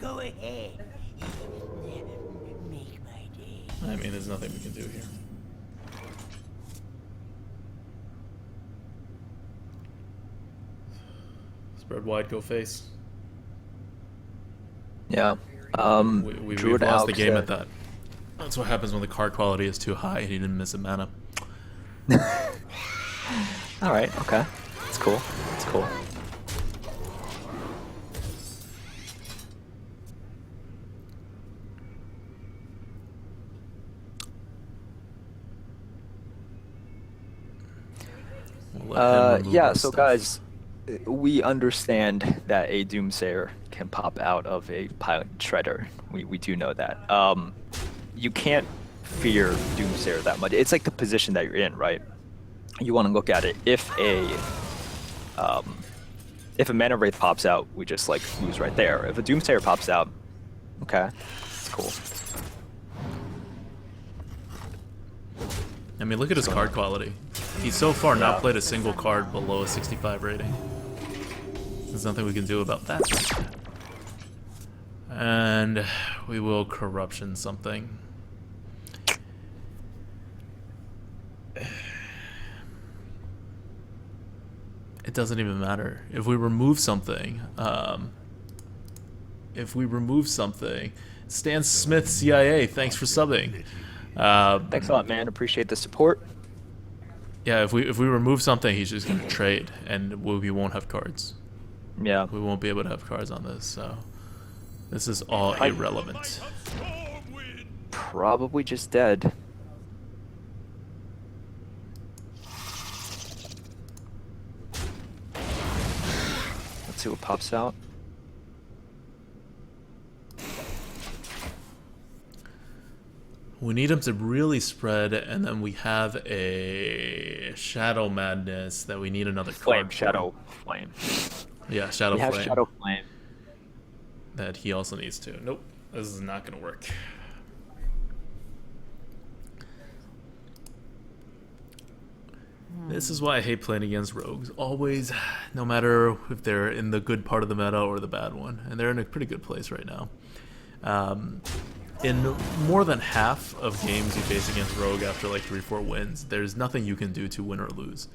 Go ahead. Make my day.
I mean, there's nothing we can do here. Spread wide, go face.
Yeah.
We've
Druid
lost the
Alps,
game at that. That's what happens when the card quality is too high and he didn't miss a mana.
All right. Okay. It's cool. It's cool.
We'll let him remove
Yeah.
our
So
stuff.
guys, we understand that a Doomsayer can pop out of a Pilot Shredder. We do know that. You can't fear Doomsayer that much. It's like the position that you're in, right? You want to look at it. If a Mana Wraith pops out, we just like lose right there. If a Doomsayer pops out, okay, it's cool.
I mean, look at his card quality. He's so far not played a single card below a 65 rating. There's nothing we can do about that. And we will Corruption something. It doesn't even matter. If we remove something, Stan Smith, CIA, thanks for subbing.
Thanks a lot, man. Appreciate the support.
Yeah, if we remove something, he's just gonna trade, and we won't have cards.
Yeah.
We won't be able to have cards on this, so this is all irrelevant.
Probably just dead. Let's see what pops out.
We need him to really spread, and then we have a Shadow Madness that we need another
Flame,
card for.
Shadow Flame.
Yeah, Shadow
We have
Flame.
Shadow Flame.
That he also needs to. Nope, this is not going to work. This is why I hate playing against rogues. Always, no matter if they're in the good part of the meta or the bad one. And they're in a pretty good place right now. In more than half of games you face against rogue after like 3-4 wins, there's nothing you can do to win or lose.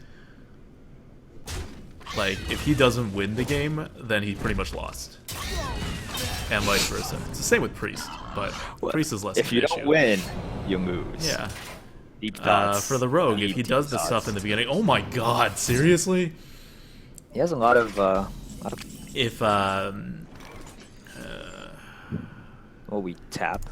Like, if he doesn't win the game, then he pretty much lost. And vice versa. It's the same with Priest, but Priest is less
If
of an
you
issue.
don't win, you lose.
Yeah.
Deep thoughts.
For the rogue, if
Deep,
he
deep
does the
thoughts.
stuff in the beginning, oh my god, seriously?
He has a lot of
If
well, we tap.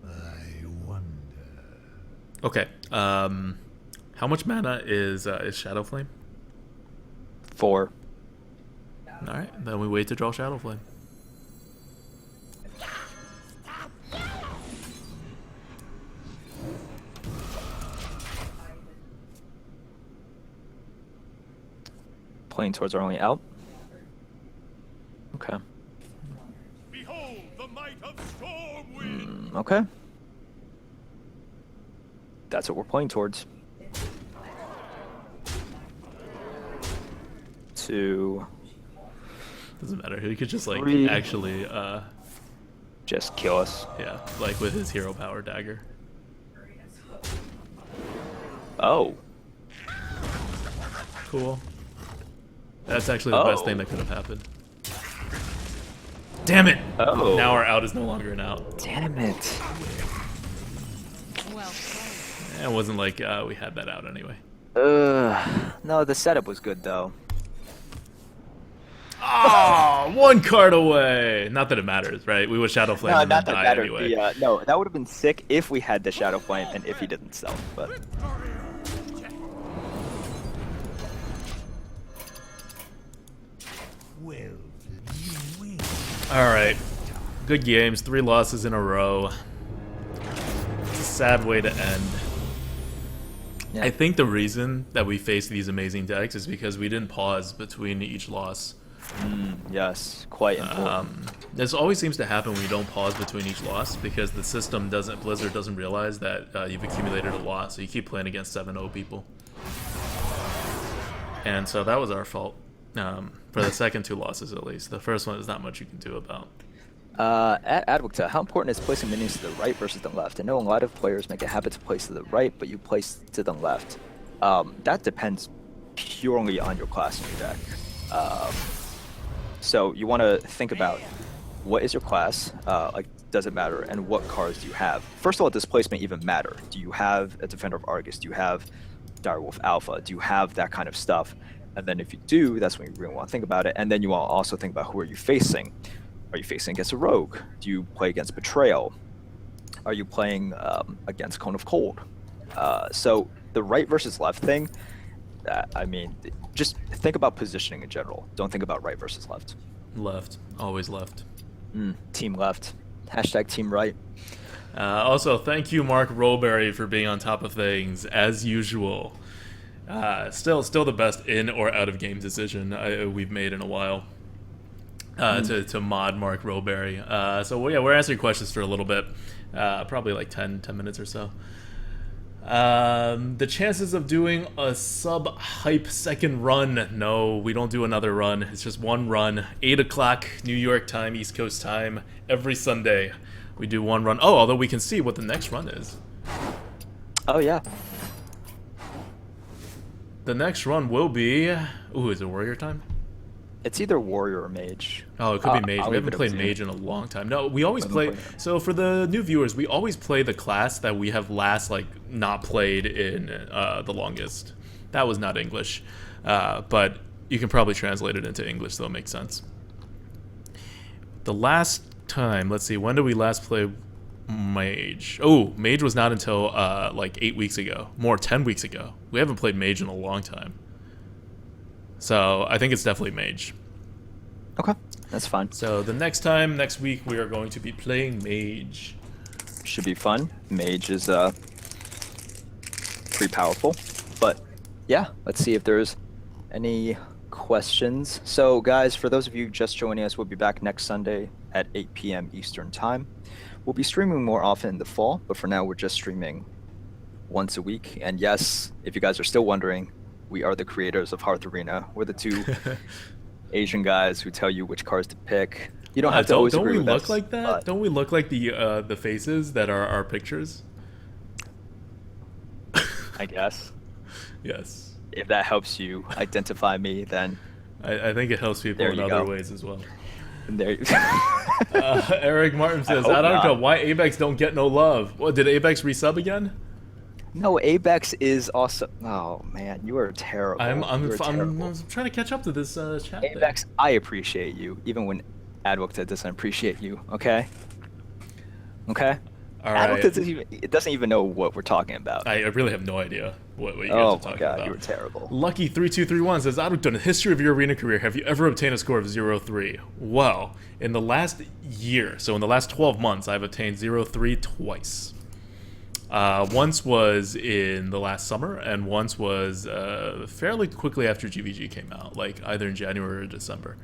I wonder.
Okay, how much mana is Shadow Flame?
4.
Alright, then we wait to draw Shadow Flame.
Playing towards our only out. Okay.
Behold the might of Stormwind!
Okay. That's what we're playing towards. 2.
Doesn't matter, he could just like
Three.
actually
Just kill us.
Yeah, like with his hero power dagger.
Oh.
Cool. That's actually the best
Oh.
thing that could have happened. Damn it!
Oh.
Now our out is no longer an out.
Damn it.
It wasn't like we had that out anyway.
No, the setup was good though.
Oh, one card away. Not that it matters, right? We would Shadow Flame
No,
and then
not that
die
matter.
anyway.
No, that would have been sick if we had the Shadow Flame and if he didn't sell. But
Well, you win.
All right, good games. 3 losses in a row. It's a sad way to end.
yeah.
I think the reason that we face these amazing decks is because we didn't pause between each loss.
Yes, quite important.
This always seems to happen when you don't pause between each loss because the system doesn't, Blizzard doesn't realize that you've accumulated a lot, so you keep playing against 7-0 people. And so that was our fault. For the second 2 losses at least. The first one is not much you can do about.
At Advocta, how important is placing minions to the right versus the left? I know a lot of players make a habit to place to the right, but you place to the left. That depends purely on your class in your deck. So you want to think about what is your class, like does it matter, and what cards do you have? First of all, does placement even matter? Do you have a Defender of Argus? Do you have Direwolf Alpha? Do you have that kind of stuff? And then if you do, that's when you really want to think about it. And then you want to also think about who are you facing. Are you facing against a rogue? Do you play against Betrayal? Are you playing against Cone of Cold? So the right versus left thing, I mean, just think about positioning in general. Don't think about right versus left.
Left. Always left.
Team left. Hashtag team right.
Also, thank you, Mark Roberry, for being on top of things, as usual. Still the best in or out of game decision we've made in a while. To mod Mark Roberry. So yeah, we're answering questions for a little bit, probably like 10 minutes or so. The chances of doing a sub-hype second run, no, we don't do another run. It's just one run, 8 o'clock New York time, East Coast time, every Sunday. We do one run. Oh, although we can see what the next run is.
Oh, yeah.
The next run will be... Ooh, is it Warrior time?
It's either Warrior or Mage.
Oh, it could be Mage.
I'll
We
leave
haven't
it up
played
to you.
Mage in a long time. No, we always
Haven't
play...
played it.
So for the new viewers, we always play the class that we have last, like, not played in the longest. That was not English. But you can probably translate it into English, so it makes sense. The last time... Let's see, when did we last play Mage? Oh, Mage was not until, like, 8 weeks ago. More, 10 weeks ago. We haven't played Mage in a long time. So I think it's definitely Mage.
Okay, that's fine.
So the next week, we are going to be playing Mage.
Should be fun. Mage is pretty powerful. But yeah, let's see if there's any questions. So guys, for those of you just joining us, we'll be back next Sunday at 8 p.m. Eastern Time. We'll be streaming more often in the fall, but for now we're just streaming once a week. And yes, if you guys are still wondering, we are the creators of Hearth Arena. We're the 2 Asian guys who tell you which cards to pick. You don't have to always
don't
agree
we
with
look
us,
like that?
but-
Don't we look like the faces that are our pictures?
I guess.
Yes.
If that helps you identify me, then
I think it helps people
There
in
you
other
go.
ways as well.
there you
Eric Martin says,
hope
I don't
not.
know why Abex don't get no love. What, did Abex resub again?
No, Abex is awesome. Oh man, you are terrible.
I'm
You are terrible.
trying to catch up to this chat thing.
Abex, I appreciate you, even when Advocate doesn't appreciate you. Okay. Okay.
All
Advocate
right.
doesn't even know what we're talking about.
I really have no idea what you guys
Oh
are
my
talking
god,
about.
you were terrible.
Lucky3231 says, Aruto, in the history of your arena career, have you ever obtained a score of 0-3? Well, in the last year, so in the last 12 months, I've obtained 0-3 twice. Once was in the last summer, and once was fairly quickly after GVG came out, like either in January or December.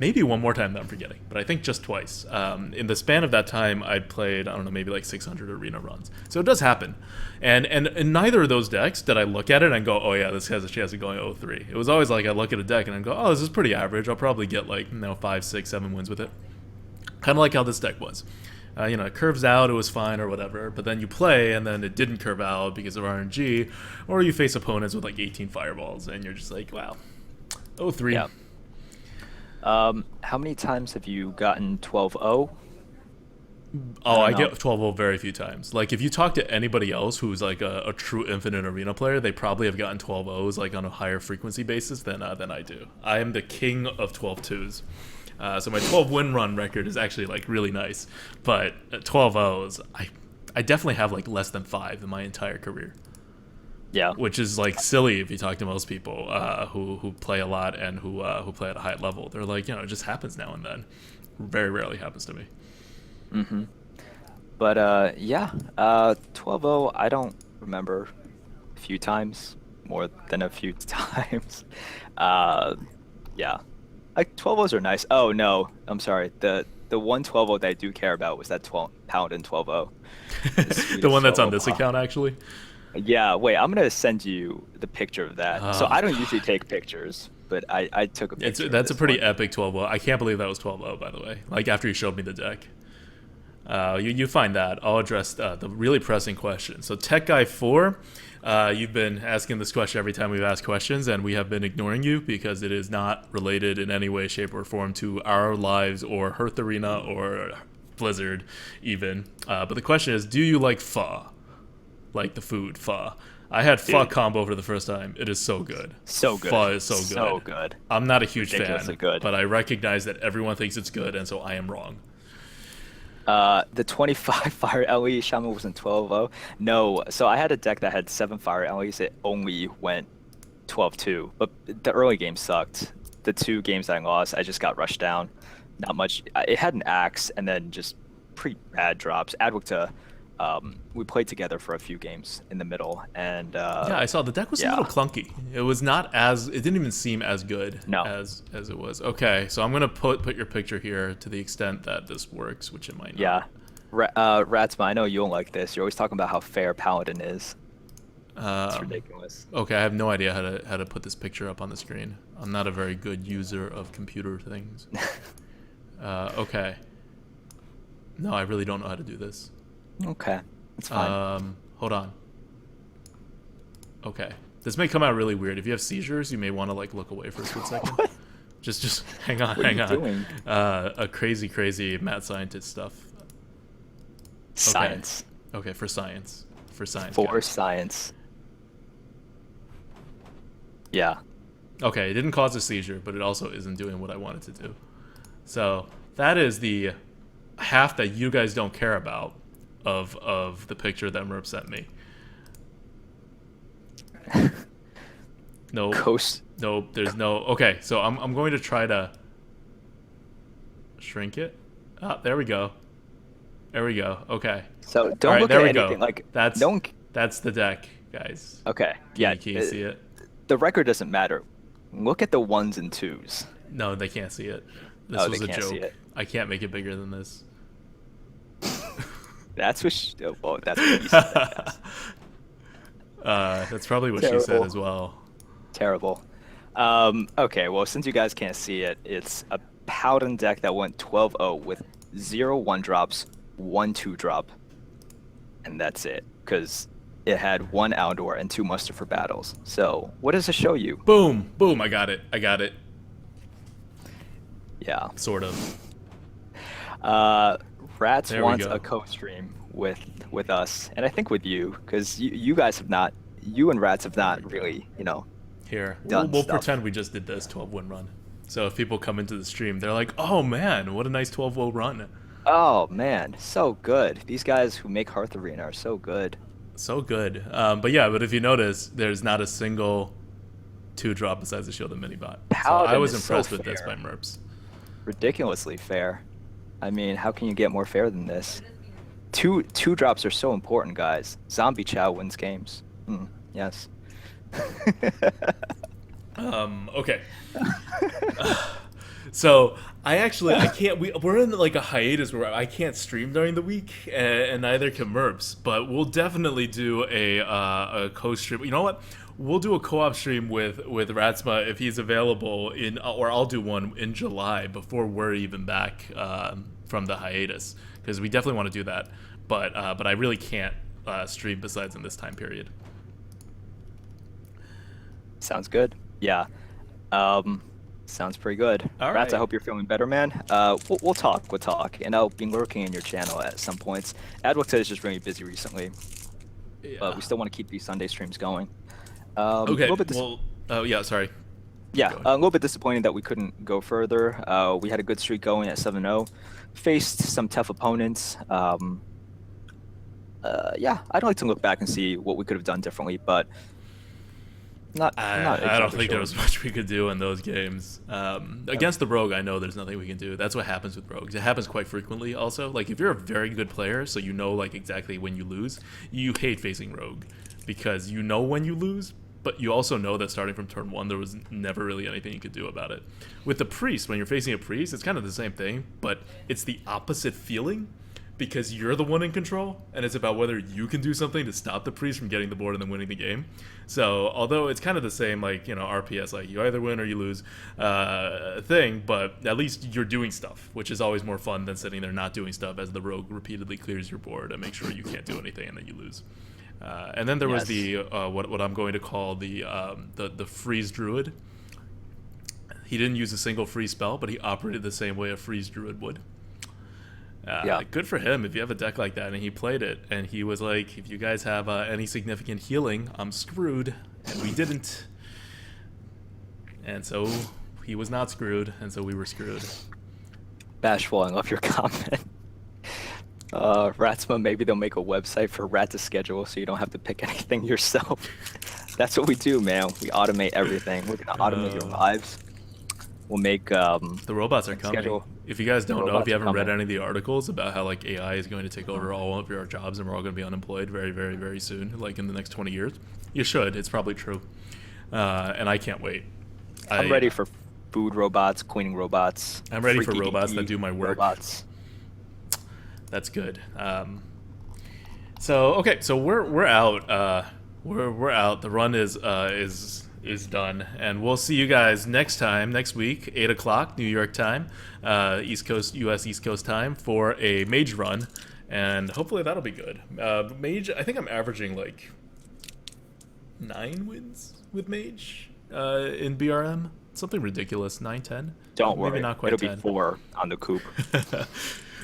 Maybe one more time that I'm forgetting, but I think just twice. In the span of that time, I'd played, I don't know, maybe like 600 arena runs. So it does happen. And in neither of those decks did I look at it and go, oh yeah, this has a chance of going 0-3. It was always like I look at a deck and I go, oh, this is pretty average. I'll probably get like, 5, 6, 7 wins with it. Kind of like how this deck was. It curves out, it was fine or whatever, but then you play and then it didn't curve out because of RNG, or you face opponents with like 18 fireballs and you're just like, wow, 0-3.
Yeah. How many times have you gotten 12-0?
I get 12-0 very few times. Like, if you talk to anybody else who's like a true Infinite Arena player, they probably have gotten 12-0s like on a higher frequency basis than I do. I am the king of 12-2s. So my 12 win run record is actually like really nice, but at 12-0s, I definitely have like less than 5 in my entire career.
Yeah.
Which is like silly if you talk to most people who play a lot and who play at a high level. They're like, it just happens now and then. Very rarely happens to me.
Mm-hmm. But 12-0, I don't remember a few times, more than a few times. Yeah. Like 12-0s are nice. Oh no, I'm sorry. The one 12-0 that I do care about was that Paladin 12-0.
The one that's on this account, actually?
Yeah, wait, I'm going to send you the picture of that. So I don't usually take pictures, but I took a picture.
That's a pretty
one.
epic 12-0. I can't believe that was 12-0, by the way. Like, after you showed me the deck. You find that. I'll address the really pressing question. So Tech Guy 4, you've been asking this question every time we've asked questions, and we have been ignoring you because it is not related in any way, shape, or form to our lives or Hearth Arena or Blizzard even. But the question is, do you like pho? Like the food, pho. I had pho combo for the first time. It is so good.
So good.
Pho is so good.
So good.
I'm not a huge
Ridiculously
fan,
good.
but I recognize that everyone thinks it's good, and so I am wrong.
The 25 fire LE Shaman wasn't 12-0. No, so I had a deck that had 7 fire LEs. It only went 12-2, but the early game sucked. The 2 games I lost, I just got rushed down. Not much. It had an axe and then just pretty bad drops. Adwicta, we played together for a few games in the middle, and
yeah, I saw the deck was a little clunky. It was not as, it didn't even seem as good as it was. Okay, so I'm gonna put your picture here to the extent that this works, which it might not.
Yeah, Ratsma, I know you don't like this. You're always talking about how fair Paladin is. It's ridiculous.
Okay, I have no idea how to put this picture up on the screen. I'm not a very good user of computer things. Okay. No, I really don't know how to do this.
Okay, that's fine.
Hold on. Okay, this may come out really weird. If you have seizures, you may want to like look away for a split second.
What?
Just hang on,
What are you doing?
A crazy mad scientist stuff.
Science.
Okay, for science. For science.
For
guys.
science. Yeah.
Okay, it didn't cause a seizure, but it also isn't doing what I wanted to do. So that is the half that you guys don't care about of the picture that Merp sent me. No.
Coast.
Nope, there's no. Okay, so I'm going to try to shrink it. Ah, there we go. There we go. Okay.
So don't
All right,
look
there
at
we
anything
go.
like
That's
no one.
that's the deck, guys.
Okay. Yeah.
Can you see it?
The record doesn't matter. Look at the 1s and 2s.
No, they can't see it. This
Oh,
was
they
a
can't
joke.
see it.
I can't make it bigger than this.
That's what. Well, that's what you said. I guess.
That's probably what she said
Terrible.
as well.
Terrible. Okay, well, since you guys can't see it, it's a Paladin deck that went 12-0 with 0 1-drops, 1 2-drop, and that's it. Because it had 1 Outdoor and 2 Muster for battles. So, what does it show you?
Boom, boom! I got it.
Yeah.
Sort of.
Rats
There we
wants
go.
a co-stream with us, and I think with you, because you guys have not, you and Rats have not really,
Here,
done
we'll
stuff.
pretend we just did this 12-win run. So if people come into the stream, they're like, "Oh man, what a nice 12-0 run!"
Oh man, so good. These guys who make Hearth Arena are so good.
So good. But if you notice, there's not a single 2-drop besides the Shield and Minibot. So
Paladin
I was
is so
impressed with this by
fair.
Merps.
Ridiculously fair. I mean, how can you get more fair than this? Two drops are so important, guys. Zombie Chow wins games. Yes.
Okay. So I can't. We're in like a hiatus where I can't stream during the week, and neither can Merps. But we'll definitely do a co-stream. You know what? We'll do a co-op stream with Ratsma if he's available or I'll do one in July before we're even back from the hiatus, because we definitely want to do that. But I really can't stream besides in this time period.
Sounds good. Yeah. Sounds pretty good.
All
Rats, I
right.
hope you're feeling better, man. We'll talk. We'll talk. And I'll be lurking in your channel at some points. Adwicta is just really busy recently, but we still want to keep these Sunday streams going. A
Okay.
little bit
Well. Oh yeah. Sorry.
Yeah,
Go
a little bit disappointed that we couldn't go further. We had a good streak going at 7-0, faced some tough opponents. Yeah, I'd like to look back and see what we could have done differently, but not.
I don't
exactly
think there
sure.
was much we could do in those games. Against the rogue, I know there's nothing we can do. That's what happens with rogues. It happens quite frequently. Also, like if you're a very good player, so you know like exactly when you lose, you hate facing rogue because you know when you lose. But you also know that starting from turn 1, there was never really anything you could do about it. With the priest, when you're facing a priest, it's kind of the same thing, but it's the opposite feeling because you're the one in control, and it's about whether you can do something to stop the priest from getting the board and then winning the game. So, although it's kind of the same, like, you know, RPS, like, you either win or you lose thing, but at least you're doing stuff, which is always more fun than sitting there not doing stuff as the rogue repeatedly clears your board and makes sure you can't do anything and then you lose. And then there was the what I'm going to call the freeze druid. He didn't use a single freeze spell, but he operated the same way a freeze druid would. Good for him if you have a deck like that, and he played it, and he was like, if you guys have any significant healing, I'm screwed, and we didn't. And so he was not screwed, and so we were screwed.
Bashful, I love your comment. Ratsma, maybe they'll make a website for Rat to schedule so you don't have to pick anything yourself. That's what we do, man. We automate everything. We're gonna automate your lives. We'll make
The robots are coming.
schedule.
If you guys don't know, if
Robots
you
are
haven't read
coming.
any of the articles about how like AI is going to take over all of your jobs and we're all going to be unemployed very, very, very soon, like in the next 20 years, you should. It's probably true. And I can't wait.
I'm ready for food robots, cleaning robots.
I'm ready for
freaky
robots that
deaky
do my work.
Robots.
That's good. So we're out. We're out. The run is done, and we'll see you guys next week, 8 o'clock New York time, East Coast U.S. East Coast time for a mage run, and hopefully that'll be good. Mage, I think I'm averaging like 9 wins with mage in BRM, something ridiculous, 9, 10.
Don't
Maybe
worry,
not quite
it'll
10.
be 4 on the Coop.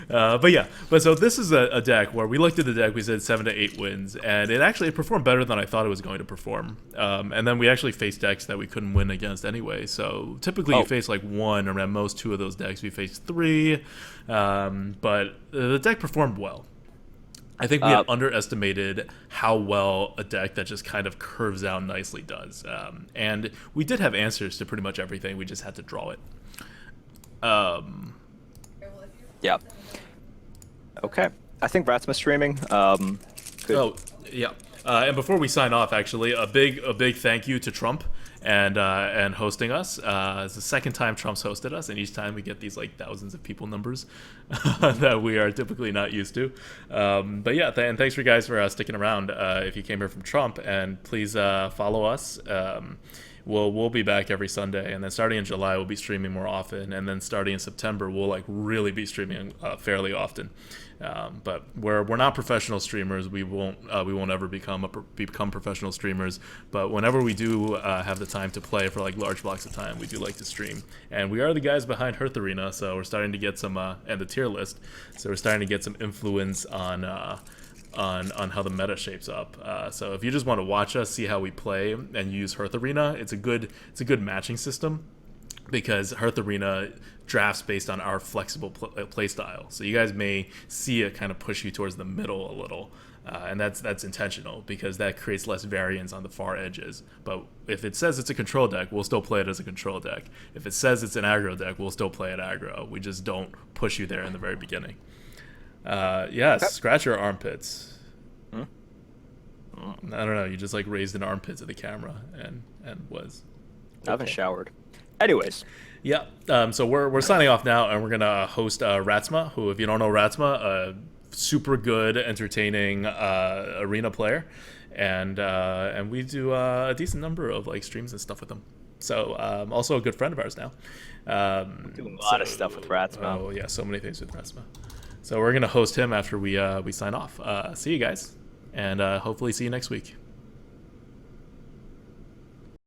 But so this is a deck where we looked at the deck, we said 7 to 8 wins, and it performed better than I thought it was going to perform. And then we actually faced decks that we couldn't win against anyway. So typically you face like 1 or at most 2 of those decks. We faced 3, but the deck performed well. I think we had underestimated how well a deck that just kind of curves out nicely does. And we did have answers to pretty much everything. We just had to draw it.
Yeah. Okay. I think Ratsma streaming. Good.
Oh, yeah. And before we sign off, actually, a big thank you to Trump and hosting us. It's the second time Trump's hosted us, and each time we get these like thousands of people numbers that we are typically not used to. But yeah, and thanks for you guys for sticking around. If you came here from Trump, and please follow us. We'll be back every Sunday, and then starting in July we'll be streaming more often, and then starting in September we'll like really be streaming fairly often. But we're not professional streamers. We won't ever become professional streamers. But whenever we do have the time to play for like large blocks of time, we do like to stream. And we are the guys behind Hearth Arena, so we're starting to get some and the tier list. So we're starting to get some influence on how the meta shapes up. So if you just want to watch us, see how we play, and use Hearth Arena, it's a good matching system because Hearth Arena drafts based on our flexible play style. So you guys may see it kind of push you towards the middle a little, and that's intentional because that creates less variance on the far edges. But if it says it's a control deck, we'll still play it as a control deck. If it says it's an aggro deck, we'll still play it aggro. We just don't push you there in the very beginning. Scratch your armpits. I don't know. You just like raised an armpit to the camera and was.
I haven't showered. Anyways.
Yeah. So we're signing off now, and we're gonna host Ratsma, who, if you don't know Ratsma, a super good, entertaining arena player, and we do a decent number of like streams and stuff with him. So also a good friend of ours now.
Doing a lot of stuff with Ratsma.
Oh yeah, so many things with Ratsma. So we're gonna host him after we sign off. See you guys, and hopefully see you next week.